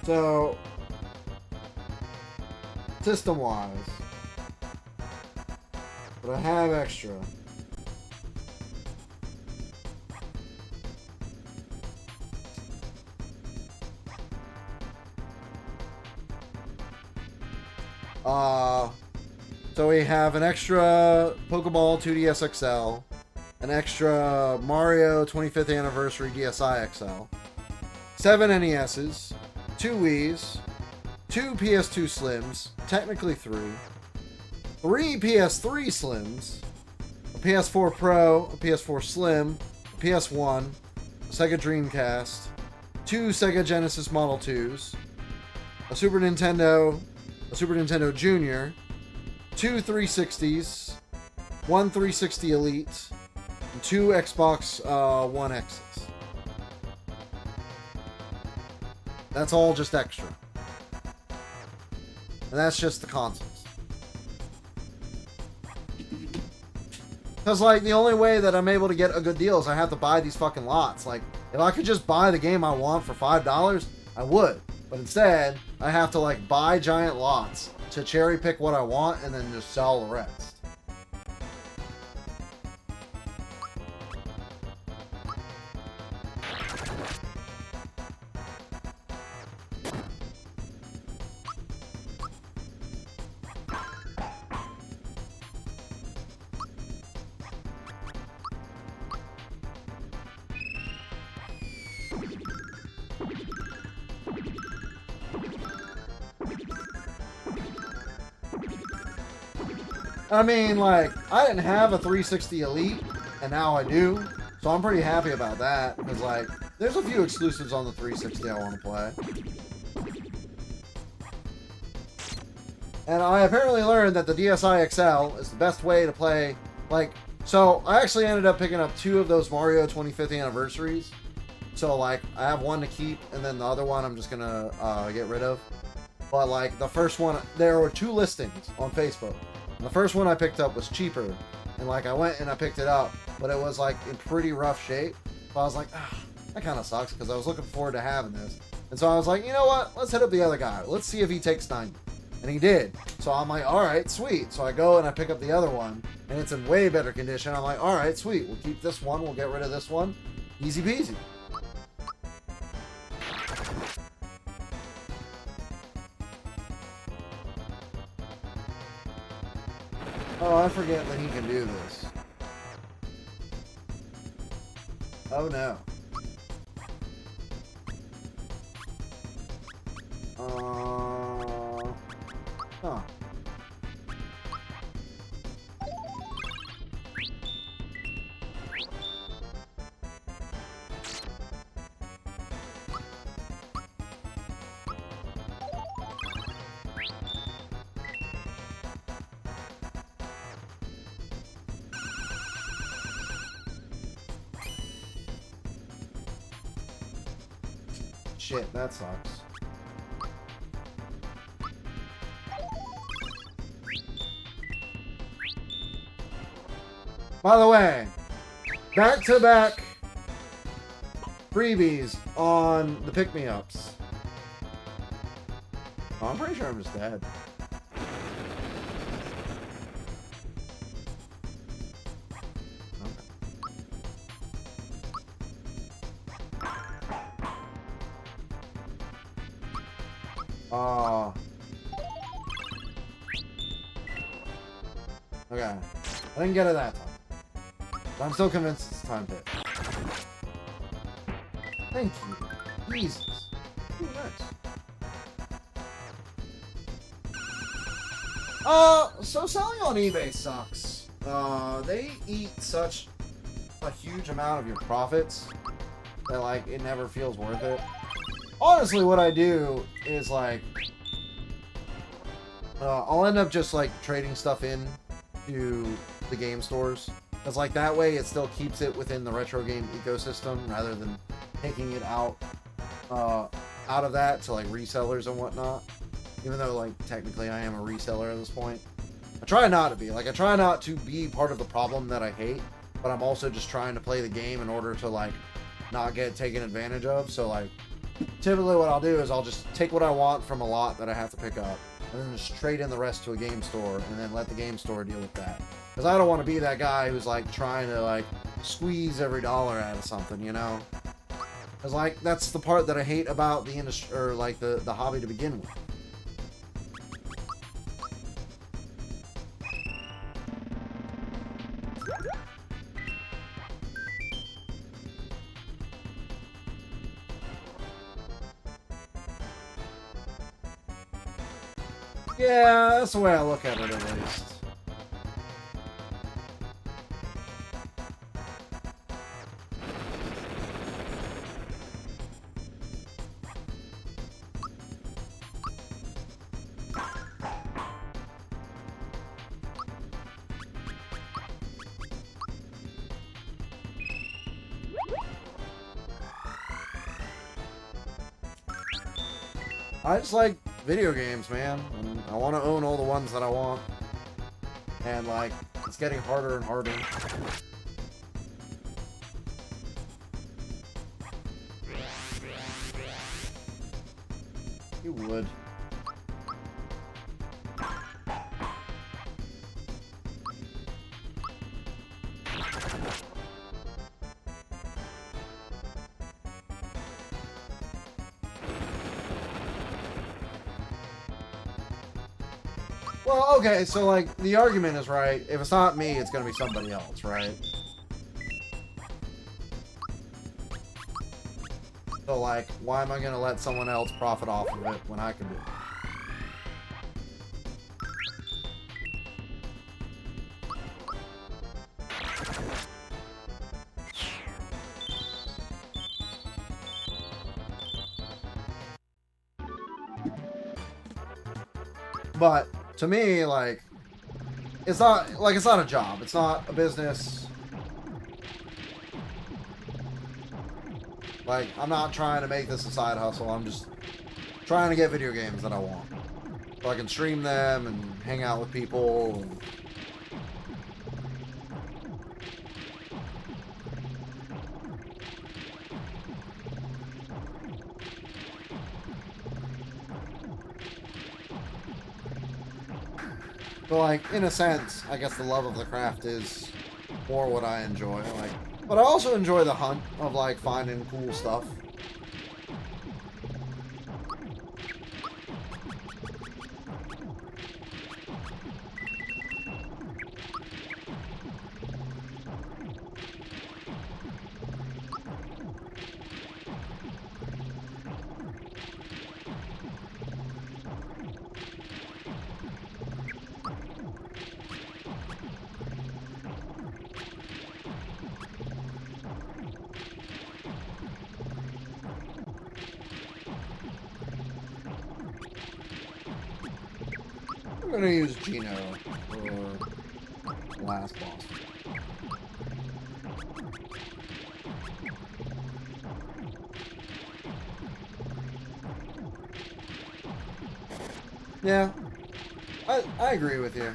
So, system-wise, but I have extra. So we have an extra Pokeball 2DS XL, an extra Mario 25th Anniversary DSi XL, 7 NESs, 2 Wiis, 2 PS2 Slims, technically 3 PS3 Slims, a PS4 Pro, a PS4 Slim, a PS1, a Sega Dreamcast, 2 Sega Genesis Model 2s, a Super Nintendo Junior, 2 360s, 1 360 Elite, and 2 Xbox One X's. That's all just extra. And that's just the consoles. Because, like, the only way that I'm able to get a good deal is I have to buy these fucking lots. Like, if I could just buy the game I want for $5, I would. But instead, I have to, like, buy giant lots to cherry pick what I want and then just sell the rest. I mean, like, I didn't have a 360 Elite, and now I do. So I'm pretty happy about that, because, like, there's a few exclusives on the 360 I want to play. And I apparently learned that the DSi XL is the best way to play, like, So I actually ended up picking up 2 of those Mario 25th anniversaries. So like I have one to keep, and then the other one I'm just gonna get rid of. But like the first one, there were 2 listings on Facebook. And the first one I picked up was cheaper, and like I went and I picked it up, but it was like in pretty rough shape. So I was like, that kind of sucks because I was looking forward to having this. And so I was like, you know what? Let's hit up the other guy. Let's see if he takes 90. And he did. So I'm like, all right, sweet. So I go and I pick up the other one, and it's in way better condition. I'm like, all right, sweet. We'll keep this one. We'll get rid of this one. Easy peasy. Oh, I forget that he can do this. Oh no. Huh. Shit, that sucks. By the way, back-to-back freebies on the pick-me-ups. Oh, I'm pretty sure I'm just dead. Okay. I didn't get it that time. But I'm still convinced it's time pit. Thank you. Jesus. Ooh, nice. So selling on eBay sucks. They eat such a huge amount of your profits that, like, it never feels worth it. Honestly, what I do is, like, I'll end up just, like, trading stuff in to the game stores. Because, like, that way it still keeps it within the retro game ecosystem rather than taking it out of that to, like, resellers and whatnot. Even though, like, technically I am a reseller at this point. I try not to be. Like, I try not to be part of the problem that I hate, but I'm also just trying to play the game in order to, like, not get taken advantage of. So, like, typically what I'll do is I'll just take what I want from a lot that I have to pick up, and then just trade in the rest to a game store, and then let the game store deal with that. Because I don't want to be that guy who's, like, trying to, like, squeeze every dollar out of something, you know? Because, like, that's the part that I hate about the industry, or, like, the hobby to begin with. Yeah, that's the way I look at it, at least. I just like video games, man. And I want to own all the ones that I want. And, like, it's getting harder and harder. You would. Well, okay, so, like, the argument is right. If it's not me, it's gonna be somebody else, right? So, like, why am I gonna let someone else profit off of it when I can do it? But, to me, like, it's not like it's not a job. It's not a business. Like, I'm not trying to make this a side hustle. I'm just trying to get video games that I want, so I can stream them and hang out with people. And... So, like, in a sense, I guess the love of the craft is more what I enjoy. Like, but I also enjoy the hunt of, like, finding cool stuff. I'm gonna use Gino for last boss. Yeah, I agree with you.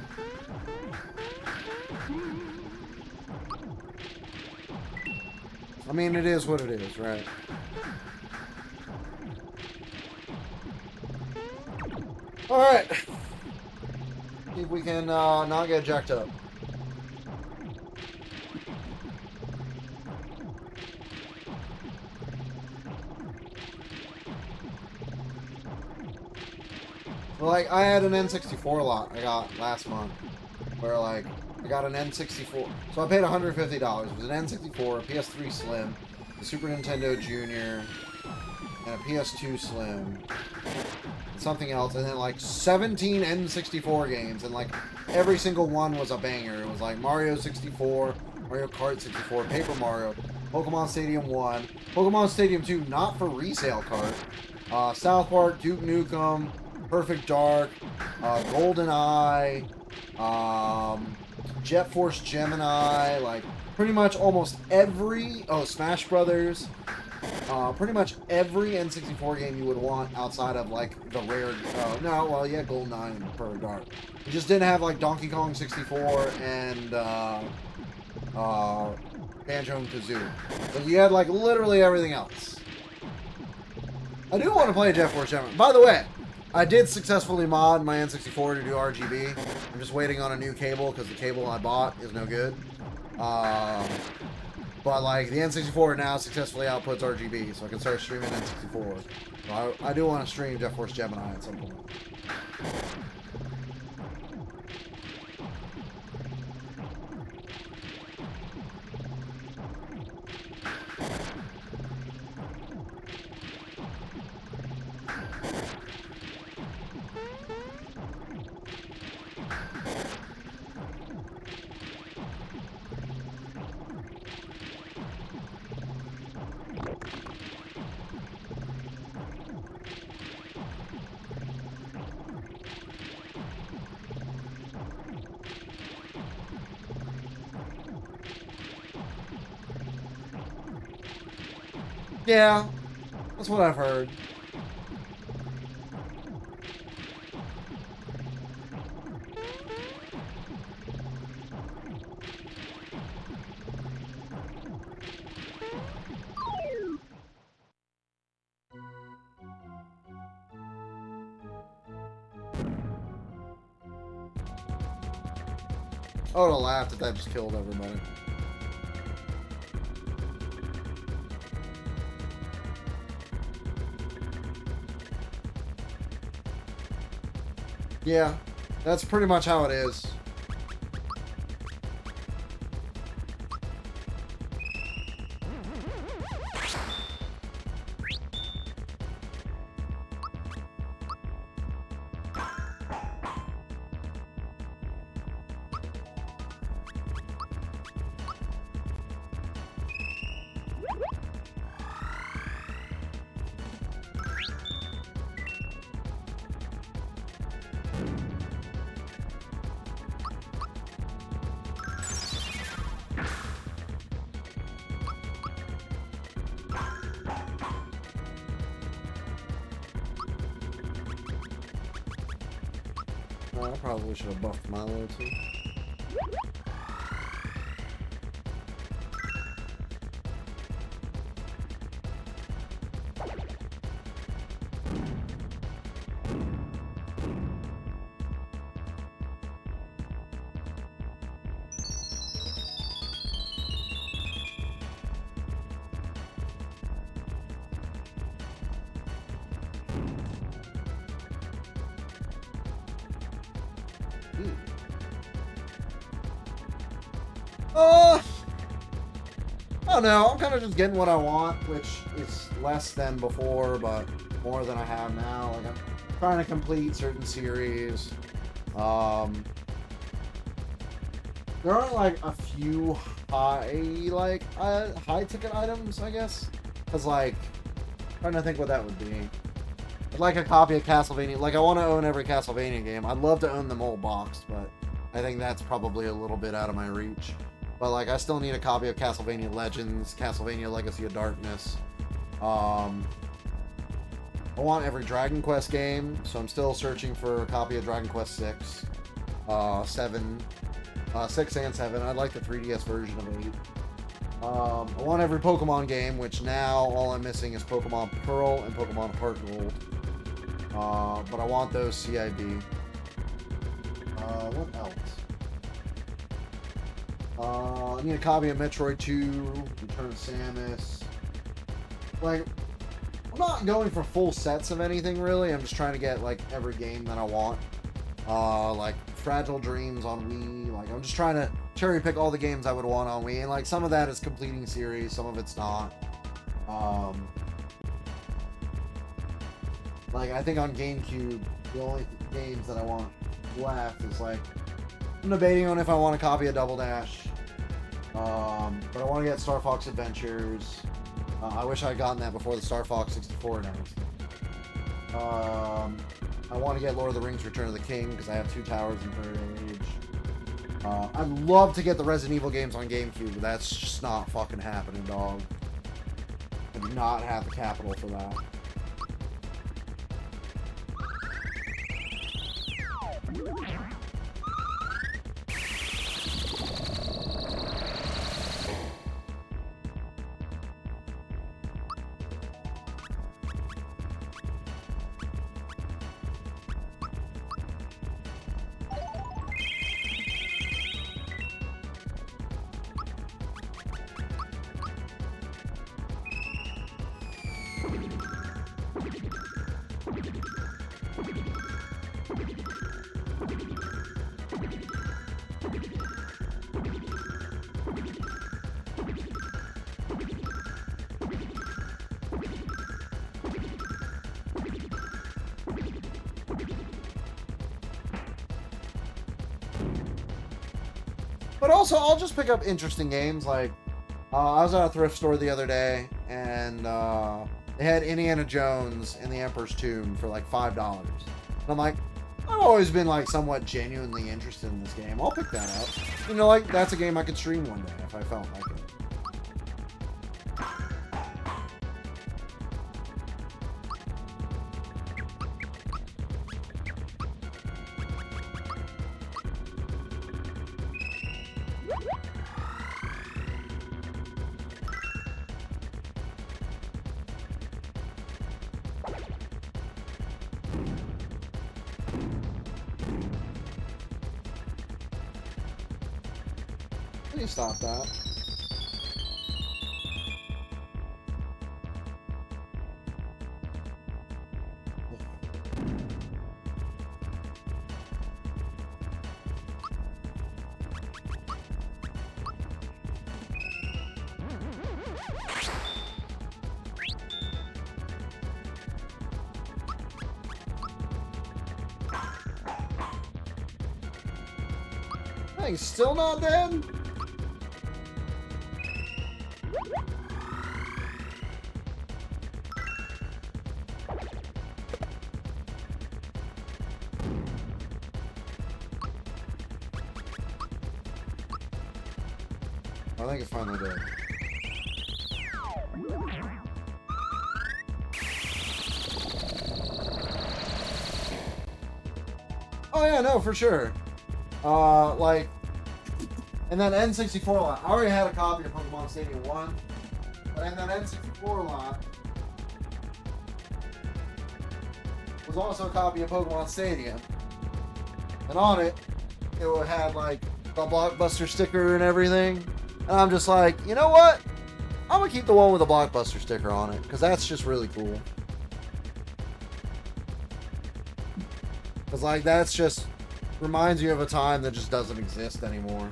I mean, it is what it is, right? Alright. See if we can not get jacked up. Well, like, I had an N64 lot I got last month, where, like, I got an N64. So I paid $150. It was an N64, a PS3 Slim, a Super Nintendo Junior, and a PS2 Slim, and something else, and then, like, 17 N64 games, and, like, every single one was a banger. It was, like, Mario 64, Mario Kart 64, Paper Mario, Pokemon Stadium 1, Pokemon Stadium 2, not for resale cart, South Park, Duke Nukem, Perfect Dark, GoldenEye, Jet Force Gemini, like, pretty much almost every, Smash Brothers, pretty much every N64 game you would want outside of, like, the rare, GoldenEye and Perfect Dark. You just didn't have, like, Donkey Kong 64 and, Banjo and Kazooie. But you had, like, literally everything else. I do want to play Jet Force Gemini. By the way, I did successfully mod my N64 to do RGB. I'm just waiting on a new cable because the cable I bought is no good. But, like, the N64 now successfully outputs RGB, so I can start streaming N64. So I do want to stream Jet Force Gemini at some point. Yeah, that's what I've heard. I would have laughed if that just killed everybody. Yeah, that's pretty much how it is. I probably should have buffed Milo too. I don't know. I'm kind of just getting what I want, which is less than before, but more than I have now. Like, I'm trying to complete certain series. There aren't like a few high ticket items, I guess. Cause like, trying to think what that would be. I'd like a copy of Castlevania. Like, I want to own every Castlevania game. I'd love to own them all boxed, but I think that's probably a little bit out of my reach. But like, I still need a copy of Castlevania Legends, Castlevania Legacy of Darkness. I want every Dragon Quest game, so I'm still searching for a copy of Dragon Quest 6, 7, 6 and 7. I'd like the 3DS version of 8. I want every Pokemon game, which now all I'm missing is Pokemon Pearl and Pokemon Heart Gold. But I want those CIB. What else? I need a copy of Metroid 2, Return of Samus. Like, I'm not going for full sets of anything, really. I'm just trying to get, like, every game that I want. Like, Fragile Dreams on Wii. Like, I'm just trying to cherry pick all the games I would want on Wii. And, like, some of that is completing series, some of it's not. Like, I think on GameCube, the only games that I want left is, like, I'm debating on if I want a copy of Double Dash. But I want to get Star Fox Adventures. I wish I had gotten that before the Star Fox 64 announcement. I want to get Lord of the Rings Return of the King because I have 2 Towers in Third Age. I'd love to get the Resident Evil games on GameCube, but that's just not fucking happening, dog. I do not have the capital for that. But also, I'll just pick up interesting games. Like, I was at a thrift store the other day, and they had Indiana Jones and the Emperor's Tomb for like $5. And I'm like, I've always been like somewhat genuinely interested in this game. I'll pick that up. You know, like, that's a game I could stream one day if I felt like it. Please stop that. He's still not dead? I think it's finally dead. Oh yeah, no, for sure. Like, and then N64 lot. I already had a copy of Pokemon Stadium 1, but in that N64 lot was also a copy of Pokemon Stadium, and on it, it had like the Blockbuster sticker and everything. And I'm just like, you know what? I'm gonna keep the one with the Blockbuster sticker on it because that's just really cool. Because like that's just reminds you of a time that just doesn't exist anymore.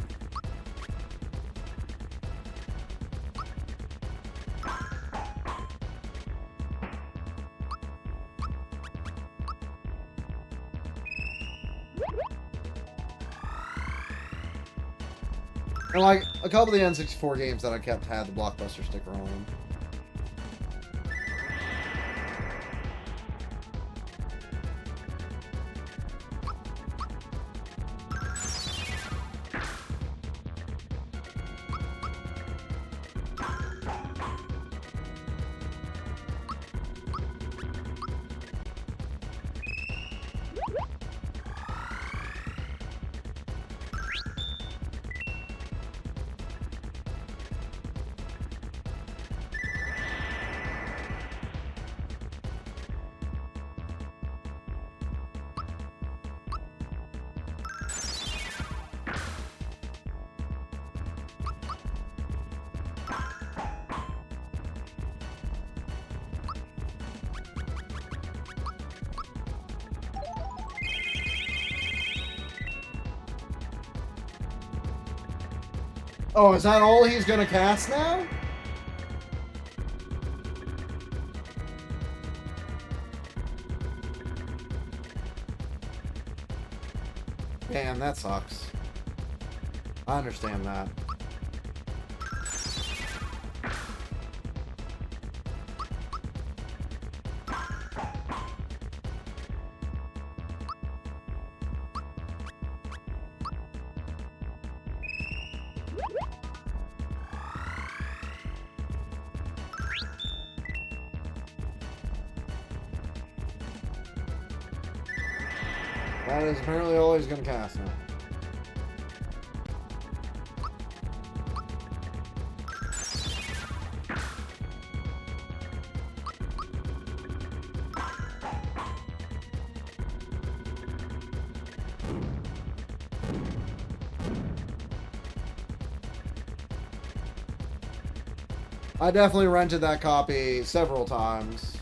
And like a couple of the N64 games that I kept had the Blockbuster sticker on them. Oh, is that all he's gonna cast now? Damn, that sucks. I understand that. That is apparently all he's gonna cast now. I definitely rented that copy several times.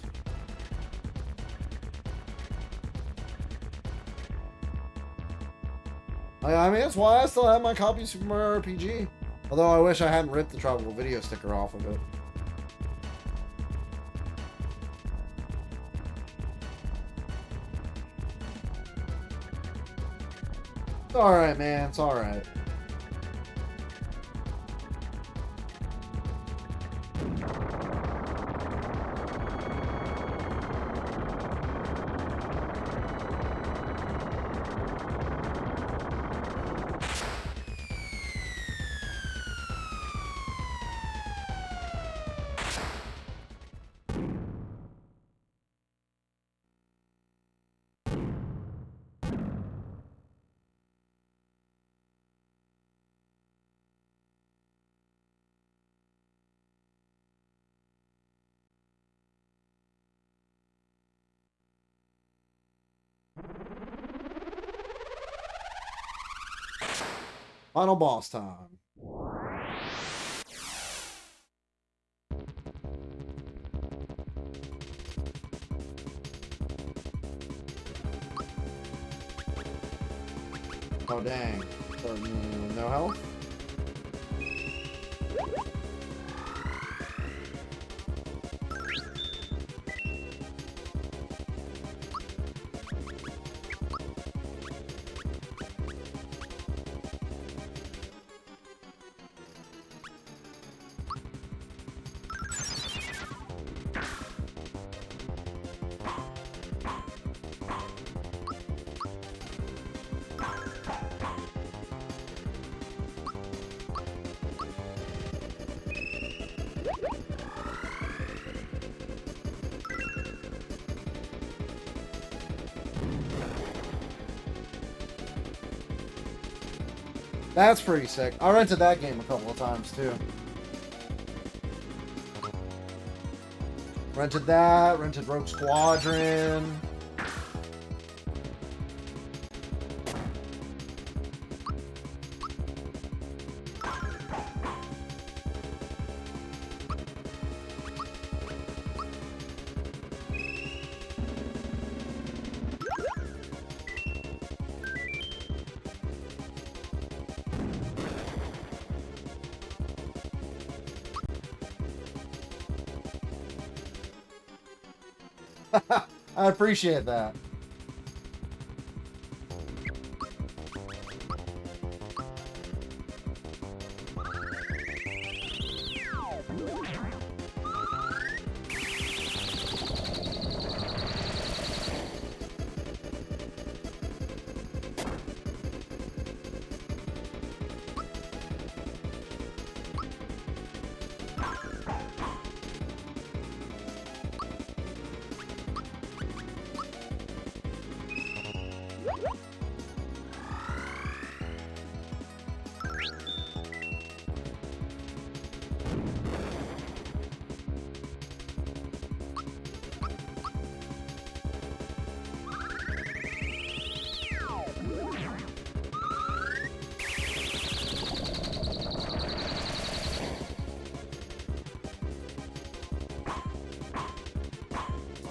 I mean, that's why I still have my copy of Super Mario RPG. Although I wish I hadn't ripped the Tropical Video sticker off of it. It's alright, man. It's alright. Final boss time. Oh dang. No health? That's pretty sick. I rented that game a couple of times too. Rented that, rented Rogue Squadron. I appreciate that.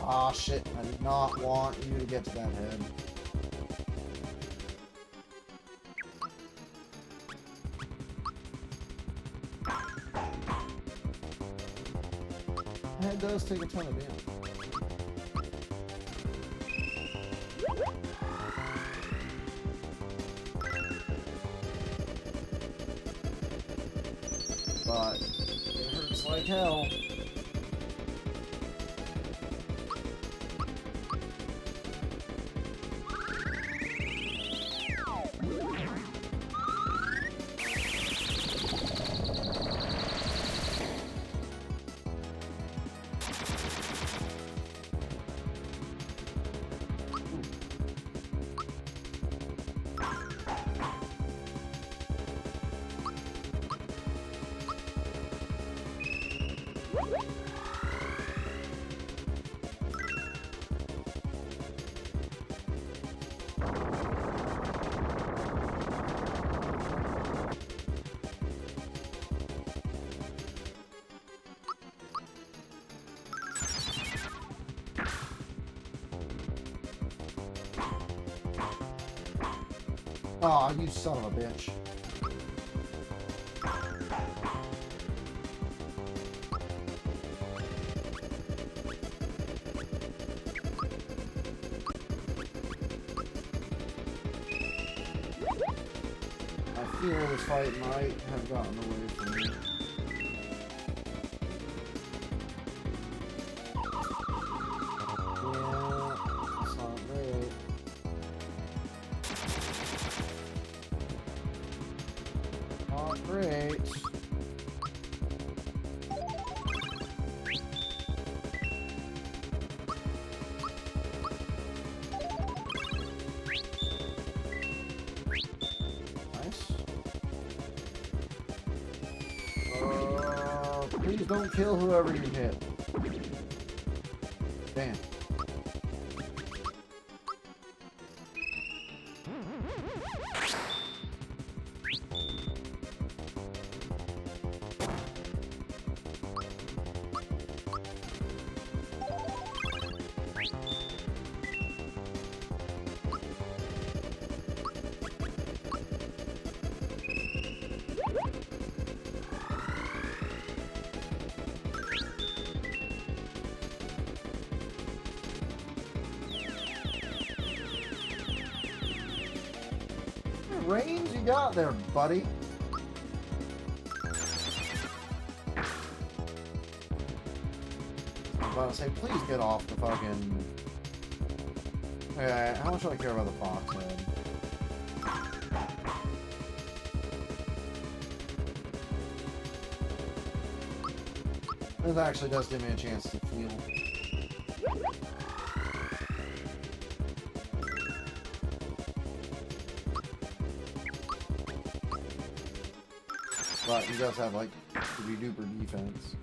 Ah, shit. I did not want you to get to that head. That does take a ton of damage. But it hurts like hell. Aw, you son of a bitch. I fear this fight might have gotten away from me. Yeah, that's not great. Not great. Nice. Please don't kill whoever you hit. Damn. Range you got there, buddy? I was about to say, please get off the fucking... Okay, how much do I care about the fox head? This actually does give me a chance to heal. he does have like pretty duper defense.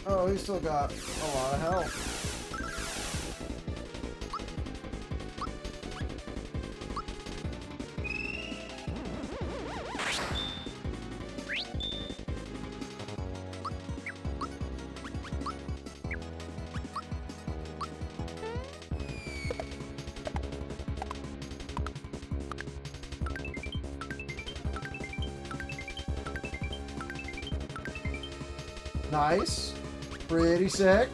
Oh, he's still got a lot of health. Nice. Pretty sick.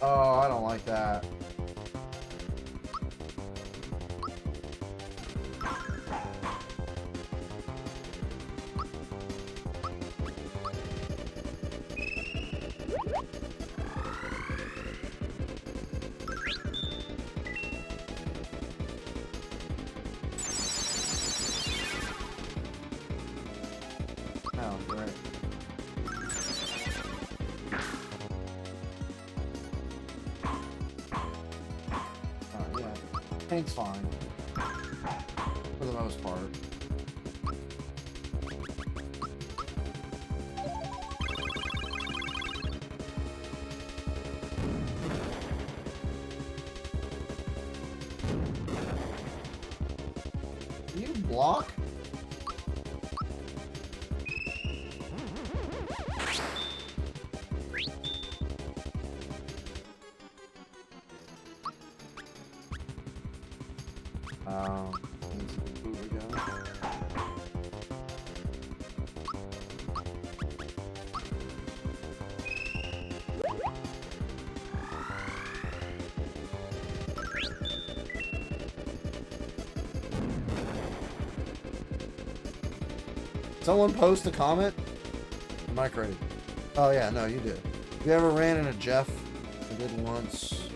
Oh, I don't like that. Oh, great. Oh, yeah. Tank's fine. For the most part. Can you block? Move again. Someone post a comment? Am I crazy? Oh yeah, no, you did. You ever ran into Jeff? I did once,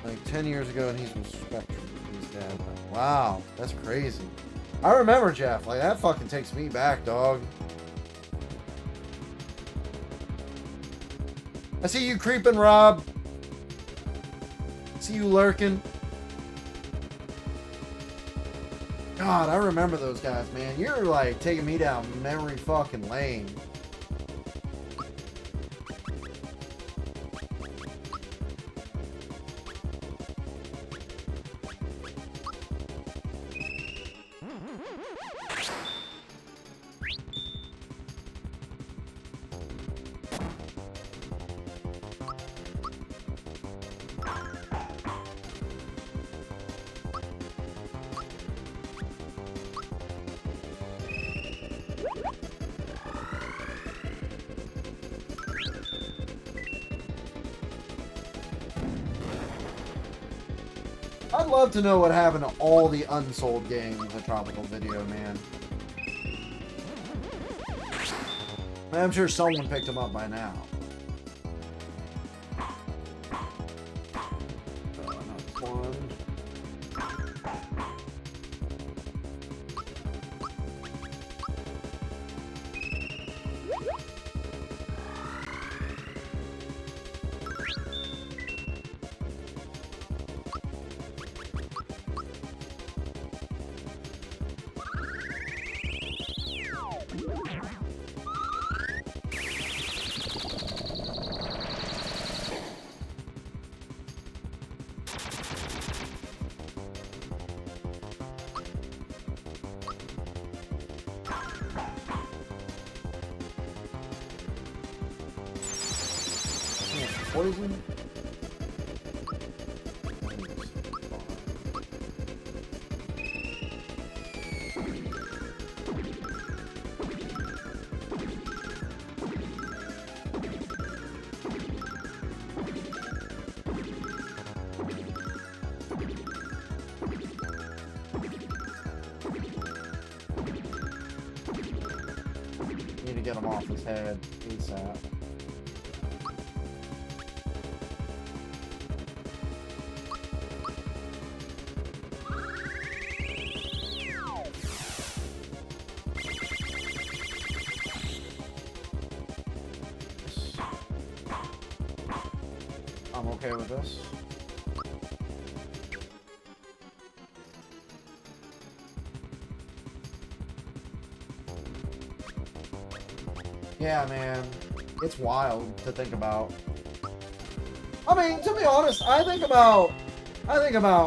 like 10 years ago, and he's with Spectrum. He's dead. Wow, that's crazy. I remember Jeff. Like, that fucking takes me back, dog. I see you creeping, Rob. See you lurking. God, I remember those guys, man. You're like taking me down memory fucking lane. I'd love to know what happened to all the unsold games of Tropical Video, man. I'm sure someone picked them up by now. Not one. Poison? get him off his head ASAP. I'm okay with this. Yeah, man. It's wild to think about. I mean, to be honest, I think about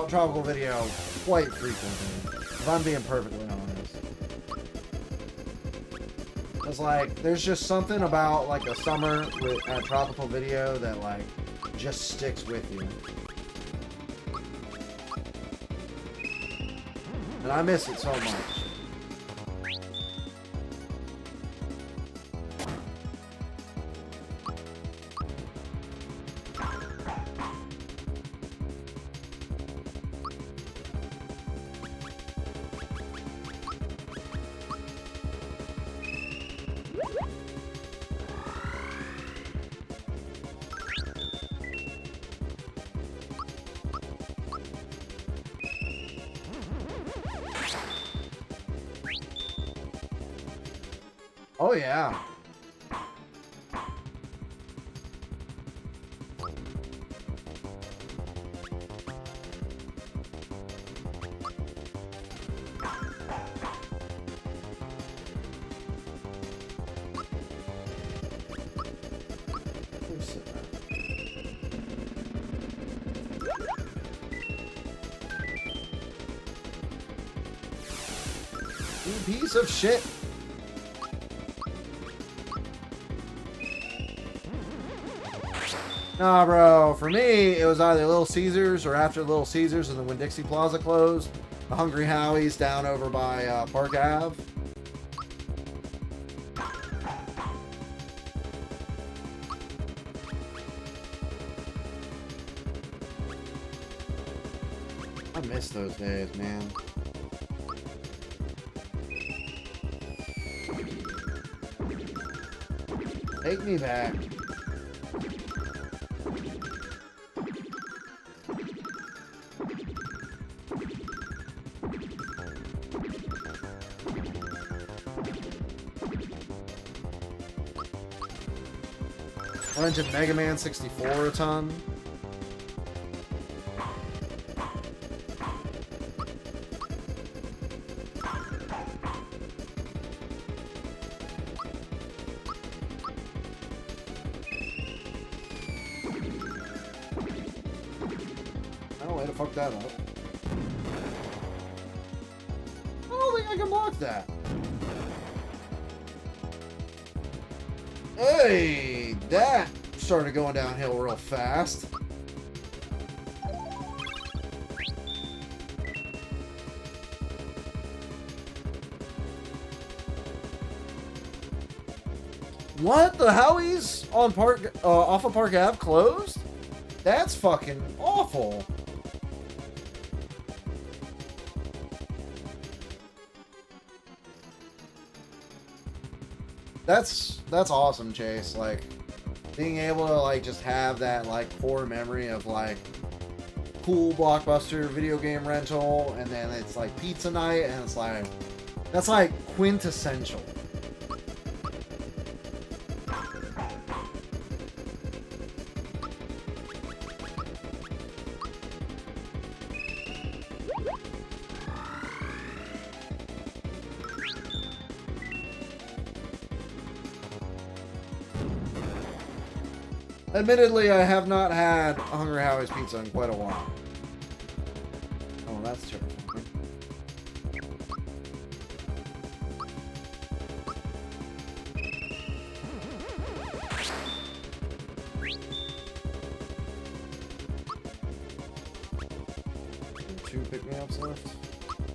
Tropical Video quite frequently, if I'm being perfectly honest. It's like, there's just something about, like, a summer with a Tropical Video that, like, just sticks with you. And I miss it so much. Oh, yeah. You piece of shit. Nah, bro. For me, it was either Little Caesars or after Little Caesars and then when Dixie Plaza closed, the Hungry Howie's down over by Park Ave. I miss those days, man. Take me back. I rented Mega Man 64 a ton. Oh, way to fuck that up. I don't think I can block that. Hey, that started going downhill real fast. What? The Howie's on Park off of Park Ave closed? That's fucking awful. That's awesome, Chase. Like, being able to, like, just have that, like, core memory of, like, cool Blockbuster video game rental, and then it's, like, pizza night, and it's, like, that's, like, quintessential. Admittedly, I have not had Hungry Howie's Pizza in quite a while. Oh, that's terrible. Two pick-me-ups left.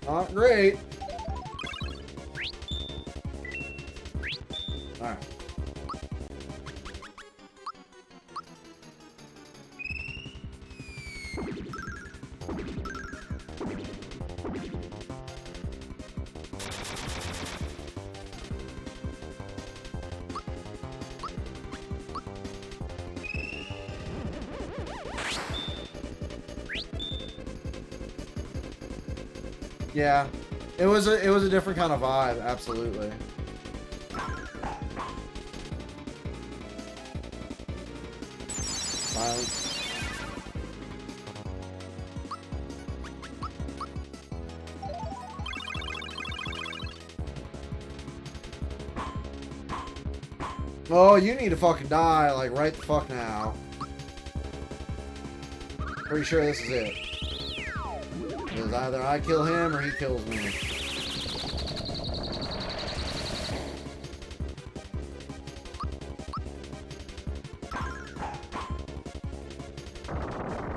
Not great. Alright. Yeah, it was a different kind of vibe, absolutely. Violence. Oh, you need to fucking die, like, right the fuck now. Pretty sure this is it. Because either I kill him or he kills me.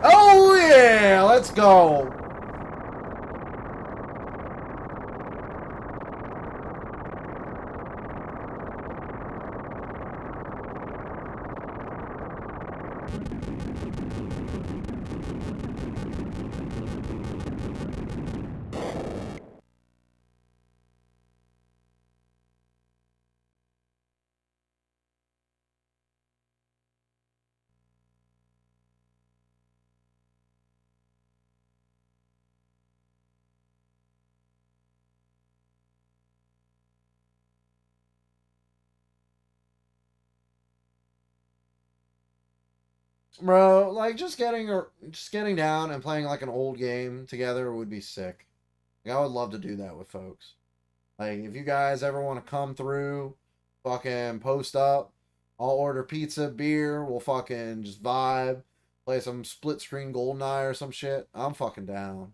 Oh yeah, let's go. Bro, like just getting down and playing like an old game together would be sick. Like, I would love to do that with folks. Like if you guys ever want to come through, fucking post up. I'll order pizza, beer, we'll fucking just vibe, play some split screen GoldenEye or some shit. I'm fucking down.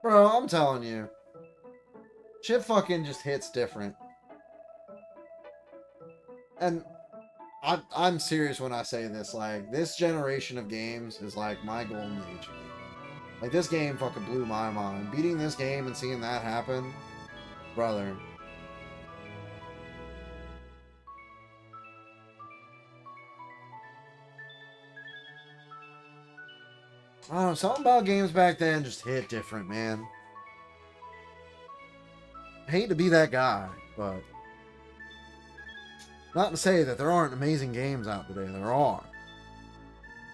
Bro, I'm telling you. Shit fucking just hits different. And I'm serious when I say this. Like, this generation of games is like my golden age. Like, this game fucking blew my mind. Beating this game and seeing that happen, brother. I don't know, something about games back then just hit different, man. I hate to be that guy, but not to say that there aren't amazing games out today. There are.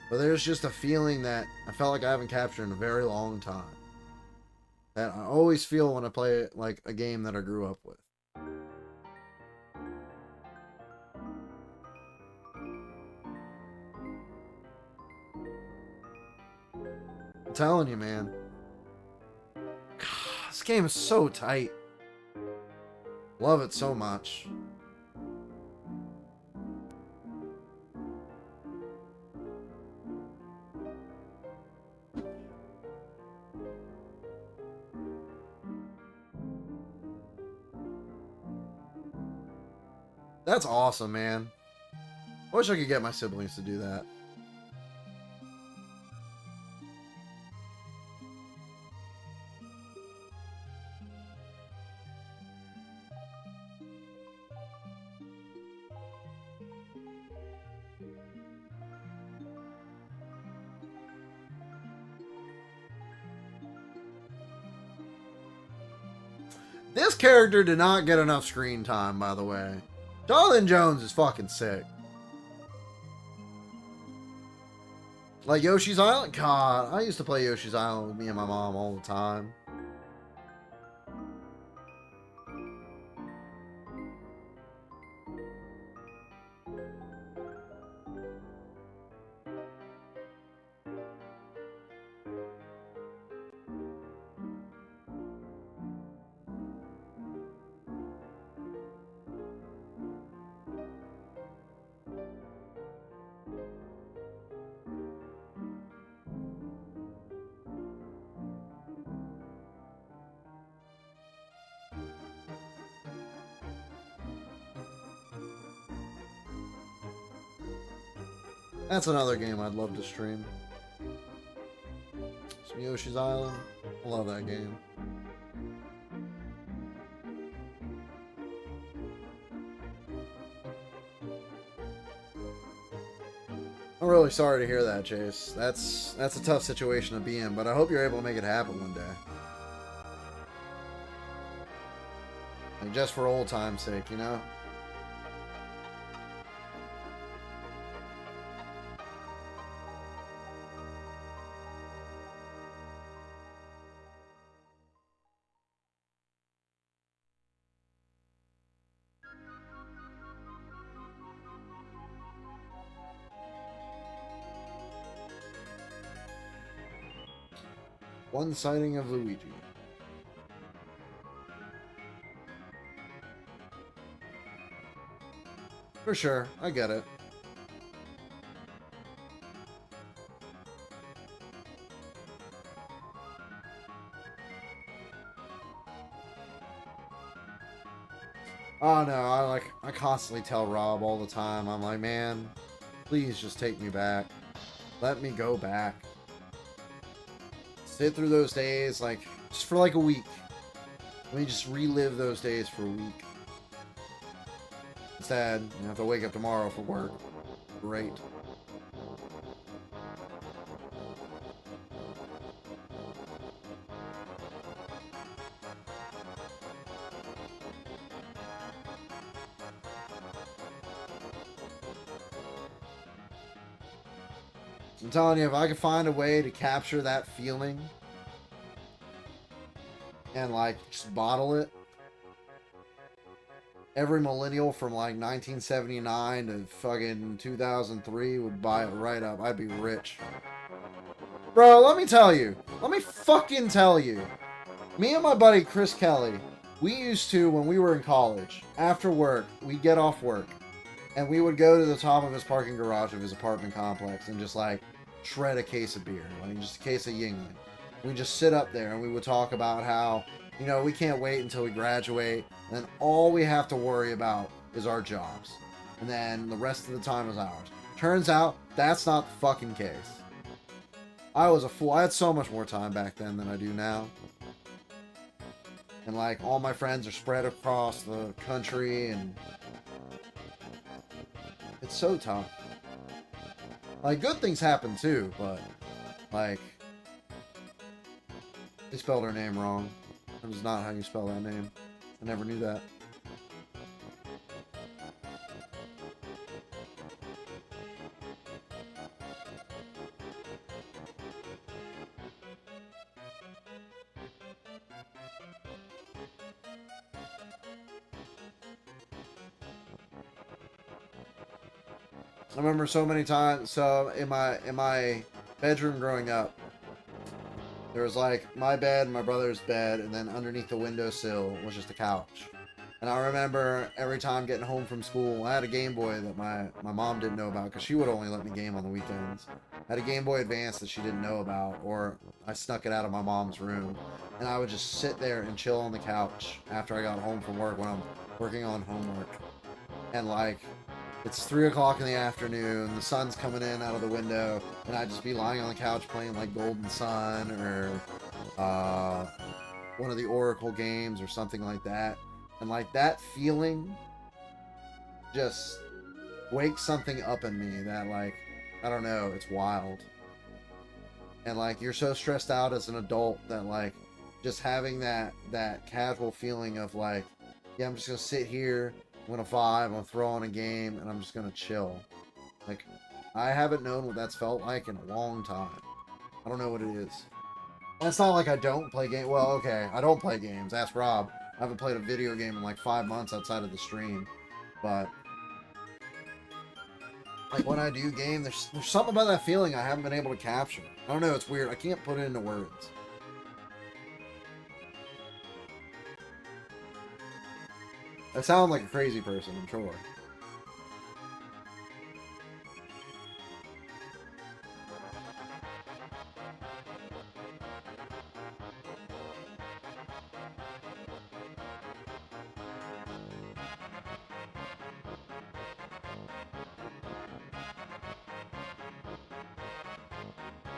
But there's just a feeling that I felt like I haven't captured in a very long time. That I always feel when I play like a game that I grew up with. I'm telling you, man. God, this game is so tight. Love it so much. That's awesome, man. I wish I could get my siblings to do that. This character did not get enough screen time, by the way. Jonathan Jones is fucking sick. Like Yoshi's Island? God, I used to play Yoshi's Island with me and my mom all the time. That's another game I'd love to stream. Some Yoshi's Island. I love that game. I'm really sorry to hear that, Chase. That's a tough situation to be in, but I hope you're able to make it happen one day. Like just for old time's sake, you know? One sighting of Luigi. For sure, I get it. Oh no, I constantly tell Rob all the time. I'm like, man, please just take me back. Let me go back. Sit through those days, like, just for like a week. Let me just relive those days for a week. Instead, you have to wake up tomorrow for work. Great. I'm telling you, if I could find a way to capture that feeling and like just bottle it, every millennial from like 1979 to fucking 2003 would buy it right up. I'd be rich. Bro, let me tell you. Let me fucking tell you. Me and my buddy Chris Kelly, we used to, when we were in college, after work, we'd get off work and we would go to the top of his parking garage of his apartment complex and just like shred a case of beer, like just a case of Yingling. We'd just sit up there and we would talk about how, you know, we can't wait until we graduate, and then all we have to worry about is our jobs. And then the rest of the time is ours. Turns out, that's not the fucking case. I was a fool. I had so much more time back then than I do now. And like, all my friends are spread across the country, and it's so tough. Like, good things happen too, but like, they spelled her name wrong. That is not how you spell that name. I never knew that. I remember so many times. So in my bedroom growing up, there was like my bed, my brother's bed, and then underneath the windowsill was just a couch. And I remember every time getting home from school, I had a Game Boy that my mom didn't know about because she would only let me game on the weekends. I had a Game Boy Advance that she didn't know about, or I snuck it out of my mom's room. And I would just sit there and chill on the couch after I got home from work when I'm working on homework. and like it's 3 o'clock in the afternoon, the sun's coming in out of the window, and I'd just be lying on the couch playing like Golden Sun or one of the Oracle games or something like that. And like that feeling just wakes something up in me that like, I don't know, it's wild. And like you're so stressed out as an adult that like just having that casual feeling of like, yeah, I'm just gonna sit here, I'm gonna vibe, I'm gonna throw on a game, and I'm just gonna chill. Like, I haven't known what that's felt like in a long time. I don't know what it is. And it's not like I don't play games. Well, okay, I don't play games. Ask Rob. I haven't played a video game in like 5 months outside of the stream. But like when I do game, there's something about that feeling I haven't been able to capture. I don't know, it's weird. I can't put it into words. I sound like a crazy person, I'm sure.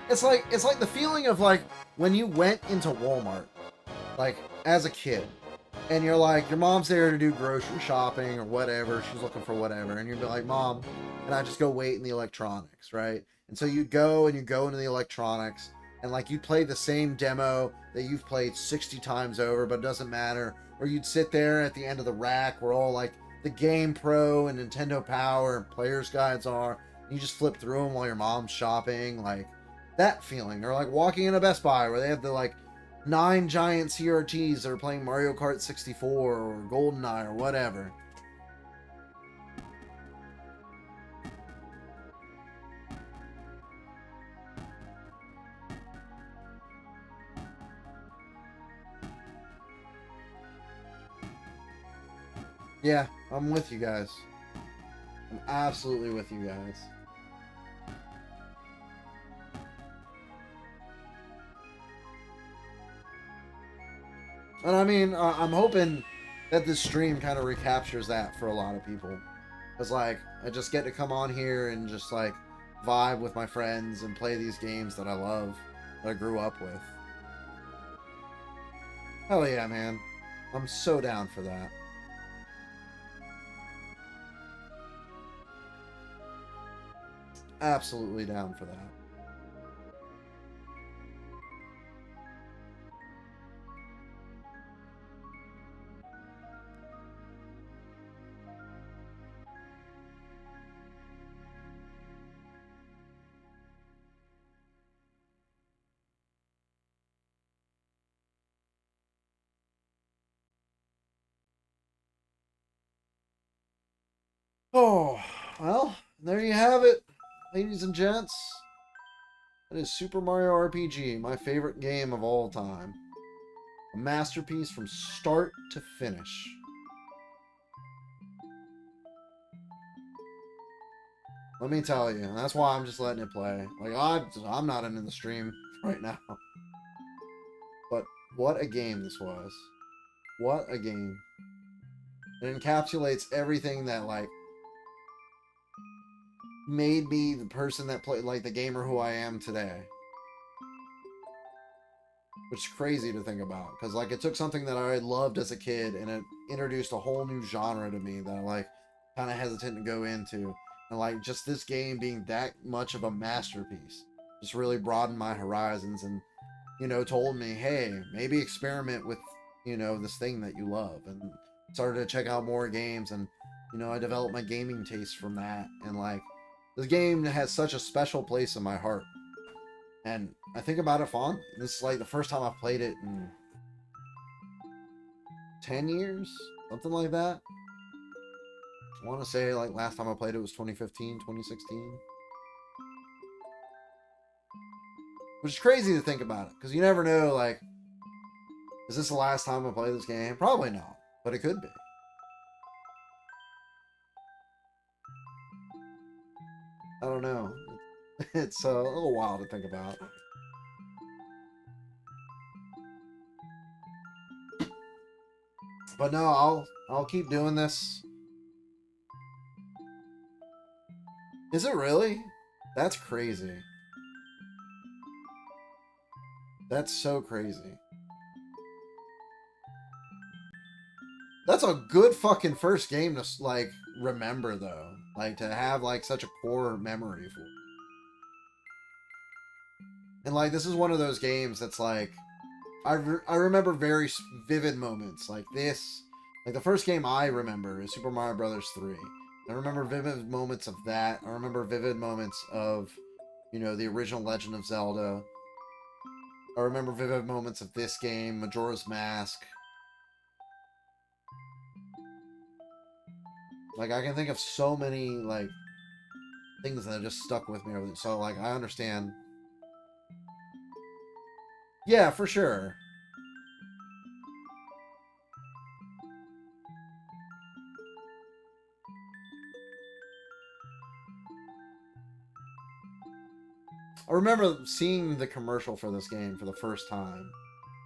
It's like the feeling of like when you went into Walmart, like as a kid, and you're like your mom's there to do grocery shopping or whatever, she's looking for whatever, and you'd be like, Mom, and I just go wait in the electronics, right? And so you go into the electronics, and like you play the same demo that you've played 60 times over, but it doesn't matter. Or you'd sit there at the end of the rack where all like the Game Pro and Nintendo Power and player's guides are. And you just flip through them while your mom's shopping, like that feeling. Or like walking in a Best Buy where they have the like 9 giant CRTs that are playing Mario Kart 64 or GoldenEye or whatever. Yeah, I'm with you guys. I'm absolutely with you guys. And I mean, I'm hoping that this stream kind of recaptures that for a lot of people. Because, like, I just get to come on here and just, like, vibe with my friends and play these games that I love, that I grew up with. Hell yeah, man. I'm so down for that. Absolutely down for that. Oh, well, there you have it, ladies and gents. That is Super Mario RPG, my favorite game of all time. A masterpiece from start to finish. Let me tell you, and that's why I'm just letting it play. Like, I'm not in the stream right now. But what a game this was. What a game. It encapsulates everything that, like, made me the person that played, like, the gamer who I am today. Which is crazy to think about. Because, like, it took something that I loved as a kid and it introduced a whole new genre to me that I, like, kind of hesitant to go into. And, like, just this game being that much of a masterpiece just really broadened my horizons and, you know, told me, hey, maybe experiment with, you know, this thing that you love. And started to check out more games. And, you know, I developed my gaming taste from that. And, like, this game has such a special place in my heart. And I think about it fondly. This is like the first time I've played it in 10 years, something like that. I want to say like last time I played it was 2015, 2016. Which is crazy to think about it, because you never know, like, is this the last time I play this game? Probably not, but it could be. I don't know. It's a little wild to think about. But no, I'll keep doing this. Is it really? That's crazy. That's so crazy. That's a good fucking first game to like remember though. Like to have like such a core memory for. And like this is one of those games that's like I remember very vivid moments like this. Like the first game I remember is Super Mario Brothers 3. I remember vivid moments of that. I remember vivid moments of, you know, the original Legend of Zelda. I remember vivid moments of this game, Majora's Mask. Like I can think of so many like things that have just stuck with me over. So like I understand. Yeah, for sure. I remember seeing the commercial for this game for the first time,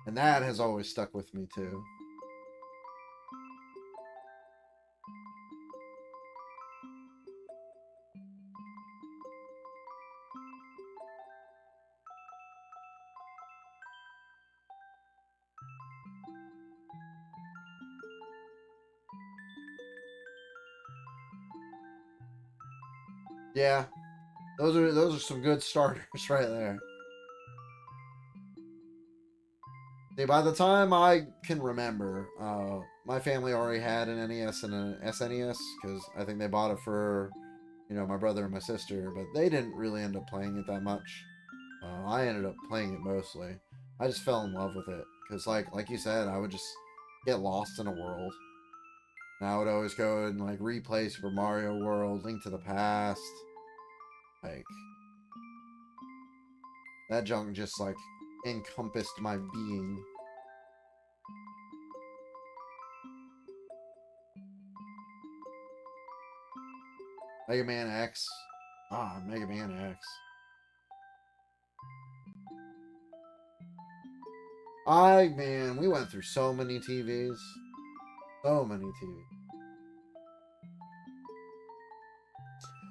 and that has always stuck with me too. Yeah, those are some good starters right there. See, by the time I can remember, my family already had an NES and an SNES because I think they bought it for, you know, my brother and my sister, but they didn't really end up playing it that much. I ended up playing it mostly. I just fell in love with it because, like you said, I would just get lost in a world. And I would always go and like replay Super Mario World, Link to the Past, like that junk just like encompassed my being. Mega Man X. Ah, Mega Man X. Man, we went through so many TVs. So many TVs.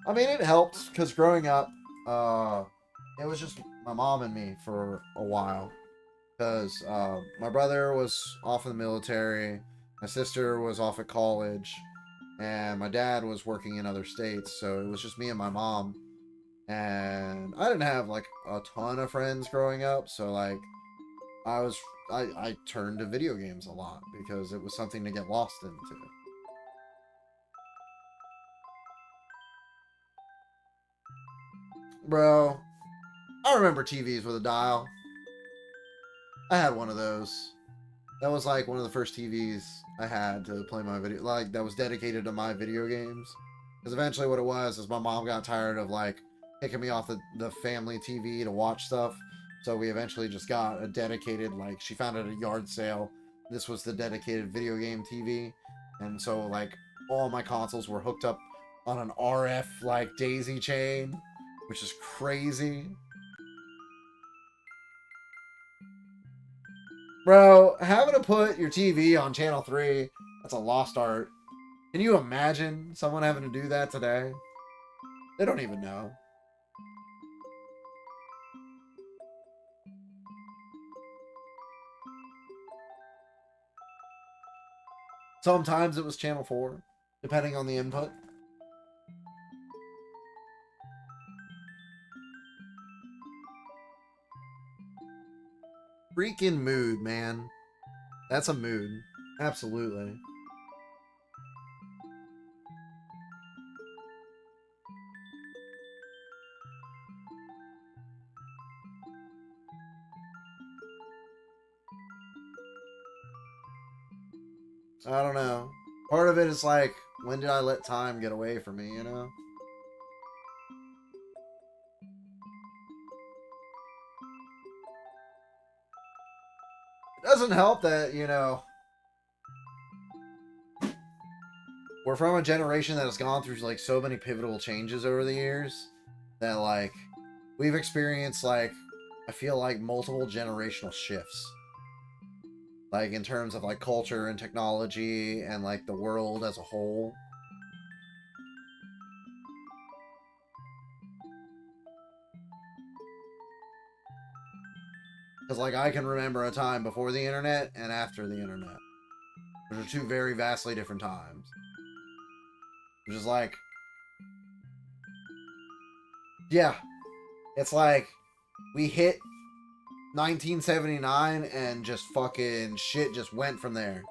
I mean, it helped because growing up, it was just my mom and me for a while. Because my brother was off in the military, my sister was off at college, and my dad was working in other states. So it was just me and my mom. And I didn't have like a ton of friends growing up. So like I was I turned to video games a lot because it was something to get lost into. Bro, I remember TVs with a dial. I had one of those. That was like one of the first TVs I had to play my video, like that was dedicated to my video games. Because eventually, what it was is my mom got tired of like picking me off the family TV to watch stuff. So we eventually just got a dedicated, like she found at a yard sale. This was the dedicated video game TV, and so like all my consoles were hooked up on an RF like daisy chain, which is crazy. Bro, having to put your TV on channel 3, that's a lost art. Can you imagine someone having to do that today? They don't even know. Sometimes it was channel 4, depending on the input. Freaking mood, man. That's a mood. Absolutely. I don't know. Part of it is like, when did I let time get away from me, you know? It doesn't help that, you know, we're from a generation that has gone through like so many pivotal changes over the years that like we've experienced like I feel like multiple generational shifts. Like in terms of like culture and technology and like the world as a whole. Because, like, I can remember a time before the internet and after the internet. Those are two very vastly different times. Which is like... Yeah. It's like, we hit 1979 and just fucking shit just went from there.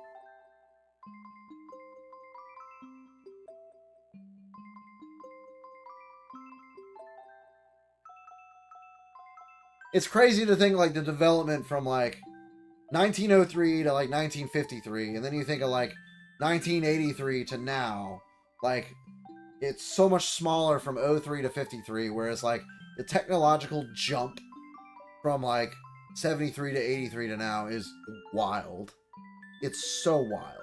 It's crazy to think, like, the development from, like, 1903 to, like, 1953, and then you think of, like, 1983 to now. Like, it's so much smaller from 03 to 53, whereas, like, the technological jump from, like, 73 to 83 to now is wild. It's so wild.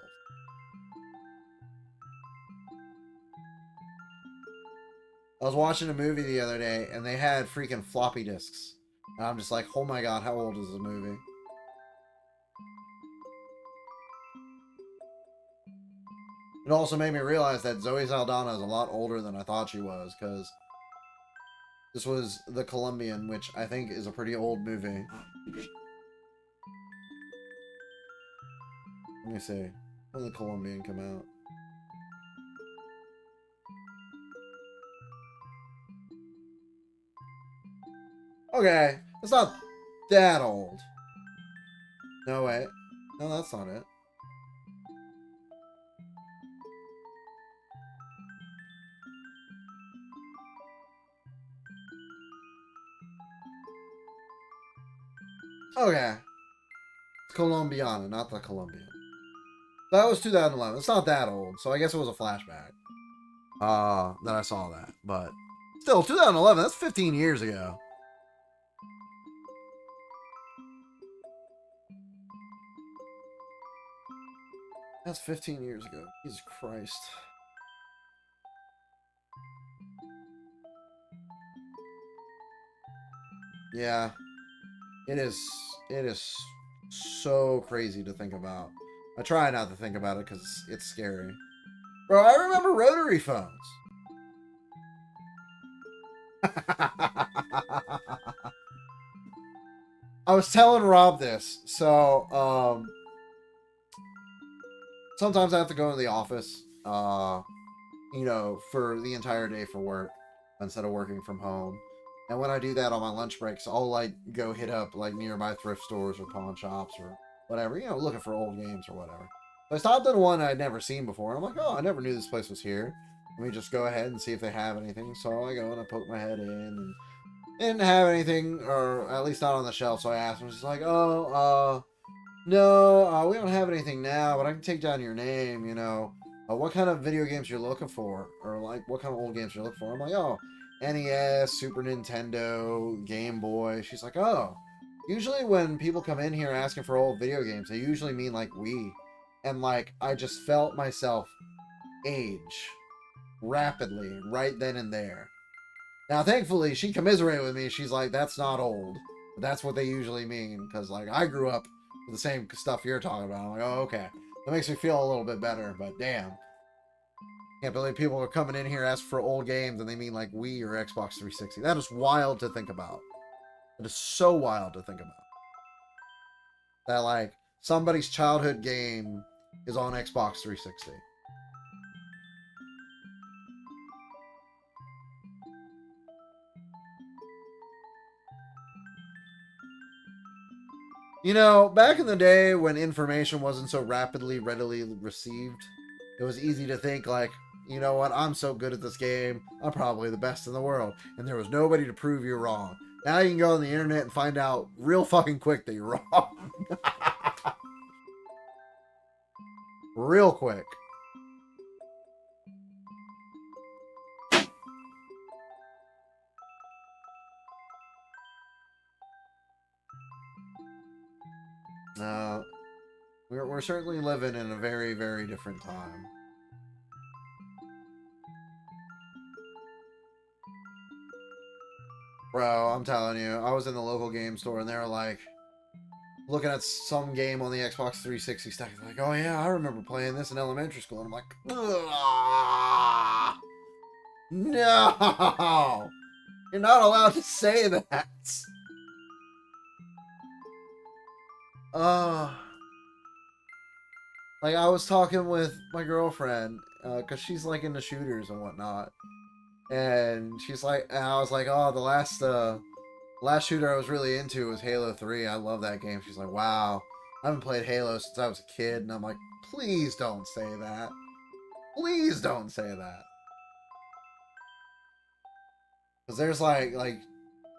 I was watching a movie the other day, and they had freaking floppy disks. And I'm just like, oh my god, how old is this movie? It also made me realize that Zoe Saldana is a lot older than I thought she was, because this was The Colombian, which I think is a pretty old movie. Let me see. When did The Colombian come out? Okay, it's not that old. No, wait. No, that's not it. Okay. It's Colombiana, not The Colombian. That was 2011. It's not that old, so I guess it was a flashback. That I saw that. But still, 2011, that's 15 years ago. That's 15 years ago. Jesus Christ. Yeah. It is so crazy to think about. I try not to think about it because it's scary. Bro, I remember rotary phones. I was telling Rob this. So, sometimes I have to go into the office, you know, for the entire day for work instead of working from home. And when I do that on my lunch breaks, I'll, like, go hit up, like, nearby thrift stores or pawn shops or whatever, you know, looking for old games or whatever. So I stopped at one I'd never seen before, and I'm like, oh, I never knew this place was here. Let me just go ahead and see if they have anything. So I go and I poke my head in, and they didn't have anything, or at least not on the shelf, so I asked them, just like, oh, no, we don't have anything now, but I can take down your name, you know. What kind of video games you're looking for? Or, like, what kind of old games you're looking for? I'm like, oh, NES, Super Nintendo, Game Boy. She's like, oh. Usually when people come in here asking for old video games, they usually mean, like, Wii. And, like, I just felt myself age rapidly right then and there. Now, thankfully, she commiserated with me. She's like, that's not old. But that's what they usually mean. Because, like, I grew up with the same stuff you're talking about. I'm like, oh, okay. That makes me feel a little bit better. But, damn. Can't believe people are coming in here asking for old games and they mean, like, Wii or Xbox 360. That is wild to think about. It is so wild to think about. That, like, somebody's childhood game is on Xbox 360. You know, back in the day when information wasn't so rapidly, readily received, it was easy to think, like, you know what, I'm so good at this game, I'm probably the best in the world, and there was nobody to prove you wrong. Now you can go on the internet and find out real fucking quick that you're wrong. Real quick. We're certainly living in a very, very different time. Bro, I'm telling you, I was in the local game store and they were like, looking at some game on the Xbox 360 stack, like, oh yeah, I remember playing this in elementary school. And I'm like, no! You're not allowed to say that! Uh, like I was talking with my girlfriend, cause she's like into shooters and whatnot, and she's like, and I was like, oh, last shooter I was really into was Halo 3. I love that game. She's like, wow, I haven't played Halo since I was a kid, and I'm like, please don't say that. Please don't say that. Cause there's like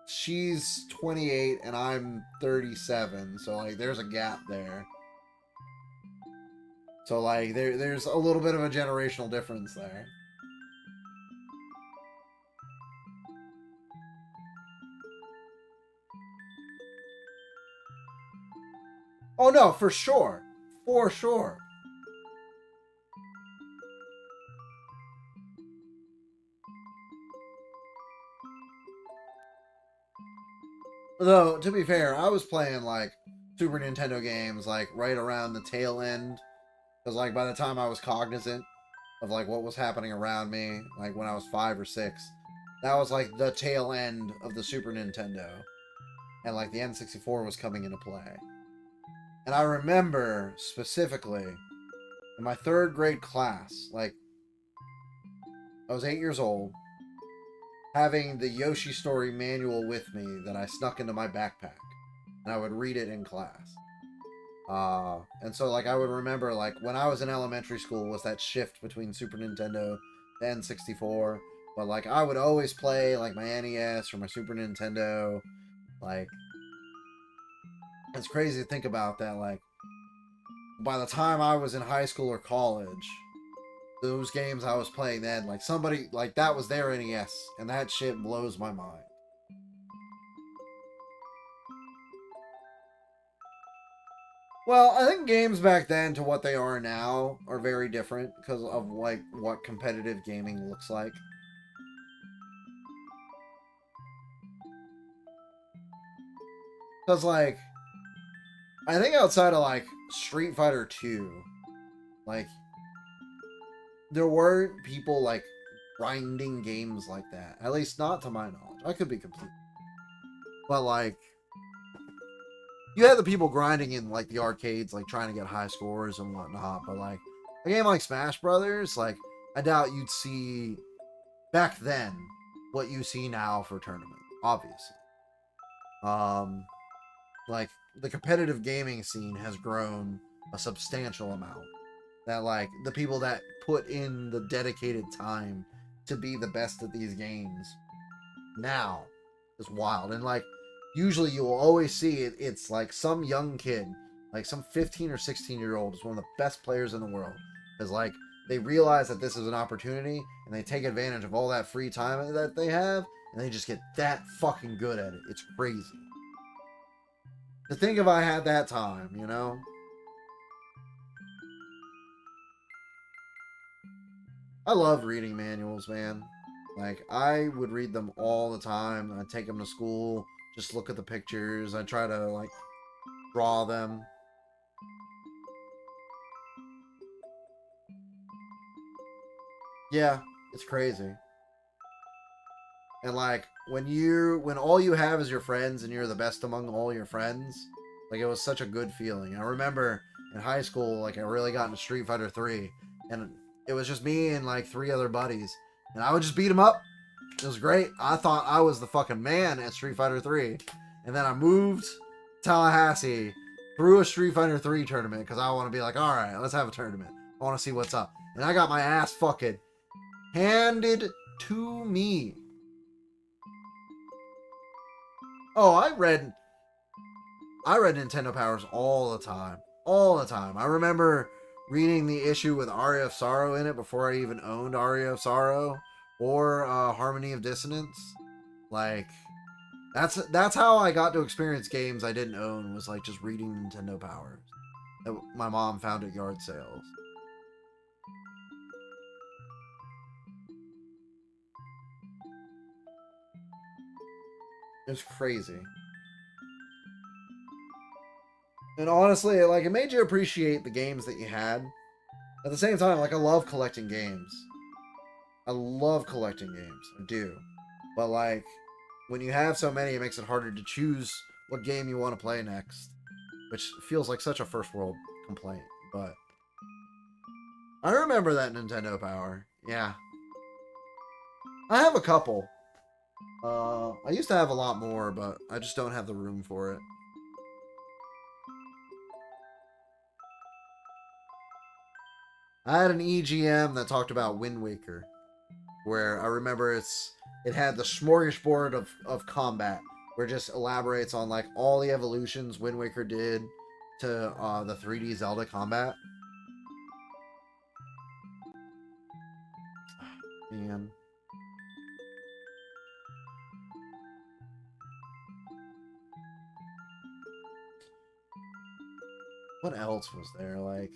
she's 28 and I'm 37, so like there's a gap there. So like there's a little bit of a generational difference there. Oh no, for sure. For sure. Though, to be fair, I was playing like Super Nintendo games like right around the tail end. Because like by the time I was cognizant of like what was happening around me, like when I was 5 or 6, that was like the tail end of the Super Nintendo. And like the N64 was coming into play. And I remember specifically in my third grade class, like I was 8 years old, having the Yoshi Story manual with me that I snuck into my backpack, and I would read it in class. And so like I would remember like when I was in elementary school was that shift between Super Nintendo and N64, but like I would always play like my NES or my Super Nintendo. Like it's crazy to think about that. Like by the time I was in high school or college, those games I was playing then, like somebody like that was their NES, and that shit blows my mind. Well, I think games back then to what they are now are very different because of like what competitive gaming looks like. Because like I think outside of like Street Fighter 2, like there weren't people like grinding games like that. At least not to my knowledge. I could be complete. But like you had the people grinding in like the arcades, like trying to get high scores and whatnot. But like a game like Smash Brothers, like I doubt you'd see back then what you see now for tournaments. Obviously, um, like the competitive gaming scene has grown a substantial amount. That like the people that put in the dedicated time to be the best at these games now is wild. And like usually you will always see it, it's like some young kid, like some 15 or 16-year-old is one of the best players in the world. Because like they realize that this is an opportunity and they take advantage of all that free time that they have and they just get that fucking good at it. It's crazy. To think if I had that time, you know? I love reading manuals, man. Like, I would read them all the time. I'd take them to school, just look at the pictures. I'd try to, like, draw them. Yeah, it's crazy. And, like, when all you have is your friends and you're the best among all your friends, like, it was such a good feeling. I remember in high school, like, I really got into Street Fighter 3, and it was just me and, like, 3 other buddies. And I would just beat them up. It was great. I thought I was the fucking man at Street Fighter 3. And then I moved to Tallahassee through a Street Fighter 3 tournament because I want to be like, all right, let's have a tournament. I want to see what's up. And I got my ass fucking handed to me. Oh, I read Nintendo Powers all the time. All the time. I remember reading the issue with Aria of Sorrow in it before I even owned Aria of Sorrow or Harmony of Dissonance. Like that's how I got to experience games I didn't own, was like just reading Nintendo Powers that my mom found at yard sales. It's crazy. And honestly, like it made you appreciate the games that you had. At the same time, like I love collecting games. I love collecting games. I do. But like when you have so many, it makes it harder to choose what game you want to play next. which feels like such a first world complaint, but I remember that Nintendo Power. Yeah. I have a couple. I used to have a lot more, but I just don't have the room for it. I had an EGM that talked about Wind Waker, where I remember it had the smorgasbord of combat, where it just elaborates on like all the evolutions Wind Waker did to the 3D Zelda combat. Man. What else was there? Like,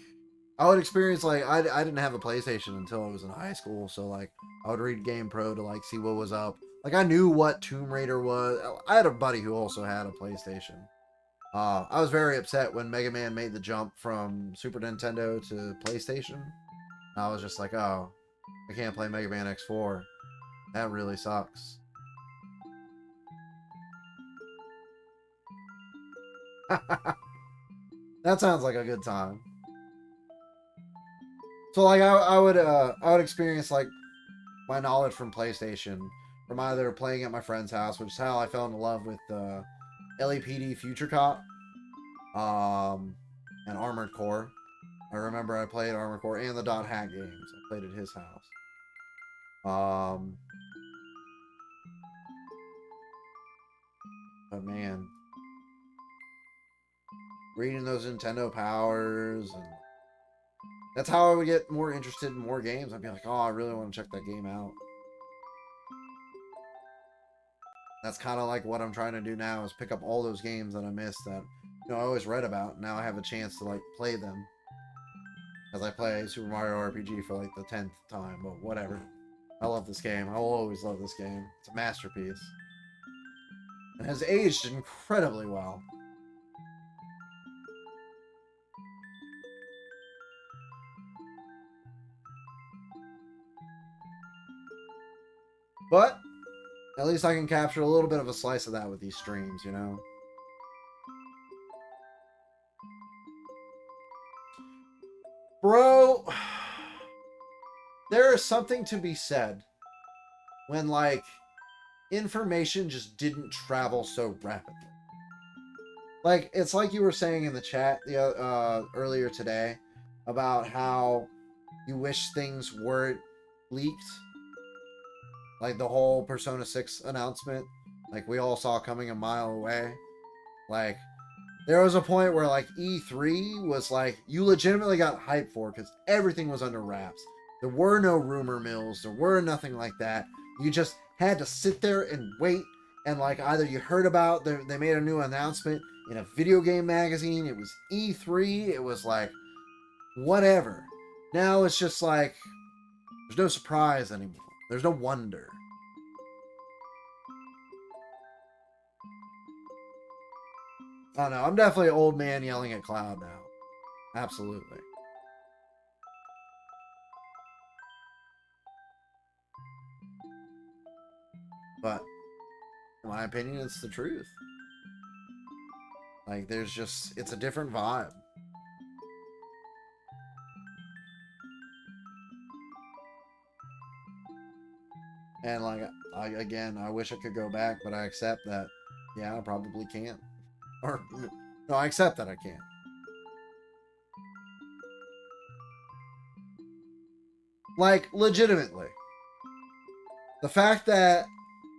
I would experience, like, I didn't have a PlayStation until I was in high school, so like I would read GamePro to like see what was up. Like, I knew what Tomb Raider was. I had a buddy who also had a PlayStation. I was very upset when Mega Man made the jump from Super Nintendo to PlayStation. I was just like, oh, I can't play Mega Man X4. That really sucks. That sounds like a good time. So like I would experience like my knowledge from PlayStation from either playing at my friend's house, which is how I fell in love with LAPD Future Cop, and Armored Core. I remember I played Armored Core and the Dot Hack games. I played at his house. But man, reading those Nintendo Powers, and that's how I would get more interested in more games. I'd be like, oh, I really want to check that game out. That's kind of like what I'm trying to do now, is pick up all those games that I missed that, you know, I always read about. Now I have a chance to like play them as I play Super Mario RPG for like the 10th time, but whatever. I love this game. I will always love this game. It's a masterpiece. It has aged incredibly well. But at least I can capture a little bit of a slice of that with these streams, you know? Bro, there is something to be said when, like, information just didn't travel so rapidly. Like, it's like you were saying in the chat earlier today about how you wish things weren't leaked. Like the whole Persona 6 announcement, like we all saw coming a mile away. Like, there was a point where like E3 was like, you legitimately got hyped for it because everything was under wraps. There were no rumor mills. There were nothing like that. You just had to sit there and wait. And like either you heard about, they made a new announcement in a video game magazine. It was E3. It was like, whatever. Now it's just like, there's no surprise anymore. There's no wonder. I don't know. I'm definitely an old man yelling at Cloud now. Absolutely. But, in my opinion, it's the truth. Like, there's just, it's a different vibe. And like, I wish I could go back, but I accept that, yeah, I probably can't. Or, no, I accept that I can't. Like, legitimately. The fact that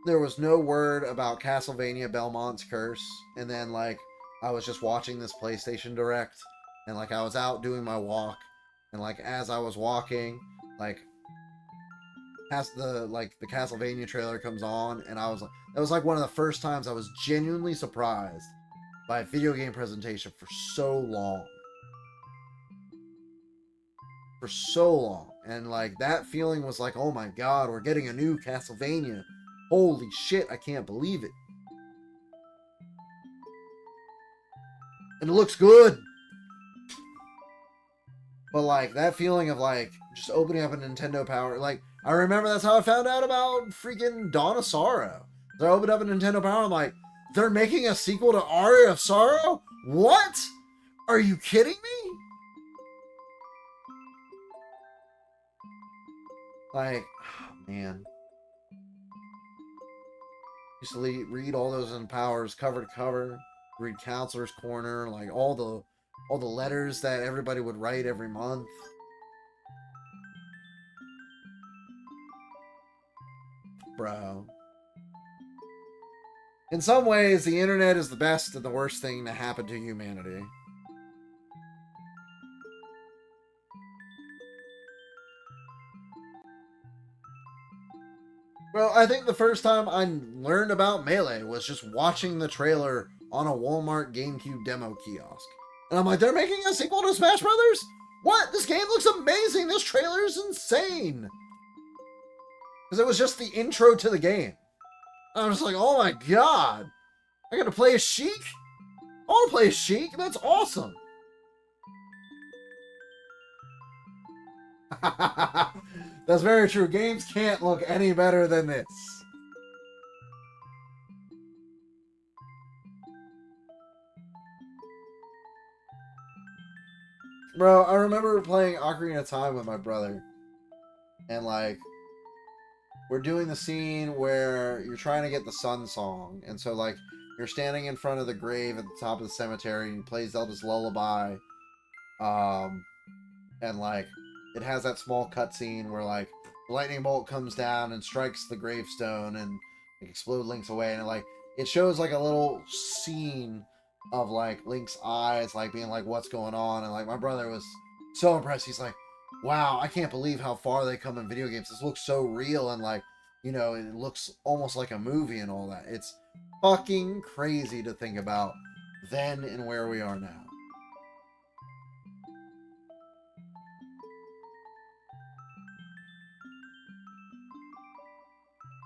there was no word about Castlevania Belmont's Curse, and then, like, I was just watching this PlayStation Direct, and, like, I was out doing my walk, and, like, as I was walking, like, past the Castlevania trailer comes on, and I was like, that was like one of the first times I was genuinely surprised by a video game presentation for so long. For so long. And like that feeling was like, oh my god, we're getting a new Castlevania. Holy shit, I can't believe it. And it looks good. But like that feeling of like just opening up a Nintendo Power, like I remember that's how I found out about freaking Dawn of Sorrow. I opened up a Nintendo Power, I'm like, they're making a sequel to Aria of Sorrow? What? Are you kidding me? Like, oh, man. Used to read all those in Powers cover to cover, read Counselor's Corner, like all the letters that everybody would write every month. Bro. In some ways, the internet is the best and the worst thing to happen to humanity. Well, I think the first time I learned about Melee was just watching the trailer on a Walmart GameCube demo kiosk. And I'm like, they're making a sequel to Smash Brothers? What? This game looks amazing! This trailer is insane! Because it was just the intro to the game. And I was like, oh my god! I gotta play as Sheik? I wanna play as Sheik? That's awesome! That's very true. Games can't look any better than this. Bro, I remember playing Ocarina of Time with my brother. And like, we're doing the scene where you're trying to get the Sun Song. And so like, you're standing in front of the grave at the top of the cemetery and you play Zelda's Lullaby. And like, it has that small cutscene where like the lightning bolt comes down and strikes the gravestone and like, explode Link's away, and it shows like a little scene of like Link's eyes like being like, what's going on? And like my brother was so impressed. He's like, wow, I can't believe how far they come in video games. This looks so real, and like, you know, it looks almost like a movie and all that. It's fucking crazy to think about then and where we are now.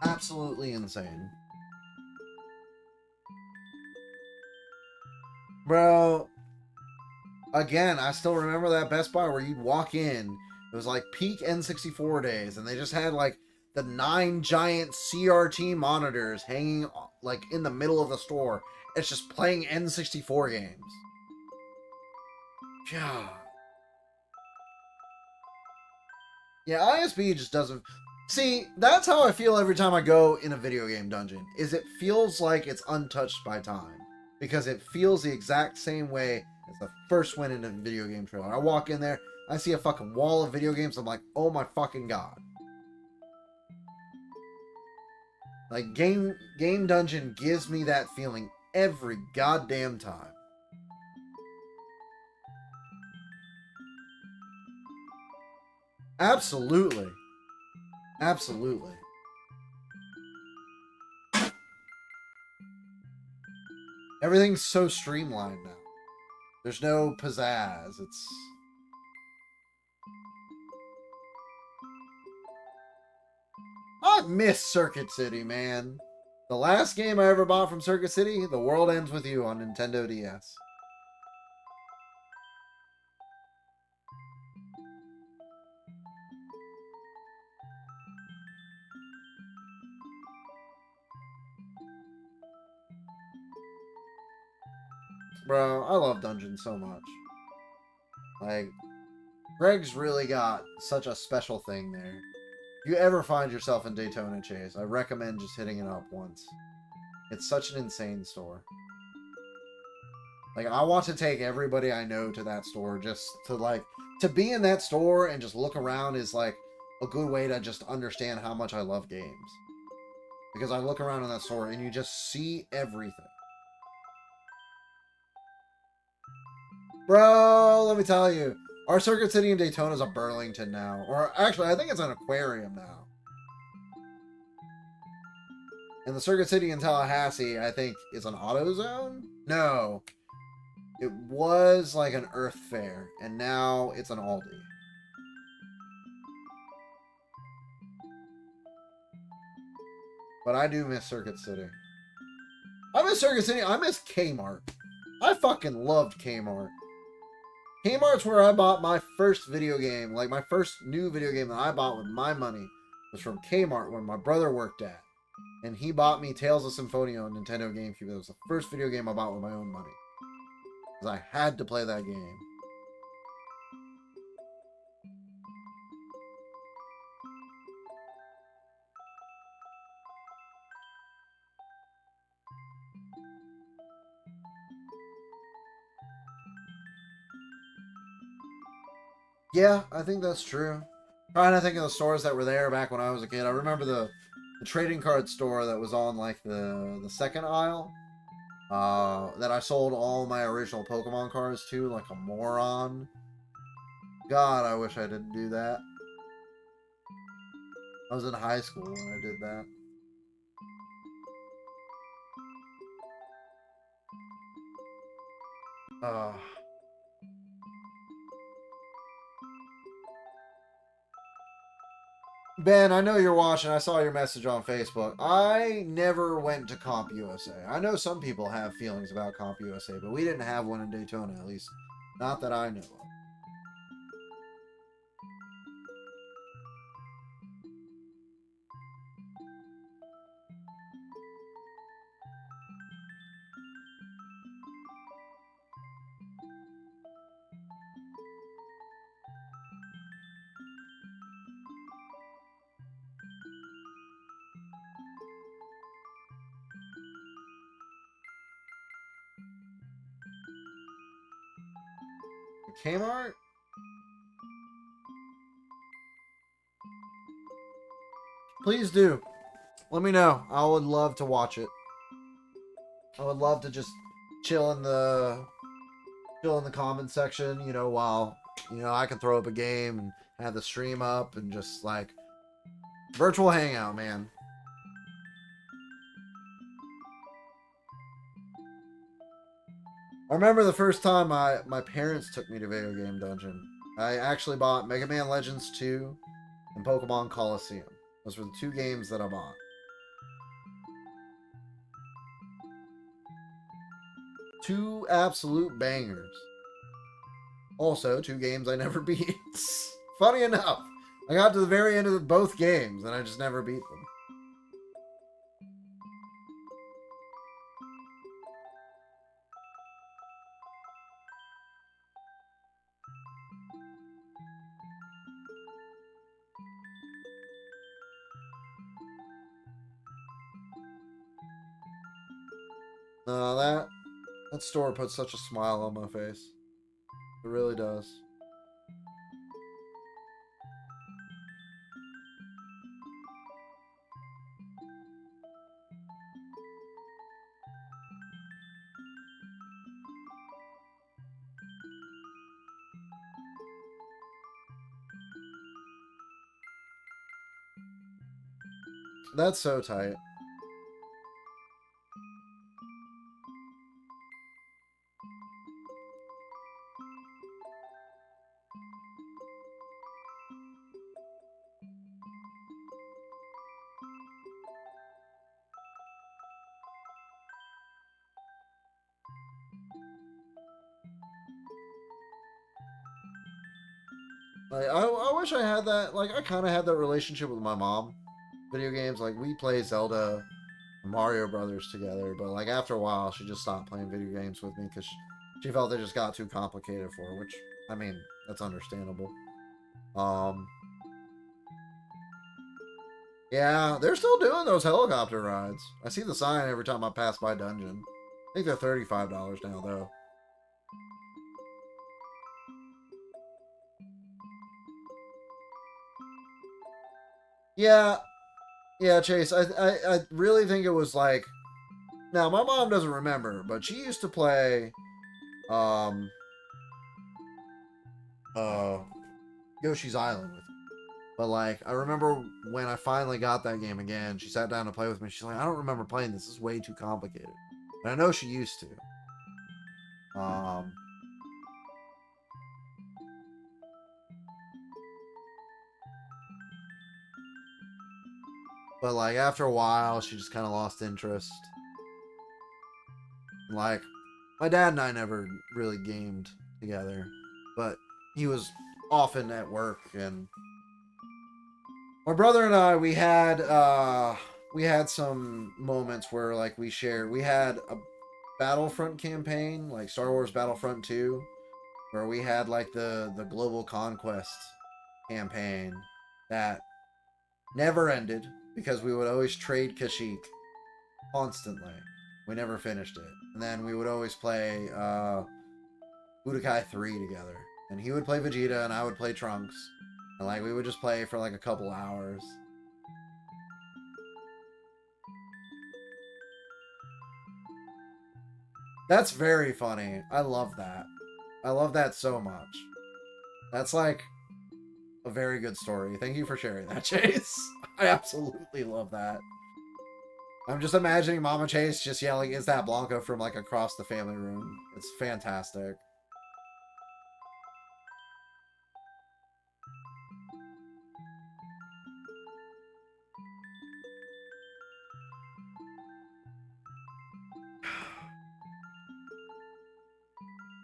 Absolutely insane. Bro, again, I still remember that Best Buy where you'd walk in. It was like peak N64 days, and they just had like the 9 giant CRT monitors hanging like in the middle of the store. It's just playing N64 games. God. Yeah, ISB just doesn't... See, that's how I feel every time I go in a video game dungeon, is it feels like it's untouched by time. Because it feels the exact same way as the first one in a video game trailer. I walk in there, I see a fucking wall of video games, I'm like, oh my fucking god. Like, Game Dungeon gives me that feeling every goddamn time. Absolutely. Absolutely. Everything's so streamlined now. There's no pizzazz. It's... I miss Circuit City, man. The last game I ever bought from Circuit City, The World Ends With You on Nintendo DS. Bro, I love Dungeons so much. Like, Greg's really got such a special thing there. If you ever find yourself in Daytona Chase, I recommend just hitting it up once. It's such an insane store. Like, I want to take everybody I know to that store just to, like, to be in that store and just look around is, like, a good way to just understand how much I love games. Because I look around in that store and you just see everything. Bro, let me tell you, our Circuit City in Daytona is a Burlington now. Or actually, I think it's an aquarium now. And the Circuit City in Tallahassee, I think, is an AutoZone? No. It was like an Earth Fair, and now it's an Aldi. But I do miss Circuit City. I miss Circuit City. I miss Kmart. I fucking loved Kmart. Kmart's where I bought my first video game. Like, my first new video game that I bought with my money was from Kmart when my brother worked at. And he bought me Tales of Symphonia on Nintendo GameCube. It was the first video game I bought with my own money. because I had to play that game. Yeah, I think that's true. Trying to think of the stores that were there back when I was a kid. I remember the trading card store that was on like the second aisle. That I sold all my original Pokemon cards to, like a moron. God, I wish I didn't do that. I was in high school when I did that. Uh, Ben, I know you're watching. I saw your message on Facebook. I never went to Comp USA. I know some people have feelings about Comp USA, but we didn't have one in Daytona, at least not that I know of. Kmart? Please do. Let me know. I would love to watch it. I would love to just chill in the comment section, while I can throw up a game and have the stream up and just like virtual hangout, man. I remember the first time my parents took me to Video Game Dungeon. I actually bought Mega Man Legends 2 and Pokemon Coliseum. Those were the two games that I bought. Two absolute bangers. Also, two games I never beat. Funny enough, I got to the very end of both games and I just never beat them. That store puts such a smile on my face. It really does. That's so tight. Like, I wish I had that. Like, I kind of had that relationship with my mom. Video games, like, we play Zelda and Mario Brothers together, but, like, after a while, she just stopped playing video games with me because she felt they just got too complicated for her, which, I mean, that's understandable. Yeah, they're still doing those helicopter rides. I see the sign every time I pass by Dungeon. I think they're $35 now, though. Yeah, yeah, Chase. I really think it was like. Now my mom doesn't remember, but she used to play, um, uh, Yoshi's Island with me. But like, I remember when I finally got that game again, she sat down to play with me. She's like, I don't remember playing this. This is way too complicated. And I know she used to. But like after a while, she just kind of lost interest. Like, my dad and I never really gamed together, but he was often at work, and my brother and I we had some moments where like we had a Battlefront campaign, like Star Wars Battlefront 2, where we had like the Global Conquest campaign that never ended because we would always trade Kashyyyk constantly. We never finished it. And then we would always play Budokai 3 together. And he would play Vegeta and I would play Trunks. And like we would just play for like a couple hours. That's very funny. I love that. I love that so much. That's like a very good story. Thank you for sharing that, Chase. I absolutely love that. I'm just imagining Mama Chase just yelling, "Is that Blanca?" from like across the family room. It's fantastic.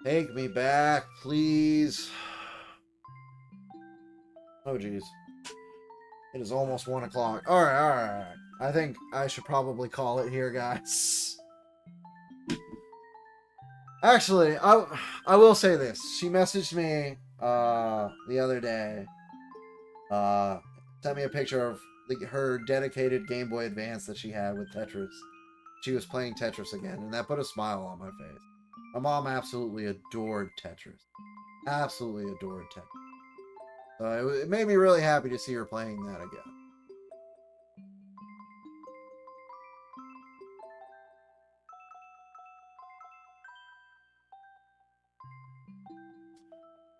Take me back, please. Oh, geez. It is almost 1 o'clock. Alright, alright. I think I should probably call it here, guys. Actually, I will say this. She messaged me the other day. Sent me a picture of her dedicated Game Boy Advance that she had with Tetris. She was playing Tetris again, and that put a smile on my face. My mom absolutely adored Tetris. Absolutely adored Tetris. So it made me really happy to see her playing that again.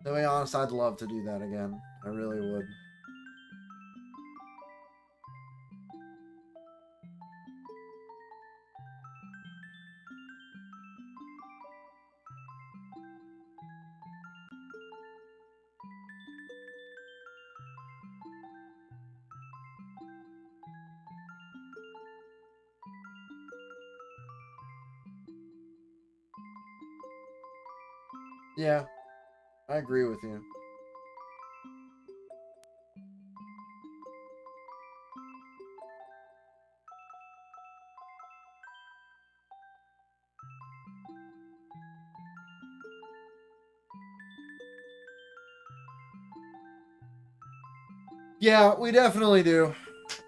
To be honest, I'd love to do that again. I really would. Yeah, I agree with you. Yeah, we definitely do.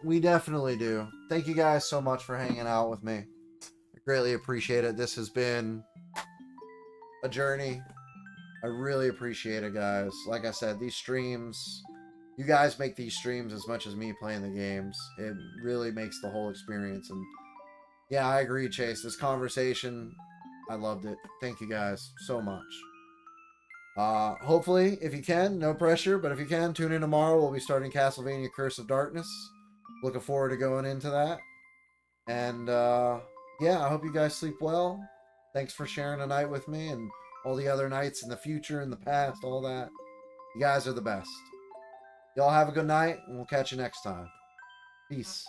We definitely do. Thank you guys so much for hanging out with me. I greatly appreciate it. This has been a journey. I really appreciate it, guys. Like I said, these streams, you guys make these streams as much as me playing the games. It really makes the whole experience. And yeah, I agree, Chase. This conversation, I loved it. Thank you guys so much. Hopefully, if you can, no pressure, but if you can, tune in tomorrow. We'll be starting Castlevania Curse of Darkness. Looking forward to going into that. And yeah, I hope you guys sleep well. Thanks for sharing a night with me and all the other nights in the future and the past, all that. You guys are the best. Y'all have a good night, and we'll catch you next time. Peace.